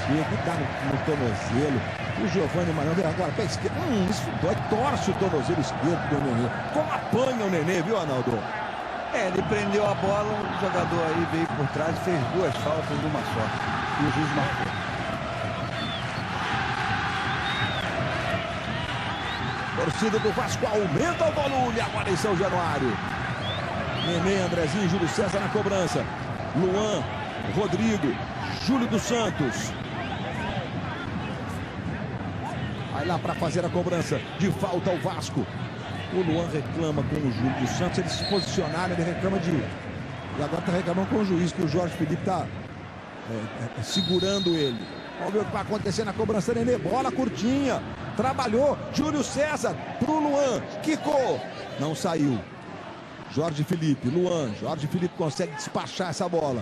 Chega, dá no tornozelo. O Giovanni Marão agora para a esquerda. Isso dói, torce o tornozelo esquerdo do Nenê. Como apanha o Nenê, viu, Arnaldo? Ele prendeu a bola, o jogador aí veio por trás e fez duas faltas de uma só. E o juiz marcou. Torcida do Vasco aumenta o volume agora em São Januário. Nenê, Andrezinho, Júlio César na cobrança. Luan, Rodrigo, Júlio dos Santos. Vai lá para fazer a cobrança de falta ao Vasco. O Luan reclama com o Júlio dos Santos. Eles se posicionaram, ele reclama de... E agora está reclamando com o juiz, que o Jorge Felipe está segurando ele. Vamos ver o que vai acontecer na cobrança. Nenê, bola curtinha. Trabalhou. Júlio César pro Luan. Quicou. Não saiu. Jorge Felipe, Luan. Jorge Felipe consegue despachar essa bola.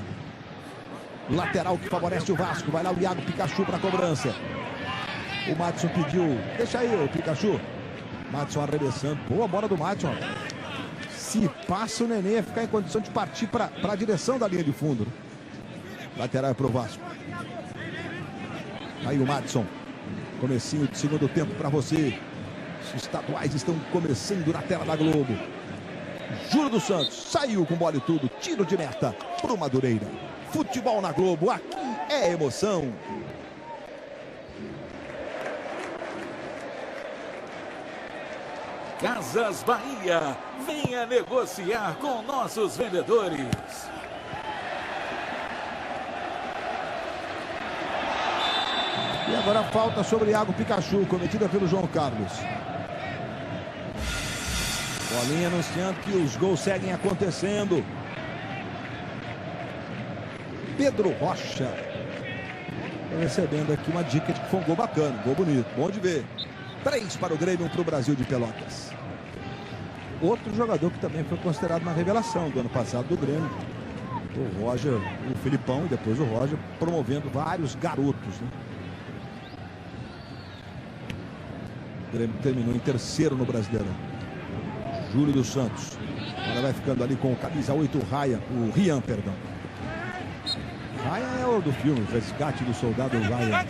Lateral que favorece o Vasco. Vai lá o Iago Pikachu para a cobrança. O Madison pediu. Deixa aí o Pikachu. Madison arremessando. Boa bola do Madison. Se passa o Nenê, ia ficar em condição de partir para a direção da linha de fundo. Lateral é pro Vasco. Aí o Madison. Comecinho de segundo tempo para você. Os estaduais estão começando na tela da Globo. Júlio dos Santos saiu com bola e tudo. Tiro de meta pro Madureira. Futebol na Globo. Aqui é emoção. Casas Bahia, venha negociar com nossos vendedores. E agora a falta sobre Iago Pikachu, cometida pelo João Carlos. Bolinha anunciando que os gols seguem acontecendo. Pedro Rocha recebendo aqui uma dica de que foi um gol bacana, gol bonito, bom de ver. 3 para o Grêmio, 1 para o Brasil de Pelotas. Outro jogador que também foi considerado uma revelação do ano passado do Grêmio. O Roger, o Filipão e depois o Roger promovendo vários garotos, né? O Grêmio terminou em terceiro no Brasileirão. Júlio dos Santos. Agora vai ficando ali com o camisa 8, o Rian, perdão. Ryan é o do filme, o resgate do soldado Ryan.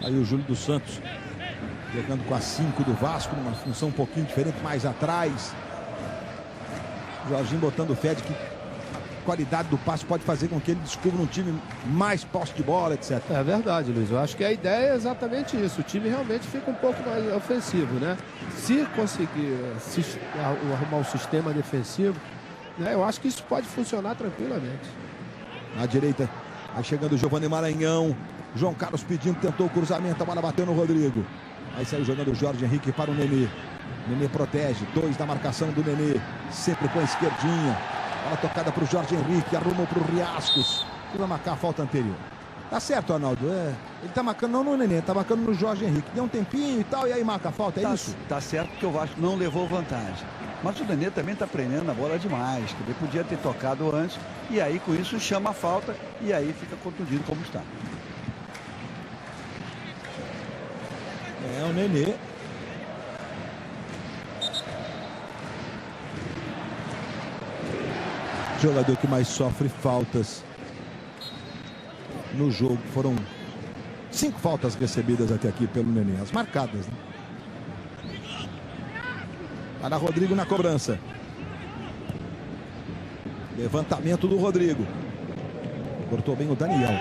Aí o Júlio dos Santos jogando com a 5 do Vasco, numa função um pouquinho diferente, mais atrás. Jorginho botando fé de que a qualidade do passe pode fazer com que ele descubra um time mais posse de bola, etc. É verdade, Luiz. Eu acho que a ideia é exatamente isso. O time realmente fica um pouco mais ofensivo, né? Se conseguir arrumar um sistema defensivo, né, eu acho que isso pode funcionar tranquilamente. Na direita, aí chegando o Giovanni Maranhão. João Carlos pedindo, tentou o cruzamento, a bola bateu no Rodrigo. Aí saiu jogando o Jorge Henrique para o Nenê. Nenê protege, 2 da marcação do Nenê, sempre com a esquerdinha. Bola tocada para o Jorge Henrique, arrumou para o Riascos, que vai marcar a falta anterior. Tá certo, Arnaldo, ele tá marcando não no Nenê, tá marcando no Jorge Henrique. Deu um tempinho e tal, e aí marca a falta, é isso? Tá certo que o Vasco não levou vantagem. Mas o Nenê também tá prendendo a bola demais, que ele podia ter tocado antes, e aí com isso chama a falta, e aí fica contundido como está. É o Nenê. Jogador que mais sofre faltas no jogo. Foram 5 faltas recebidas até aqui pelo Nenê, as marcadas, né? Para Rodrigo na cobrança. Levantamento do Rodrigo. Cortou bem o Daniel.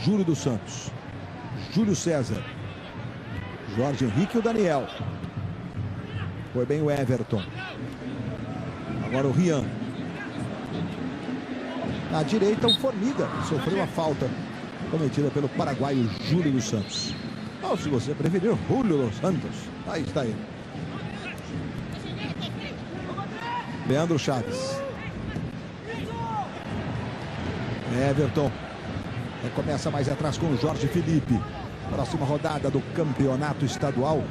Júlio dos Santos. Júlio César. Jorge Henrique e o Daniel. Foi bem o Everton. Agora o Rian. Na direita o Formiga. Sofreu a falta cometida pelo paraguaio Júlio dos Santos. Ou se você preferir, Júlio dos Santos. Aí está ele. Leandro Chaves. Everton. Começa mais atrás com o Jorge Felipe. Próxima rodada do campeonato estadual.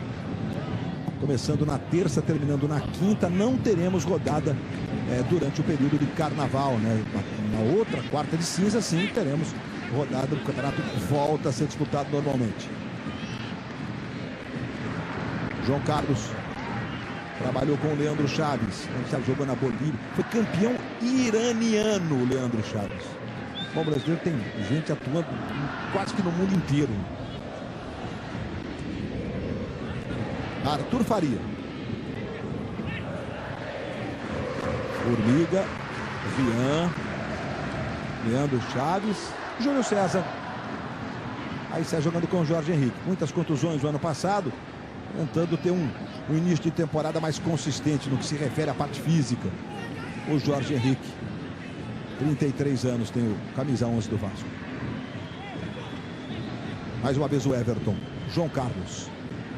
Começando na terça, terminando na quinta. Não teremos rodada durante o período de carnaval, né? Na outra, quarta de cinza, sim, teremos rodada do campeonato que volta a ser disputado normalmente. João Carlos. Trabalhou com o Leandro Chaves. Ele jogou na Bolívia. Foi campeão iraniano, o Leandro Chaves. O brasileiro tem gente atuando quase que no mundo inteiro. Arthur Faria. Formiga. Rian. Leandro Chaves. Júlio César. Aí sai jogando com o Jorge Henrique. Muitas contusões no ano passado. Tentando ter um início de temporada mais consistente no que se refere à parte física. O Jorge Henrique, 33 anos, tem o camisa 11 do Vasco. Mais uma vez o Everton. João Carlos.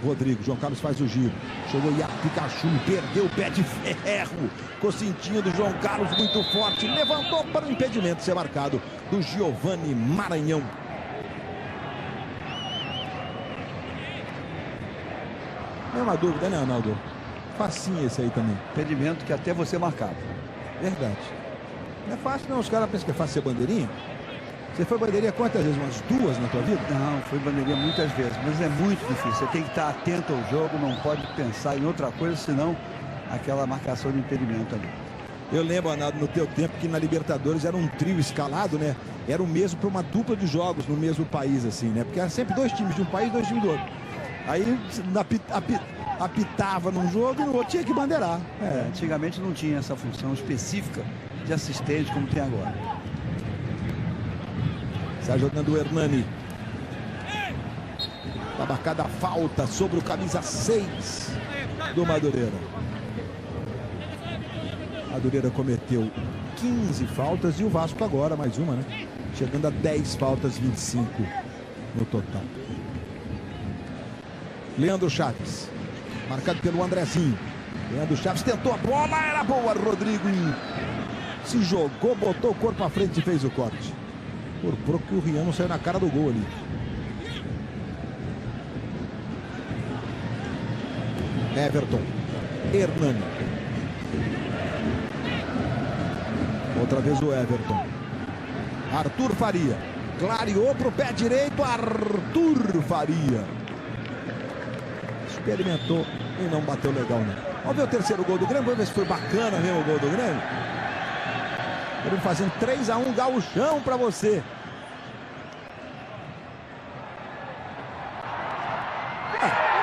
Rodrigo. João Carlos faz o giro. Chegou Iago Pikachu. Perdeu o pé de ferro. Cocintinho do João Carlos muito forte. Levantou para o impedimento ser marcado do Giovanni Maranhão. Não é uma dúvida, né, Arnaldo? Facinho esse aí também. Impedimento que até você marcava. Verdade. Não é fácil, não. Os caras pensam que é fácil ser bandeirinha. Você foi bandeirinha quantas vezes? Umas 2 na tua vida? Não, fui bandeirinha muitas vezes, mas é muito difícil. Você tem que estar atento ao jogo, não pode pensar em outra coisa, senão aquela marcação de impedimento ali. Eu lembro, Arnaldo, no teu tempo que na Libertadores era um trio escalado, né? Era o mesmo para uma dupla de jogos no mesmo país, assim, né? Porque era sempre 2 times de um país e 2 times do outro. Aí apitava num jogo e no outro tinha que bandeirar. Antigamente não tinha essa função específica de assistente como tem agora. Sai jogando o Hernani. Está marcada a falta sobre o camisa 6 do Madureira. Madureira cometeu 15 faltas e o Vasco agora mais uma, né? Chegando a 10 faltas, 25 no total. Leandro Chaves, marcado pelo Andrezinho. Leandro Chaves tentou a bola, era boa. Rodrigo se jogou, botou o corpo à frente e fez o corte. Por pouco que o Rian não saiu na cara do gol ali. Everton. Hernani. Outra vez o Everton. Arthur Faria. Clareou para o pé direito. Arthur Faria. Experimentou e não bateu legal, né? Vamos ver o terceiro gol do Grêmio. Vamos ver se foi bacana mesmo o gol do Grêmio. Grêmio fazendo 3-1, gauchão para você.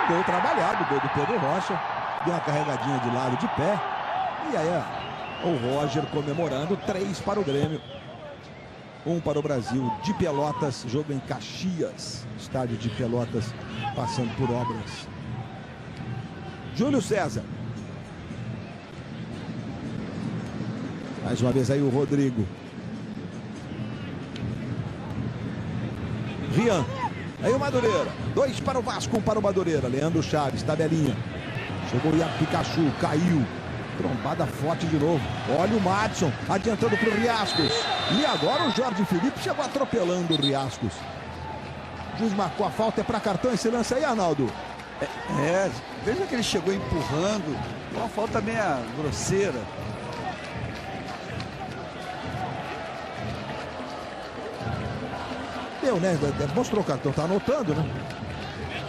Gol trabalhado, gol do Pedro Rocha. Deu uma carregadinha de lado de pé. E aí o Roger comemorando. 3 para o Grêmio. 1 para o Brasil. De Pelotas, jogo em Caxias. Estádio de Pelotas passando por obras. Júlio César. Mais uma vez aí o Rodrigo. Rian. Aí o Madureira. 2 para o Vasco, 1 para o Madureira. Leandro Chaves, tabelinha. Chegou o Iago Pikachu, caiu. Trombada forte de novo. Olha o Madison adiantando para o Riascos. E agora o Jorge Felipe chegou atropelando o Riascos. O juiz marcou a falta, é para cartão esse lance aí, Arnaldo. Veja que ele chegou empurrando. Uma falta meia grosseira. Deu, né? Mostrou o cartão, tá anotando, né?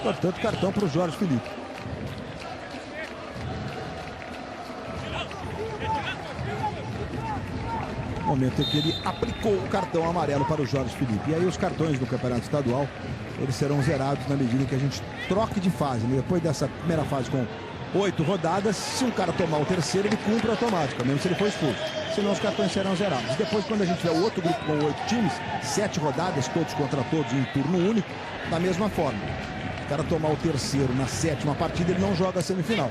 Portanto, cartão para o Jorge Felipe. momento em que ele aplicou o cartão amarelo para o Jorge Felipe. E aí os cartões do Campeonato Estadual, eles serão zerados na medida que a gente troque de fase, né? Depois dessa primeira fase com 8 rodadas, se um cara tomar o terceiro, ele cumpre automático, mesmo se ele for expulso. Senão os cartões serão zerados. Depois, quando a gente tiver o outro grupo com 8 times, 7 rodadas, todos contra todos, em turno único, da mesma forma. Se o cara tomar o terceiro na 7ª partida, ele não joga a semifinal.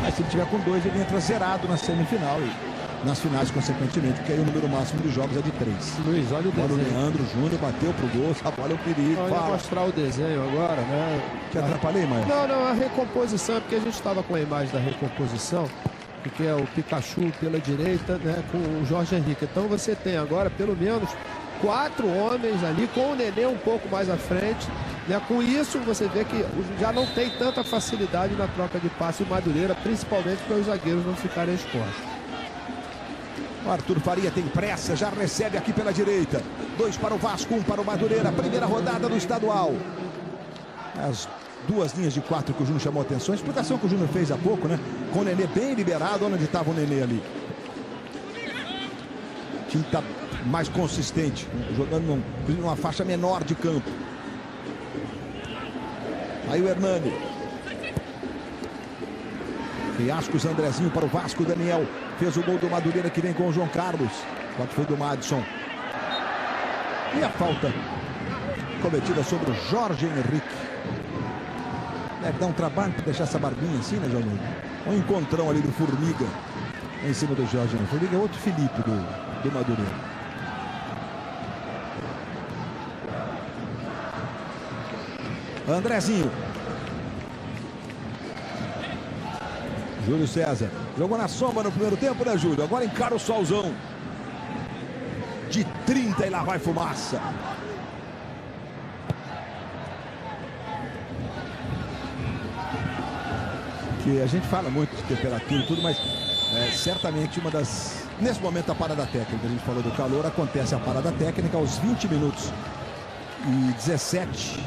Mas se ele tiver com 2, ele entra zerado na semifinal e nas finais, consequentemente, porque aí o número máximo de jogos é de 3. Luiz, olha o desenho. Olha o Leandro Júnior, bateu pro gol, essa bola é o perigo. Olha, vou mostrar o desenho agora, né? Te atrapalhei, Maia? Não, a recomposição, porque a gente estava com a imagem da recomposição, que é o Pikachu pela direita, né, com o Jorge Henrique. Então você tem agora, pelo menos, 4 homens ali, com o Nenê um pouco mais à frente. Né? Com isso, você vê que já não tem tanta facilidade na troca de passe em Madureira, principalmente para os zagueiros não ficarem expostos. O Arthur Faria tem pressa, já recebe aqui pela direita. 2 para o Vasco, 1 para o Madureira. Primeira rodada do estadual. As 2 linhas de 4 que o Júnior chamou a atenção. A explicação que o Júnior fez há pouco, né? Com o Nenê bem liberado, onde estava o Nenê ali. O time está mais consistente, jogando numa faixa menor de campo. Aí o Hernani. Riascos, Andrezinho para o Vasco. Daniel fez o gol do Madureira, que vem com o João Carlos. Quanto foi do Madison. E a falta cometida sobre o Jorge Henrique. Deve dar um trabalho para deixar essa barbinha assim, né, João? Um encontrão ali do Formiga em cima do Jorge Henrique. Formiga é outro Felipe do Madureira. Andrezinho. Júlio César. Jogou na sombra no primeiro tempo, né, Júlio? Agora encara o solzão. De 30 e lá vai fumaça. Que a gente fala muito de temperatura e tudo, mas certamente uma das... Nesse momento a parada técnica, a gente falou do calor, acontece a parada técnica aos 20 minutos e 17.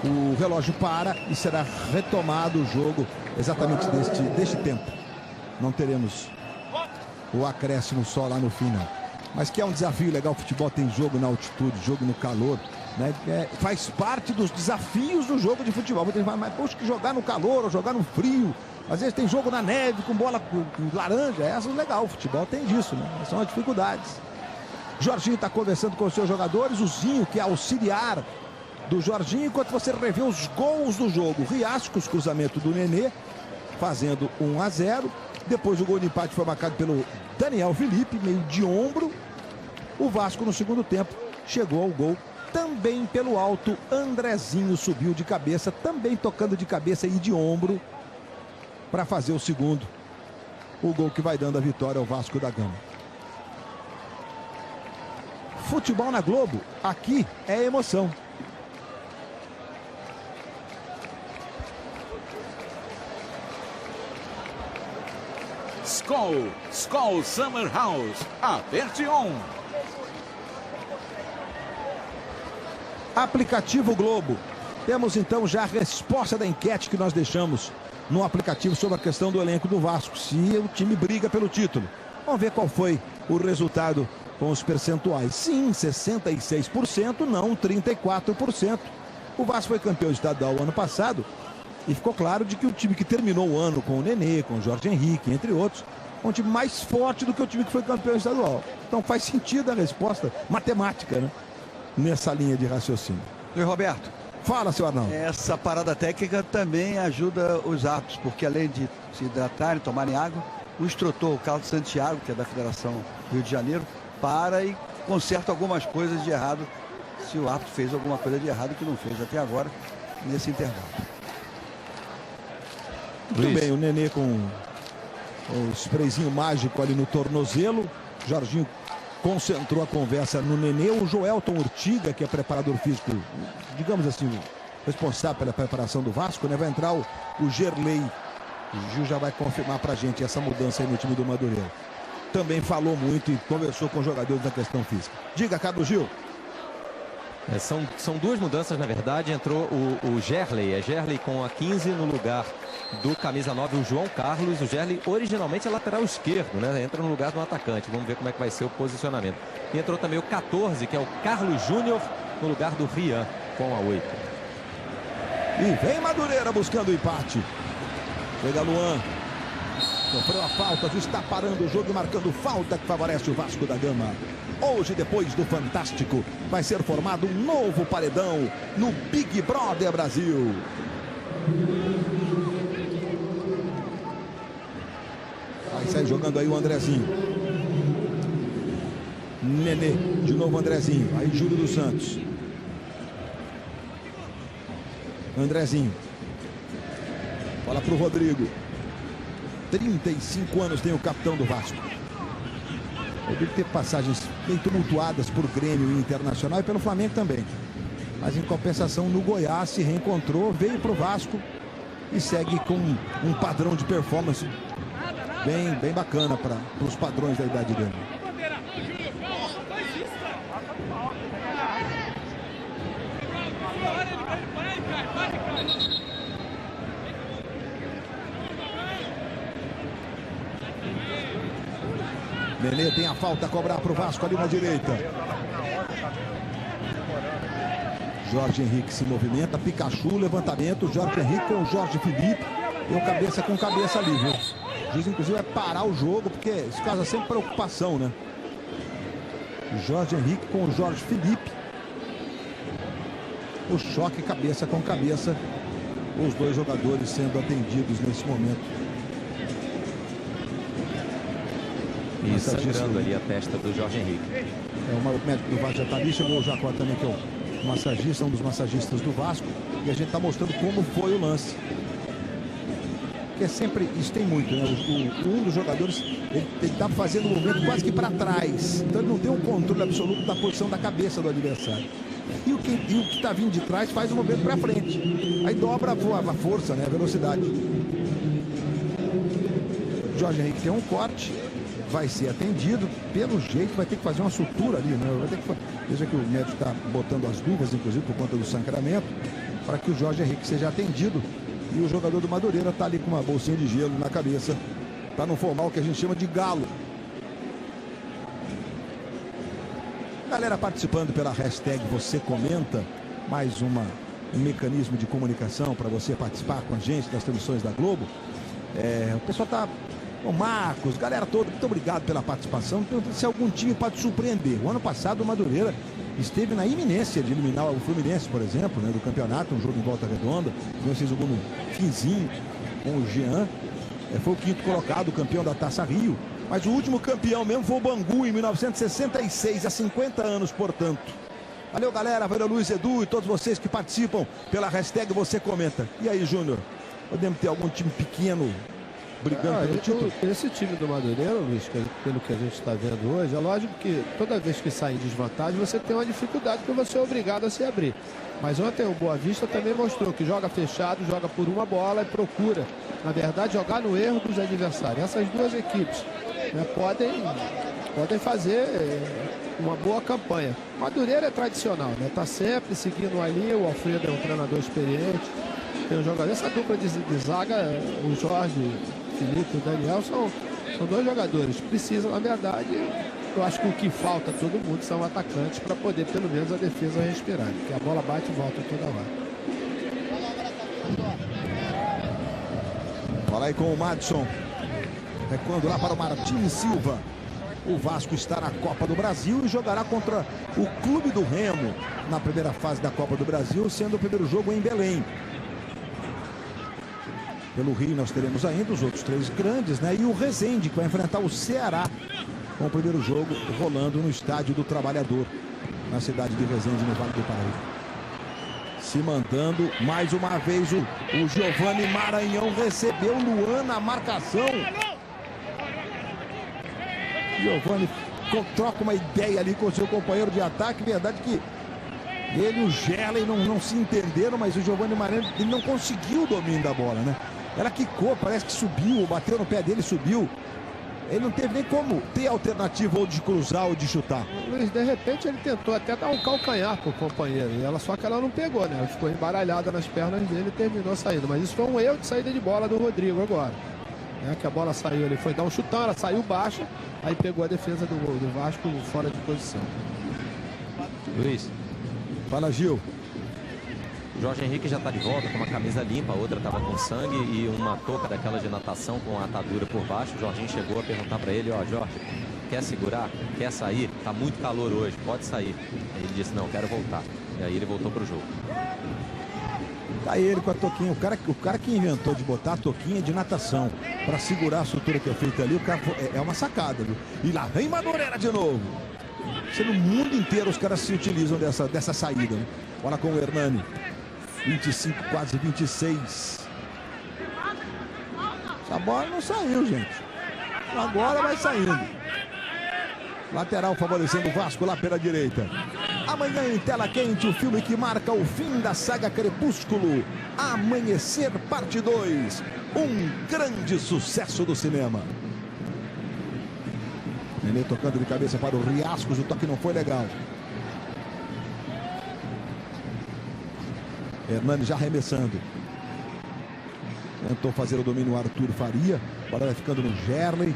O relógio para e será retomado o jogo exatamente deste tempo. Não teremos o acréscimo só lá no final. Mas que é um desafio legal, o futebol tem jogo na altitude, jogo no calor, né? Faz parte dos desafios do jogo de futebol. Muita gente fala, mas poxa, que jogar no calor ou jogar no frio. Às vezes tem jogo na neve, com bola com laranja. Essa é legal, o futebol tem disso, né? São as dificuldades. Jorginho está conversando com os seus jogadores, o Zinho, que é auxiliar do Jorginho, enquanto você revê os gols do jogo. Riascos, cruzamento do Nenê, fazendo 1-0. Depois o gol de empate foi marcado pelo Daniel Felipe, meio de ombro. O Vasco no segundo tempo chegou ao gol também pelo alto. Andrezinho subiu de cabeça, também tocando de cabeça e de ombro para fazer o segundo. O gol que vai dando a vitória ao Vasco da Gama. Futebol na Globo, aqui é emoção. Skol Summer House. Aperte on. Aplicativo Globo. Temos então já a resposta da enquete que nós deixamos no aplicativo sobre a questão do elenco do Vasco. Se o time briga pelo título. Vamos ver qual foi o resultado com os percentuais. Sim, 66%, não 34%. O Vasco foi campeão estadual ano passado. E ficou claro de que o time que terminou o ano com o Nenê, com o Jorge Henrique, entre outros, é um time mais forte do que o time que foi campeão estadual. Então faz sentido a resposta matemática, né? Nessa linha de raciocínio. Luiz Roberto. Fala, seu Arnaldo. Essa parada técnica também ajuda os árbitros, porque além de se hidratarem, tomarem água, o instrutor, o Carlos Santiago, que é da Federação Rio de Janeiro, para e conserta algumas coisas de errado, se o árbitro fez alguma coisa de errado que não fez até agora, nesse intervalo. Muito bem, o Nenê com o sprayzinho mágico ali no tornozelo. Jorginho concentrou a conversa no Nenê. O Joelton Urtiga, que é preparador físico, digamos assim, responsável pela preparação do Vasco, né? Vai entrar o Gerlei. O Gil já vai confirmar pra gente essa mudança aí no time do Madureira. Também falou muito e conversou com os jogadores da questão física. Diga, Carlos Gil. São 2 mudanças, na verdade. Entrou o Gerlei. É Gerlei com a 15 no lugar do camisa 9, o João Carlos. O Gerli originalmente é lateral esquerdo, né? Entra no lugar do atacante. Vamos ver como é que vai ser o posicionamento. E entrou também o 14, que é o Carlos Júnior, no lugar do Rian, com a 8. E vem Madureira buscando o empate. Chega Luan. Sofreu a falta, já está parando o jogo e marcando falta que favorece o Vasco da Gama. Hoje, depois do Fantástico, vai ser formado um novo paredão no Big Brother Brasil. Vai sair jogando aí o Andrezinho. Nenê, de novo Andrezinho. Aí Júlio dos Santos. Andrezinho. Bola para o Rodrigo. 35 anos tem o capitão do Vasco. Rodrigo teve passagens bem tumultuadas por Grêmio e Internacional e pelo Flamengo também. Mas em compensação no Goiás se reencontrou, veio para o Vasco e segue com um padrão de performance bem bacana para os padrões da idade dele. Nenê tem a falta a cobrar para o Vasco ali na direita. Jorge Henrique se movimenta, Pikachu, levantamento, Jorge Henrique com o Jorge Felipe. Deu cabeça com cabeça ali, viu? O juiz inclusive vai parar o jogo, porque isso causa sempre preocupação, né? Jorge Henrique com o Jorge Felipe. O choque cabeça com cabeça. Os dois jogadores sendo atendidos nesse momento. E sangrando ali a testa do Jorge Henrique. O médico do Vasco já está ali, chegou o Jacó também, que é o massagista, um dos massagistas do Vasco. E a gente está mostrando como foi o lance. Porque sempre, isso tem muito, né? Um dos jogadores, ele está fazendo o movimento quase que para trás. Então ele não tem um controle absoluto da posição da cabeça do adversário. E o que está vindo de trás faz o movimento para frente. Aí dobra a força, né? A velocidade. Jorge Henrique tem um corte. Vai ser atendido, pelo jeito vai ter que fazer uma sutura ali, né? Vai ter que... Veja que o médico está botando as luvas, inclusive por conta do sangramento, para que o Jorge Henrique seja atendido. E o jogador do Madureira está ali com uma bolsinha de gelo na cabeça, para não formar o que a gente chama de galo. Galera participando pela hashtag Você Comenta, mais um mecanismo de comunicação para você participar com a gente das transmissões da Globo. O pessoal está... O Marcos, galera toda, muito obrigado pela participação. Se algum time pode surpreender. O ano passado o Madureira esteve na iminência de eliminar o Fluminense, por exemplo, né, do campeonato, um jogo em volta redonda. Fez jogou no finzinho com o Jean. Foi o quinto colocado, campeão da Taça Rio. Mas o último campeão mesmo foi o Bangu em 1966, há 50 anos, portanto. Valeu, galera. Valeu, Luiz Edu e todos vocês que participam pela hashtag Você Comenta. E aí, Júnior? Podemos ter algum time pequeno brigando pelo título? Esse time do Madureira, Luiz, pelo que a gente está vendo hoje, é lógico que toda vez que sai em desvantagem você tem uma dificuldade porque você é obrigado a se abrir. Mas ontem o Boa Vista também mostrou que joga fechado, joga por uma bola e procura, na verdade, jogar no erro dos adversários. Essas duas equipes, né, podem fazer uma boa campanha. Madureira é tradicional, né? Tá sempre seguindo ali, o Alfredo é um treinador experiente, tem um jogador, essa dupla de zaga, o Jorge Felipe e o Daniel são dois jogadores. Precisa, na verdade, eu acho que o que falta a todo mundo são atacantes para poder, pelo menos, a defesa respirar. Porque a bola bate e volta toda hora. Fala aí com o Madison. Recuando lá para o Martins Silva. O Vasco está na Copa do Brasil e jogará contra o Clube do Remo na primeira fase da Copa do Brasil, sendo o primeiro jogo em Belém. Pelo Rio nós teremos ainda os outros três grandes, né? E o Resende, que vai enfrentar o Ceará, com o primeiro jogo rolando no Estádio do Trabalhador, na cidade de Resende, no Vale do Paraíba. Se mandando mais uma vez o Giovani Maranhão, recebeu o Luan na marcação. Giovani troca uma ideia ali com o seu companheiro de ataque. Verdade que ele e o Gerley não se entenderam, mas o Giovani Maranhão ele não conseguiu o domínio da bola, né? Ela quicou, parece que subiu, bateu no pé dele, subiu. Ele não teve nem como ter alternativa ou de cruzar ou de chutar. Luiz, de repente ele tentou até dar um calcanhar pro companheiro, só que ela não pegou, né? Ela ficou embaralhada nas pernas dele e terminou saindo. Mas isso foi um erro de saída de bola do Rodrigo agora. Que a bola saiu, ele foi dar um chutão, ela saiu baixa, aí pegou a defesa do Vasco fora de posição. Luiz. Fala, Gil. Jorge Henrique já está de volta com uma camisa limpa, a outra estava com sangue e uma touca daquela de natação com a atadura por baixo. O Jorginho chegou a perguntar para ele, ó, Jorge, quer segurar? Quer sair? Tá muito calor hoje, pode sair. Aí ele disse, não, quero voltar. E aí ele voltou pro jogo. Tá ele com a toquinha, o cara que inventou de botar a toquinha de natação para segurar a sutura que é feita ali, o cara é uma sacada, viu? E lá vem Madureira de novo. Isso no mundo inteiro os caras se utilizam dessa saída, né? Olha com o Hernani. 25, quase 26. Essa bola não saiu, gente. Agora vai saindo. Lateral favorecendo o Vasco lá pela direita. Amanhã em tela quente, o filme que marca o fim da saga Crepúsculo. Amanhecer, parte 2. Um grande sucesso do cinema. Nenê tocando de cabeça para o Riascos. O toque não foi legal. Hernani já arremessando. Tentou fazer o domínio Arthur Faria. Bola vai ficando no Gerley.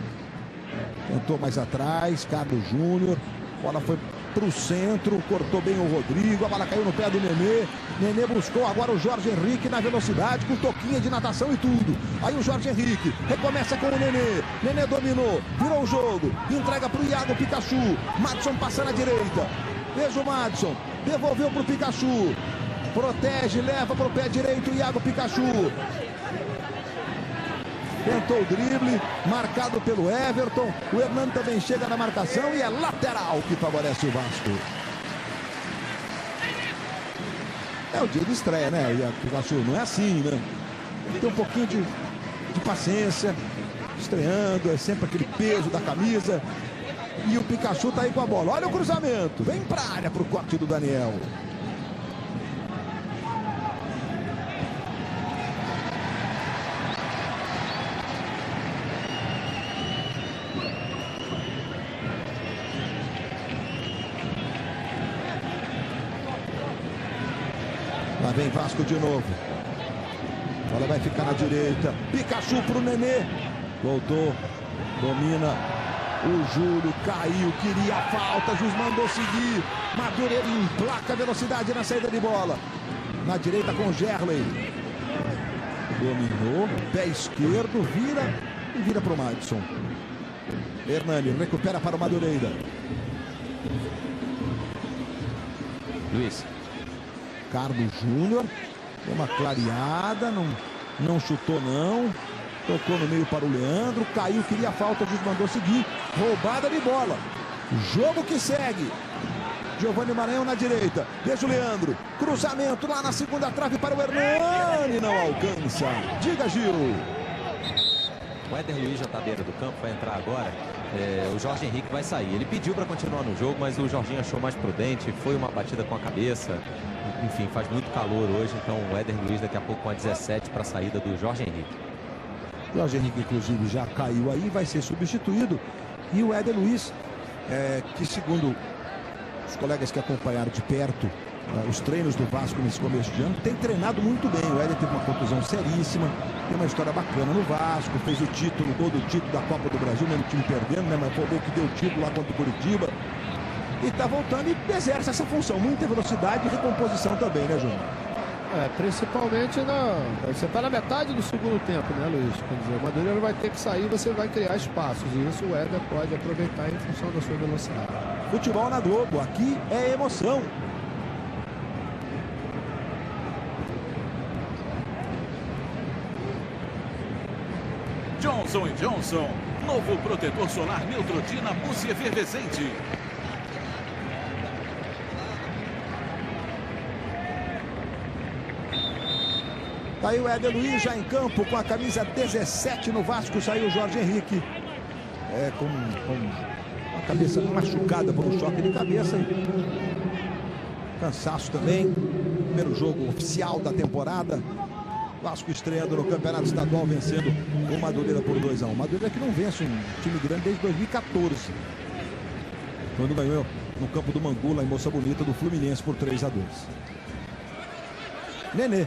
Tentou mais atrás. Carlos Júnior. Bola foi para o centro. Cortou bem o Rodrigo. A bola caiu no pé do Nenê. Nenê buscou agora o Jorge Henrique na velocidade. Com toquinha de natação e tudo. Aí o Jorge Henrique recomeça com o Nenê. Nenê dominou. Virou o jogo. Entrega para o Iago Pikachu. Madison passa na direita. Veja o Madison. Devolveu para o Pikachu. Protege, leva para o pé direito o Iago Pikachu. Tentou o drible, marcado pelo Everton. O Hernani também chega na marcação e é lateral que favorece o Vasco. É o dia de estreia, né, Iago Pikachu? Não é assim, né? Tem um pouquinho de paciência. Estreando, é sempre aquele peso da camisa. E o Pikachu tá aí com a bola. Olha o cruzamento. Vem pra área pro corte do Daniel. Lá vem Vasco de novo. A bola vai ficar na direita. Pikachu pro Nenê. Voltou. Domina. O Júlio caiu. Queria a falta. Juiz mandou seguir. Madureira emplaca a velocidade na saída de bola. Na direita com Gerley. Dominou. Pé esquerdo. Vira. E vira pro Madison. Hernani recupera para o Madureira. Luiz. Carlos Júnior, deu uma clareada, não chutou não, tocou no meio para o Leandro, caiu, queria a falta, o juiz mandou seguir, roubada de bola, jogo que segue, Giovanni Maranhão na direita, veja o Leandro, cruzamento lá na segunda trave para o Hernani, não alcança, diga Gil. O Éder Luiz já está à beira do campo, vai entrar agora. O Jorge Henrique vai sair. Ele pediu para continuar no jogo, mas o Jorginho achou mais prudente. Foi uma batida com a cabeça. Enfim, faz muito calor hoje. Então o Éder Luiz daqui a pouco com a 17 para a saída do Jorge Henrique. O Jorge Henrique, inclusive, já caiu aí, vai ser substituído. E o Éder Luiz, que segundo os colegas que acompanharam de perto os treinos do Vasco nesse começo de ano, tem treinado muito bem. O Éder teve uma contusão seríssima, tem uma história bacana no Vasco, fez o título, todo o título da Copa do Brasil, mesmo time perdendo, né? Mas foi o que deu o título lá contra o Curitiba. E tá voltando e exerce essa função, muita velocidade e recomposição também, né, Júnior? Principalmente você está na metade do segundo tempo, né, Luiz? Quer dizer, o Madureira vai ter que sair, você vai criar espaços. E isso o Éder pode aproveitar em função da sua velocidade. Futebol na Globo, aqui é emoção. Johnson & Johnson, novo protetor solar Neutrogena mousse efervescente. Tá aí o Éder Luiz já em campo com a camisa 17 no Vasco, saiu o Jorge Henrique. Com a cabeça machucada por um choque de cabeça. Cansaço também. Primeiro jogo oficial da temporada. Vasco estreando no Campeonato Estadual, vencendo o Madureira por 2-1. Madureira que não vence um time grande desde 2014. Quando ganhou no campo do Mangu, lá em Moça Bonita, do Fluminense por 3-2. Nenê.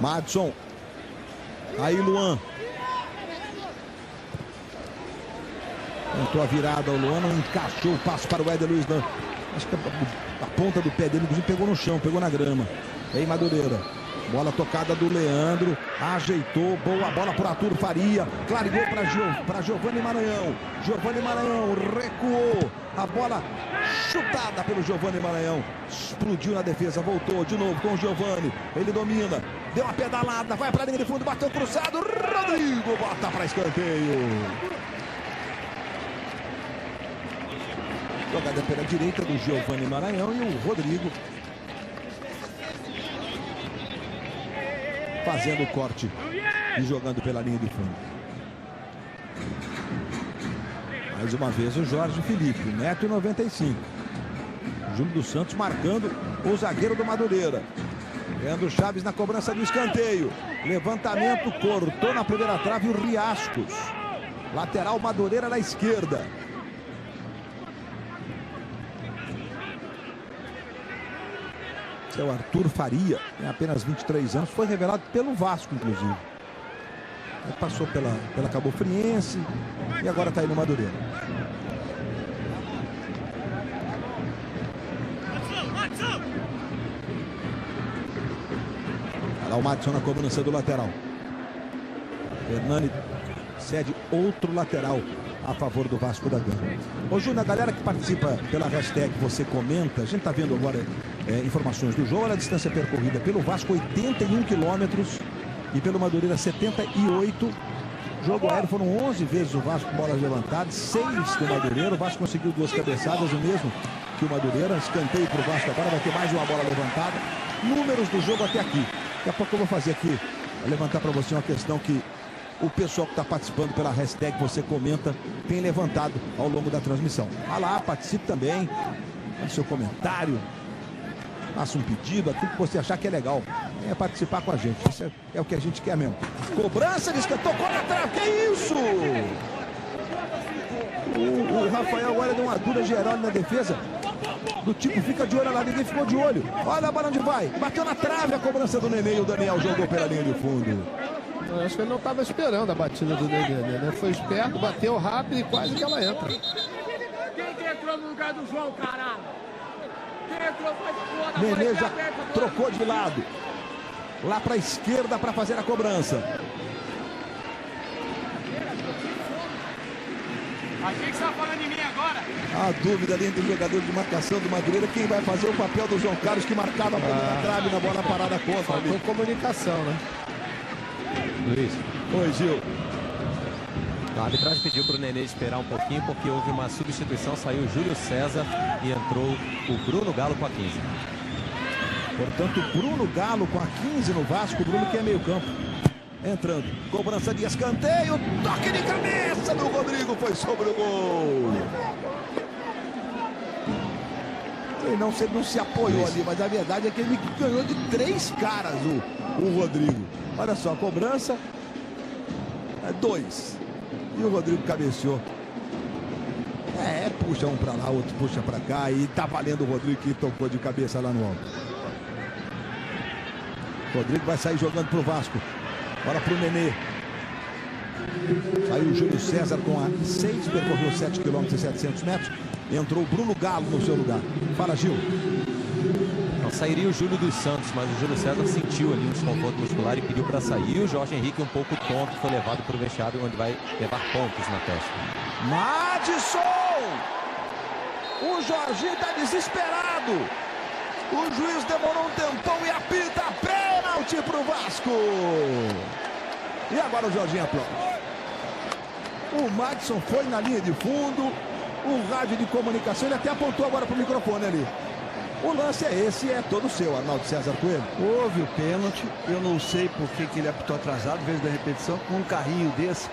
Madison. Aí Luan. Tentou a virada, o Luan não encaixou o passo para o Éder Luiz. Não. Acho que a ponta do pé dele, inclusive, pegou no chão, pegou na grama. Aí Madureira. Bola tocada do Leandro. Ajeitou. Boa bola para Arthur Faria. Clareou para Giovanni Maranhão. Giovanni Maranhão recuou. A bola chutada pelo Giovanni Maranhão. Explodiu na defesa. Voltou de novo com o Giovanni. Ele domina. Deu uma pedalada. Vai para a linha de fundo. Bateu cruzado. Rodrigo bota para escanteio. Jogada pela direita do Giovanni Maranhão e o Rodrigo fazendo o corte e jogando pela linha de fundo. Mais uma vez o Jorge Felipe, 1,95 m. Júlio dos Santos marcando o zagueiro do Madureira. Leandro Chaves na cobrança do escanteio. Levantamento, cortou na primeira trave o Riascos. Lateral Madureira na esquerda. É o Arthur Faria, tem apenas 23 anos, foi revelado pelo Vasco, inclusive. Ele passou pela Cabo Friense e agora está aí no Madureira. Olha lá o Madison na cobrança do lateral. Hernani cede outro lateral a favor do Vasco da Gama. Ô Júnior, a galera que participa pela hashtag Você Comenta, a gente está vendo agora informações do jogo. Olha a distância percorrida pelo Vasco, 81 quilômetros, e pelo Madureira 78. Jogo aéreo foram 11 vezes o Vasco com bolas levantadas, 6 do Madureira. O Vasco conseguiu 2 cabeçadas, o mesmo que o Madureira. Escanteio para o Vasco agora, vai ter mais uma bola levantada. Números do jogo até aqui. Daqui a pouco eu vou fazer aqui, levantar para você uma questão que o pessoal que está participando pela hashtag Você Comenta tem levantado ao longo da transmissão. Vá lá, participe também, faça seu comentário, faça um pedido, aquilo que você achar que é legal. É participar com a gente, isso é o que a gente quer mesmo. Cobrança, tocou na trave, que isso? O Rafael agora deu uma dura geral na defesa, do tipo, fica de olho lá, ninguém ficou de olho. Olha a bola onde vai, bateu na trave a cobrança do Nenê e o Daniel jogou pela linha de fundo. Eu acho que ele não estava esperando a batida do Nenê, né? Foi esperto, bateu rápido e quase que ela entra. Quem que entrou no lugar do João, caralho? Quem entrou foi foda. Nenê já trocou de lado. Lá para a esquerda para fazer a cobrança. Achei que você estava falando de mim agora. A dúvida ali entre o jogador de marcação do Madureira, quem vai fazer o papel do João Carlos, que marcava a primeira trave na bola parada contra. Faltou comunicação, né? Luiz. Oi, Gil. A arbitragem pediu para o Nenê esperar um pouquinho, porque houve uma substituição, saiu o Júlio César e entrou o Bruno Galo com a 15. Portanto, Bruno Galo com a 15 no Vasco, Bruno que é meio campo. Entrando, cobrança de escanteio, toque de cabeça do Rodrigo, foi sobre o gol. Ele não se apoiou ali, mas a verdade é que ele ganhou de 3 caras o Rodrigo. Olha só, a cobrança é 2. E o Rodrigo cabeceou. Puxa um pra lá, outro puxa pra cá. E tá valendo o Rodrigo que tocou de cabeça lá no alto. Rodrigo vai sair jogando pro Vasco. Bora pro Nenê. Saiu o Júlio César com a 6, percorreu 7 km e 700 metros. Entrou o Bruno Galo no seu lugar. Fala, Gil. Não sairia o Júlio dos Santos, mas o Júlio César sentiu ali um desconforto muscular e pediu para sair. E o Jorge Henrique, um pouco tonto, foi levado para o vestiário, onde vai levar pontos na testa. Madison! O Jorginho está desesperado. O juiz demorou um tempão e apita pênalti para o Vasco. E agora o Jorginho aplaude. O Madison foi na linha de fundo. O rádio de comunicação, ele até apontou agora para o microfone ali. O lance é esse, é todo seu, Arnaldo César Coelho. Houve o pênalti, eu não sei por que ele apitou atrasado, vez da repetição, com um carrinho desse.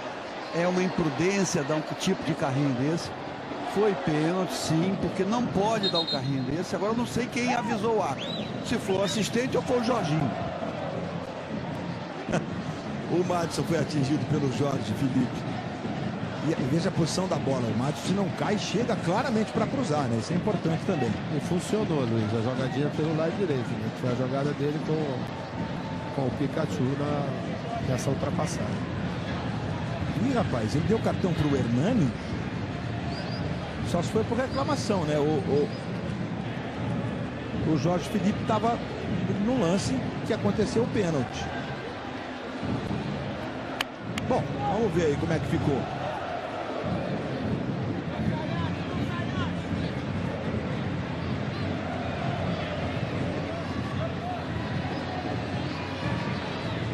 É uma imprudência dar um tipo de carrinho desse. Foi pênalti, sim, porque não pode dar um carrinho desse. Agora eu não sei quem avisou o árbitro. Se for o assistente ou for o Jorginho. O Madison foi atingido pelo Jorge Felipe. E veja a posição da bola. O Madison, se não cai, chega claramente para cruzar, né? Isso é importante também. E funcionou, Luiz. A jogadinha pelo lado direito, né? Foi a jogada dele com o Pikachu nessa ultrapassagem. Ih, rapaz, ele deu cartão pro Hernani. Só se foi por reclamação, né? O Jorge Felipe estava no lance que aconteceu o pênalti. Bom, vamos ver aí como é que ficou.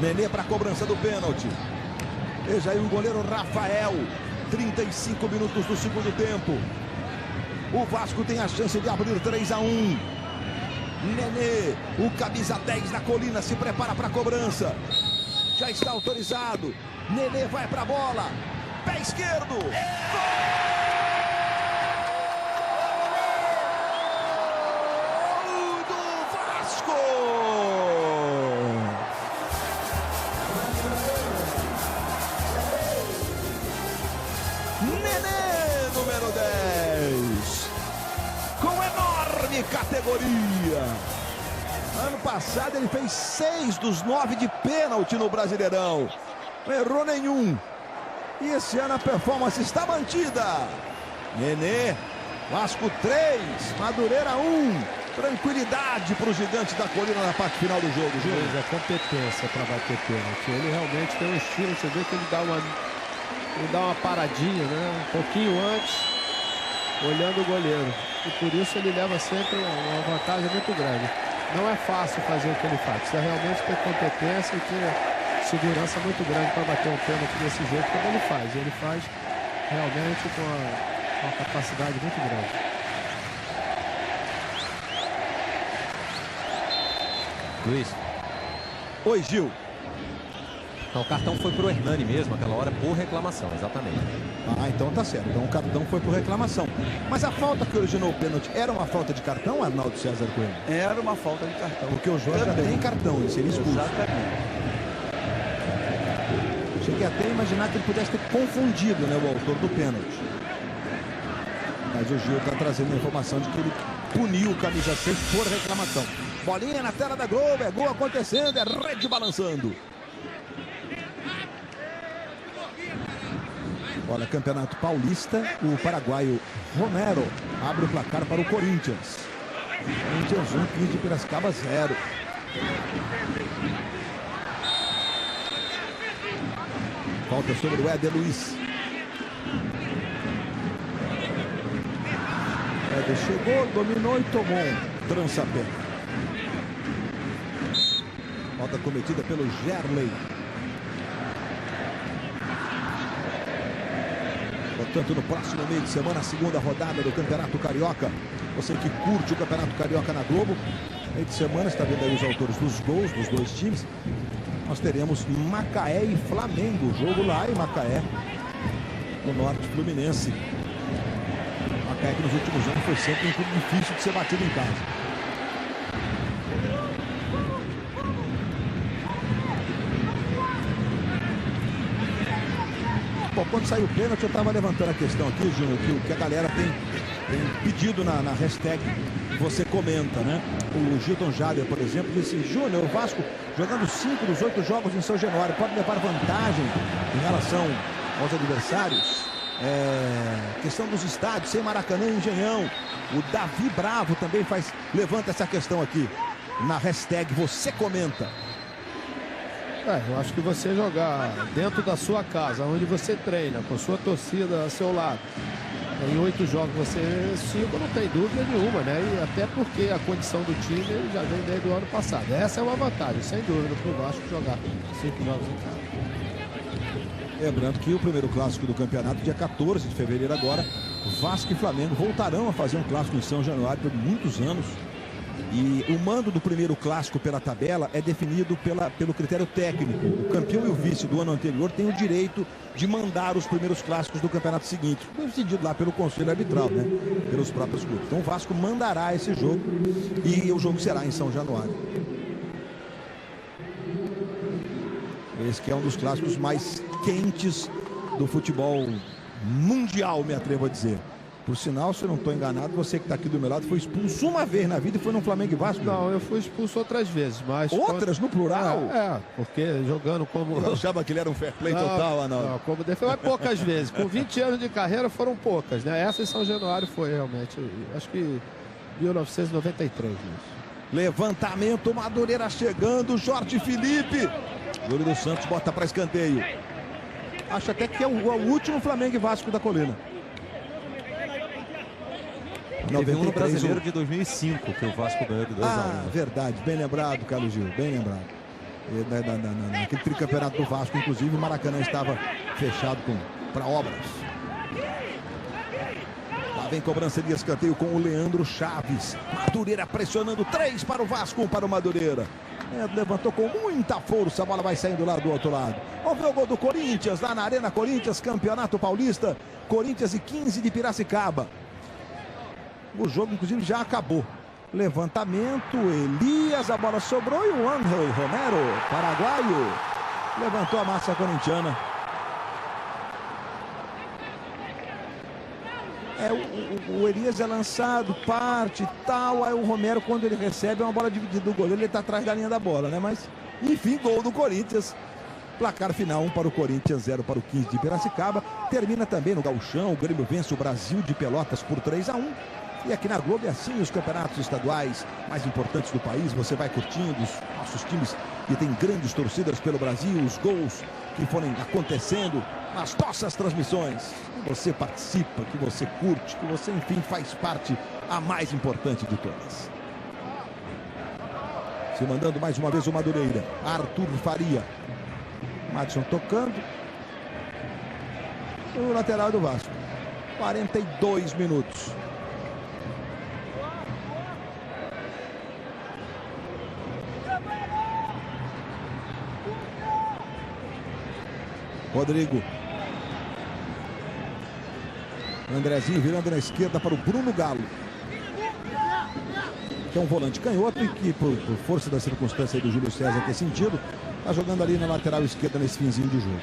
Nenê para a cobrança do pênalti. Veja aí o goleiro Rafael. 35 minutos do segundo tempo. O Vasco tem a chance de abrir 3-1. Nenê, o camisa 10 da Colina, se prepara para a cobrança. Já está autorizado. Nenê vai para a bola. Pé esquerdo. Gol do Vasco. Nenê, número 10. Com enorme categoria. Ano passado ele fez 6 dos 9 de pênalti no Brasileirão. Não errou nenhum. E esse ano a performance está mantida. Nenê, Vasco 3, Madureira 1. Tranquilidade para o gigante da Colina na parte final do jogo. Júlio, a competência para bater pênalti. Ele realmente tem um estilo. Você vê que ele dá uma paradinha, né? Um pouquinho antes, olhando o goleiro. E por isso ele leva sempre uma vantagem muito grande. Não é fácil fazer o que ele faz. Precisa realmente ter competência e ter segurança muito grande para bater um pênalti desse jeito como ele faz. Ele faz realmente com uma capacidade muito grande. Luiz. Oi, Gil. Não, o cartão foi pro Hernani mesmo, aquela hora, por reclamação, exatamente. Ah, então tá certo. Então o cartão foi por reclamação. Mas a falta que originou o pênalti era uma falta de cartão, Arnaldo César Coelho? Era uma falta de cartão. Porque o Jorge já tem cartão, ele seria expulso. Exatamente. Cheguei até a imaginar que ele pudesse ter confundido, né, o autor do pênalti. Mas o Gil está trazendo a informação de que ele puniu o camisa 6 por reclamação. Bolinha na tela da Globo, é gol acontecendo, é rede balançando. Olha, Campeonato Paulista, o paraguaio Romero abre o placar para o Corinthians. Corinthians 1, 15 de Piracicaba 0. Falta sobre o Éder Luiz. Éder chegou, dominou e tomou um trança-pé. Falta cometida pelo Gerley. Portanto, no próximo meio de semana, a segunda rodada do Campeonato Carioca. Você que curte o Campeonato Carioca na Globo, meio de semana, está vendo aí os autores dos gols dos dois times. Nós teremos Macaé e Flamengo. Jogo lá em Macaé, no Norte Fluminense. Macaé que nos últimos anos foi sempre um clube difícil de ser batido em casa. Bom, quando saiu o pênalti, eu estava levantando a questão aqui, Júnior, que a galera tem pedido na hashtag Você Comenta, né? O Gilton Jader, por exemplo, disse: Júnior, o Vasco jogando 5 dos 8 jogos em São Januário, pode levar vantagem em relação aos adversários? Questão dos estádios, sem Maracanã e Engenhão. O Davi Bravo também levanta essa questão aqui na hashtag Você Comenta. Eu acho que você jogar dentro da sua casa, onde você treina, com sua torcida ao seu lado, em 8 jogos você 5, não tem dúvida nenhuma, né? E até porque a condição do time já vem desde o ano passado. Essa é uma vantagem, sem dúvida, para o Vasco jogar 5 jogos em casa. Lembrando que o primeiro clássico do campeonato, dia 14 de fevereiro agora, Vasco e Flamengo voltarão a fazer um clássico em São Januário por muitos anos. E o mando do primeiro clássico pela tabela é definido pelo critério técnico. O campeão e o vice do ano anterior têm o direito de mandar os primeiros clássicos do campeonato seguinte, decidido lá pelo conselho arbitral, né? Pelos próprios clubes. Então o Vasco mandará esse jogo e o jogo será em São Januário. Esse que é um dos clássicos mais quentes do futebol mundial, me atrevo a dizer. Por sinal, se eu não estou enganado, você que está aqui do meu lado foi expulso uma vez na vida e foi no Flamengo e Vasco. Não, eu fui expulso outras vezes, mas... Outras no plural? Porque jogando como... Eu achava que ele era um fair play total, Arnaldo. Não, como defesa, mas poucas vezes. Com 20 anos de carreira foram poucas, né? Essa em São Januário foi realmente, acho que 1993. Isso. Levantamento, Madureira chegando, Jorge Felipe. Júlio dos Santos bota para escanteio. Acho até que é o último Flamengo e Vasco da Colina. Teve um no Brasileiro de 2005, que o Vasco ganhou de 2-1. Verdade, bem lembrado, Carlos Gil, bem lembrado. Naquele tricampeonato do Vasco, inclusive, o Maracanã estava fechado para obras. Lá vem cobrança de escanteio com o Leandro Chaves. Madureira pressionando, 3 para o Vasco, 1 para o Madureira. Levantou com muita força, a bola vai saindo lá do outro lado. Vamos ver o gol do Corinthians, lá na Arena Corinthians, Campeonato Paulista. Corinthians e 15 de Piracicaba. O jogo, inclusive, já acabou. Levantamento, Elias, a bola sobrou e o Ángel Romero, paraguaio, levantou a massa corintiana. O Elias é lançado, parte e tal, aí o Romero, quando ele recebe, é uma bola dividida do goleiro, ele está atrás da linha da bola, né? Mas, enfim, gol do Corinthians. Placar final, 1 para o Corinthians, 0 para o 15 de Piracicaba. Termina também no Gauchão, o Grêmio vence o Brasil de Pelotas por 3-1. E aqui na Globo é assim os campeonatos estaduais mais importantes do país. Você vai curtindo os nossos times que tem grandes torcidas pelo Brasil, os gols que forem acontecendo nas nossas transmissões. Que você participa, que você curte, que você, enfim, faz parte a mais importante de todas. Se mandando mais uma vez o Madureira. Arthur Faria. Madison tocando. O lateral do Vasco. 42 minutos. Rodrigo. Andrezinho virando na esquerda para o Bruno Galo. Que é um volante canhoto e que, por força da circunstância do Júlio César ter sentido, está jogando ali na lateral esquerda nesse finzinho de jogo.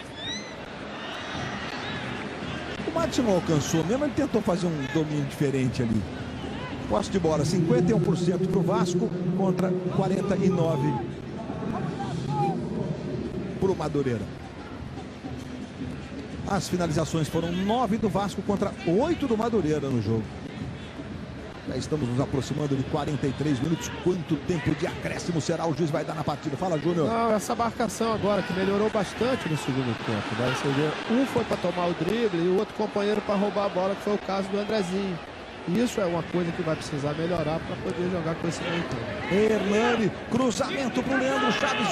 O Madison não alcançou mesmo, ele tentou fazer um domínio diferente ali. Posse de bola, 51% para o Vasco contra 49% para o Madureira. As finalizações foram 9 do Vasco contra 8 do Madureira no jogo. Já estamos nos aproximando de 43 minutos. Quanto tempo de acréscimo será? O juiz vai dar na partida. Fala, Júnior. Não, essa marcação agora que melhorou bastante no segundo tempo. Né? Você vê, um foi para tomar o drible e o outro companheiro para roubar a bola, que foi o caso do Andrezinho. Isso é uma coisa que vai precisar melhorar para poder jogar com esse meio tempo. Hernani, cruzamento para o Leandro Chaves.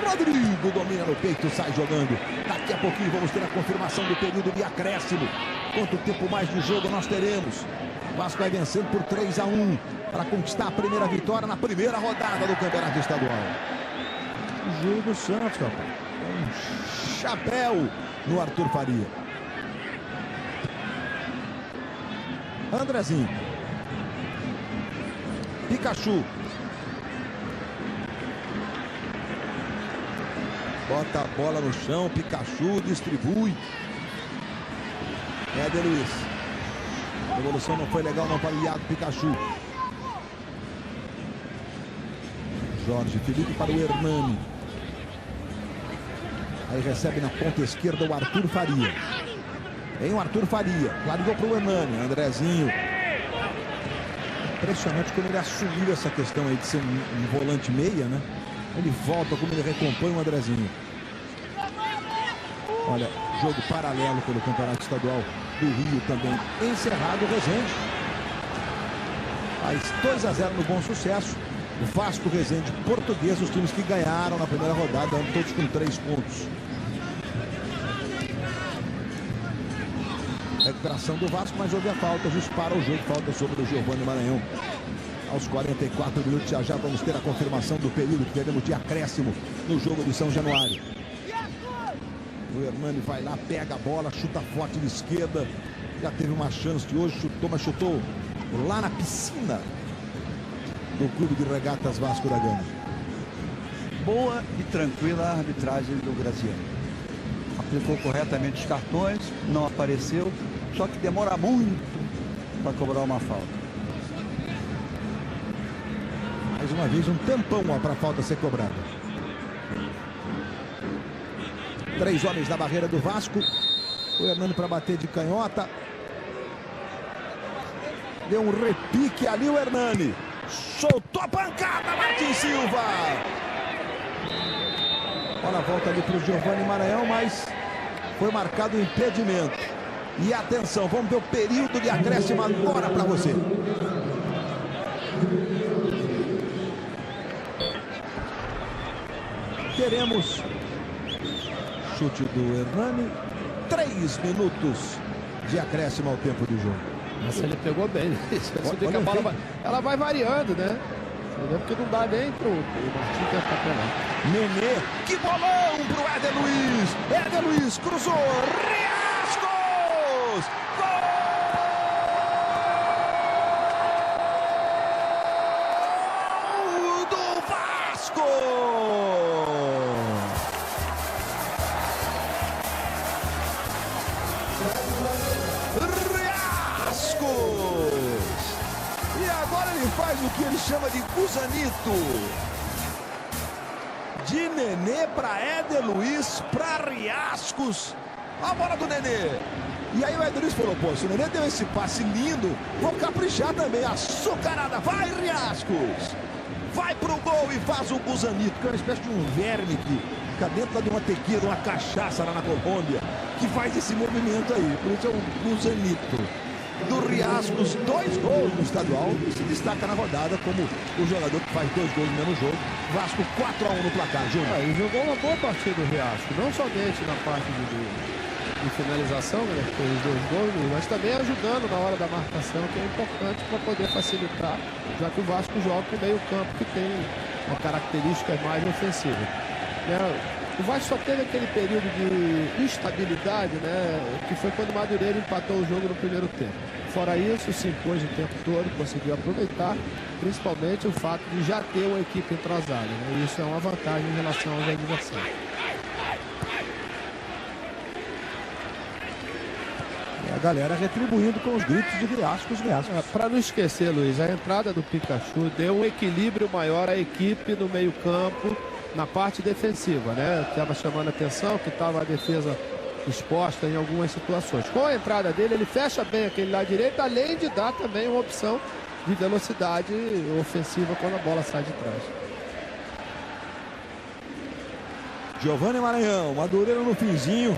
Rodrigo domina no peito, sai jogando. Daqui a pouquinho vamos ter a confirmação do período de acréscimo. Quanto tempo mais de jogo nós teremos? O Vasco vai vencendo por 3-1 para conquistar a primeira vitória na primeira rodada do Campeonato Estadual. O Júlio dos Santos, rapaz. Um chapéu no Arthur Faria. Andrezinho. Pikachu. Bota a bola no chão, Pikachu distribui. Éder Luiz. A evolução não foi legal não para o Iago Pikachu. Jorge Felipe para o Hernani. Aí recebe na ponta esquerda o Arthur Faria. Vem o Arthur Faria. Largou para o Hernani. Andrezinho. Impressionante como ele assumiu essa questão aí de ser um volante meia, né? Ele volta, como ele recompõe o Andrezinho. Olha, jogo paralelo pelo Campeonato Estadual do Rio também encerrado. O Resende faz 2-0 no Bom Sucesso. O Vasco, Resende, Português, os times que ganharam na primeira rodada, todos com 3 pontos. Recuperação do Vasco, mas houve a falta, justo para o jogo, falta sobre o Giovanni Maranhão. Aos 44 minutos já vamos ter a confirmação do período que teremos de acréscimo no jogo de São Januário. O Hernani vai lá, pega a bola, chuta forte de esquerda. Já teve uma chance de hoje, chutou, mas chutou lá na piscina do Clube de Regatas Vasco da Gama. boa e tranquila a arbitragem do Graziani. Aplicou corretamente os cartões, não apareceu, só que demora muito para cobrar uma falta. Mais uma vez um tempão para a falta ser cobrada. 3 homens na barreira do Vasco. O Hernani para bater de canhota. Deu um repique ali o Hernani. Soltou a pancada, Martin Silva. Olha a volta ali para o Giovani Maranhão, mas foi marcado o impedimento. E atenção, vamos ver o período de acréscimo agora para você. Teremos chute do Hernani. 3 minutos de acréscimo ao tempo de jogo. Nossa, ele pegou bem. Você vê que a bola ela vai variando, né? Porque não dá nem pro Martim que ficar pelado. Nenê, que bolão pro Éder Luiz. Éder Luiz cruzou. Riascos! Gol do Vasco! E agora ele faz o que ele chama de gusanito. De Nenê para Éder Luiz, para Riascos. A bola do Nenê. E aí o Éder Luiz falou, pô, se o Nenê deu esse passe lindo, vou caprichar também. Açucarada, vai Riascos. Vai pro gol e faz o gusanito, que é uma espécie de um verme que fica dentro de uma tequila, uma cachaça lá na Colômbia, que faz esse movimento aí. Por isso é um gusanito do Riascos. 2 gols no estadual e se destaca na rodada como o jogador que faz 2 gols no mesmo jogo. Vasco 4-1 no placar, Júnior. Ele jogou uma boa partida do Riascos, não somente na parte de finalização, né, que fez os 2 gols, mas também ajudando na hora da marcação, que é importante para poder facilitar, já que o Vasco joga com o meio campo que tem uma característica mais ofensiva. O Vasco só teve aquele período de instabilidade, né, que foi quando o Madureira empatou o jogo no primeiro tempo. Fora isso, se impôs o tempo todo, conseguiu aproveitar, principalmente o fato de já ter uma equipe entrosada, né, isso é uma vantagem em relação aos adversários. A galera retribuindo com os gritos de Riascos. Para não esquecer, Luiz, a entrada do Pikachu deu um equilíbrio maior à equipe no meio campo, na parte defensiva, né? Estava chamando a atenção que estava a defesa exposta em algumas situações. Com a entrada dele, ele fecha bem aquele lado direito, além de dar também uma opção de velocidade ofensiva quando a bola sai de trás. Giovani Maranhão, Madureira no finzinho.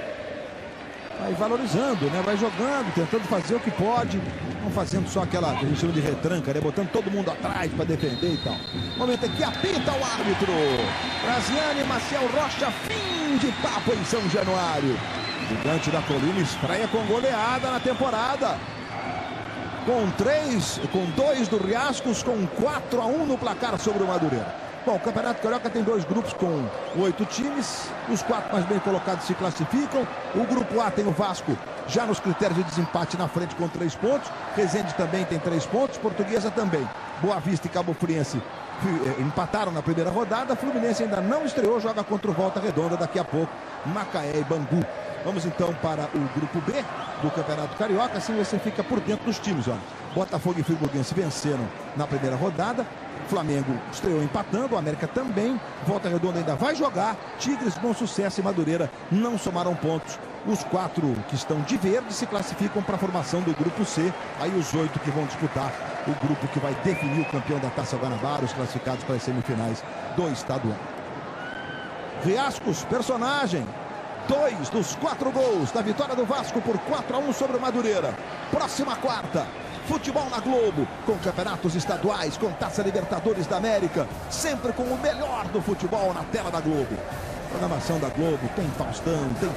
Vai valorizando, né? Vai jogando, tentando fazer o que pode. Não fazendo só aquela que a gente chama de retranca, né? Botando todo mundo atrás para defender e tal. Momento aqui, apita o árbitro. Graziani, Maciel Rocha, fim de papo em São Januário. Gigante da Colina estreia com goleada na temporada. Com 2 do Riascos, com 4-1 no placar sobre o Madureira. Bom, o Campeonato Carioca tem 2 grupos com 8 times. Os 4 mais bem colocados se classificam. O grupo A tem o Vasco já nos critérios de desempate na frente com 3 pontos. Resende também tem 3 pontos. Portuguesa também. Boa Vista e Cabo Friense empataram na primeira rodada. Fluminense ainda não estreou, joga contra o Volta Redonda daqui a pouco. Macaé e Bangu. Vamos então para o grupo B do Campeonato Carioca. Assim você fica por dentro dos times, ó. Botafogo e Friburguense venceram na primeira rodada. Flamengo estreou empatando, o América também. Volta Redonda ainda vai jogar. Tigres, Bom Sucesso e Madureira não somaram pontos. Os 4 que estão de verde se classificam para a formação do grupo C. Aí os 8 que vão disputar o grupo que vai definir o campeão da Taça Guanabara, os classificados para as semifinais do estadual. Riascos, personagem. 2 dos 4 gols da vitória do Vasco por 4-1 sobre o Madureira. Próxima quarta. Futebol na Globo, com campeonatos estaduais, com Taça Libertadores da América, sempre com o melhor do futebol na tela da Globo. Programação da Globo, tem Faustão, tem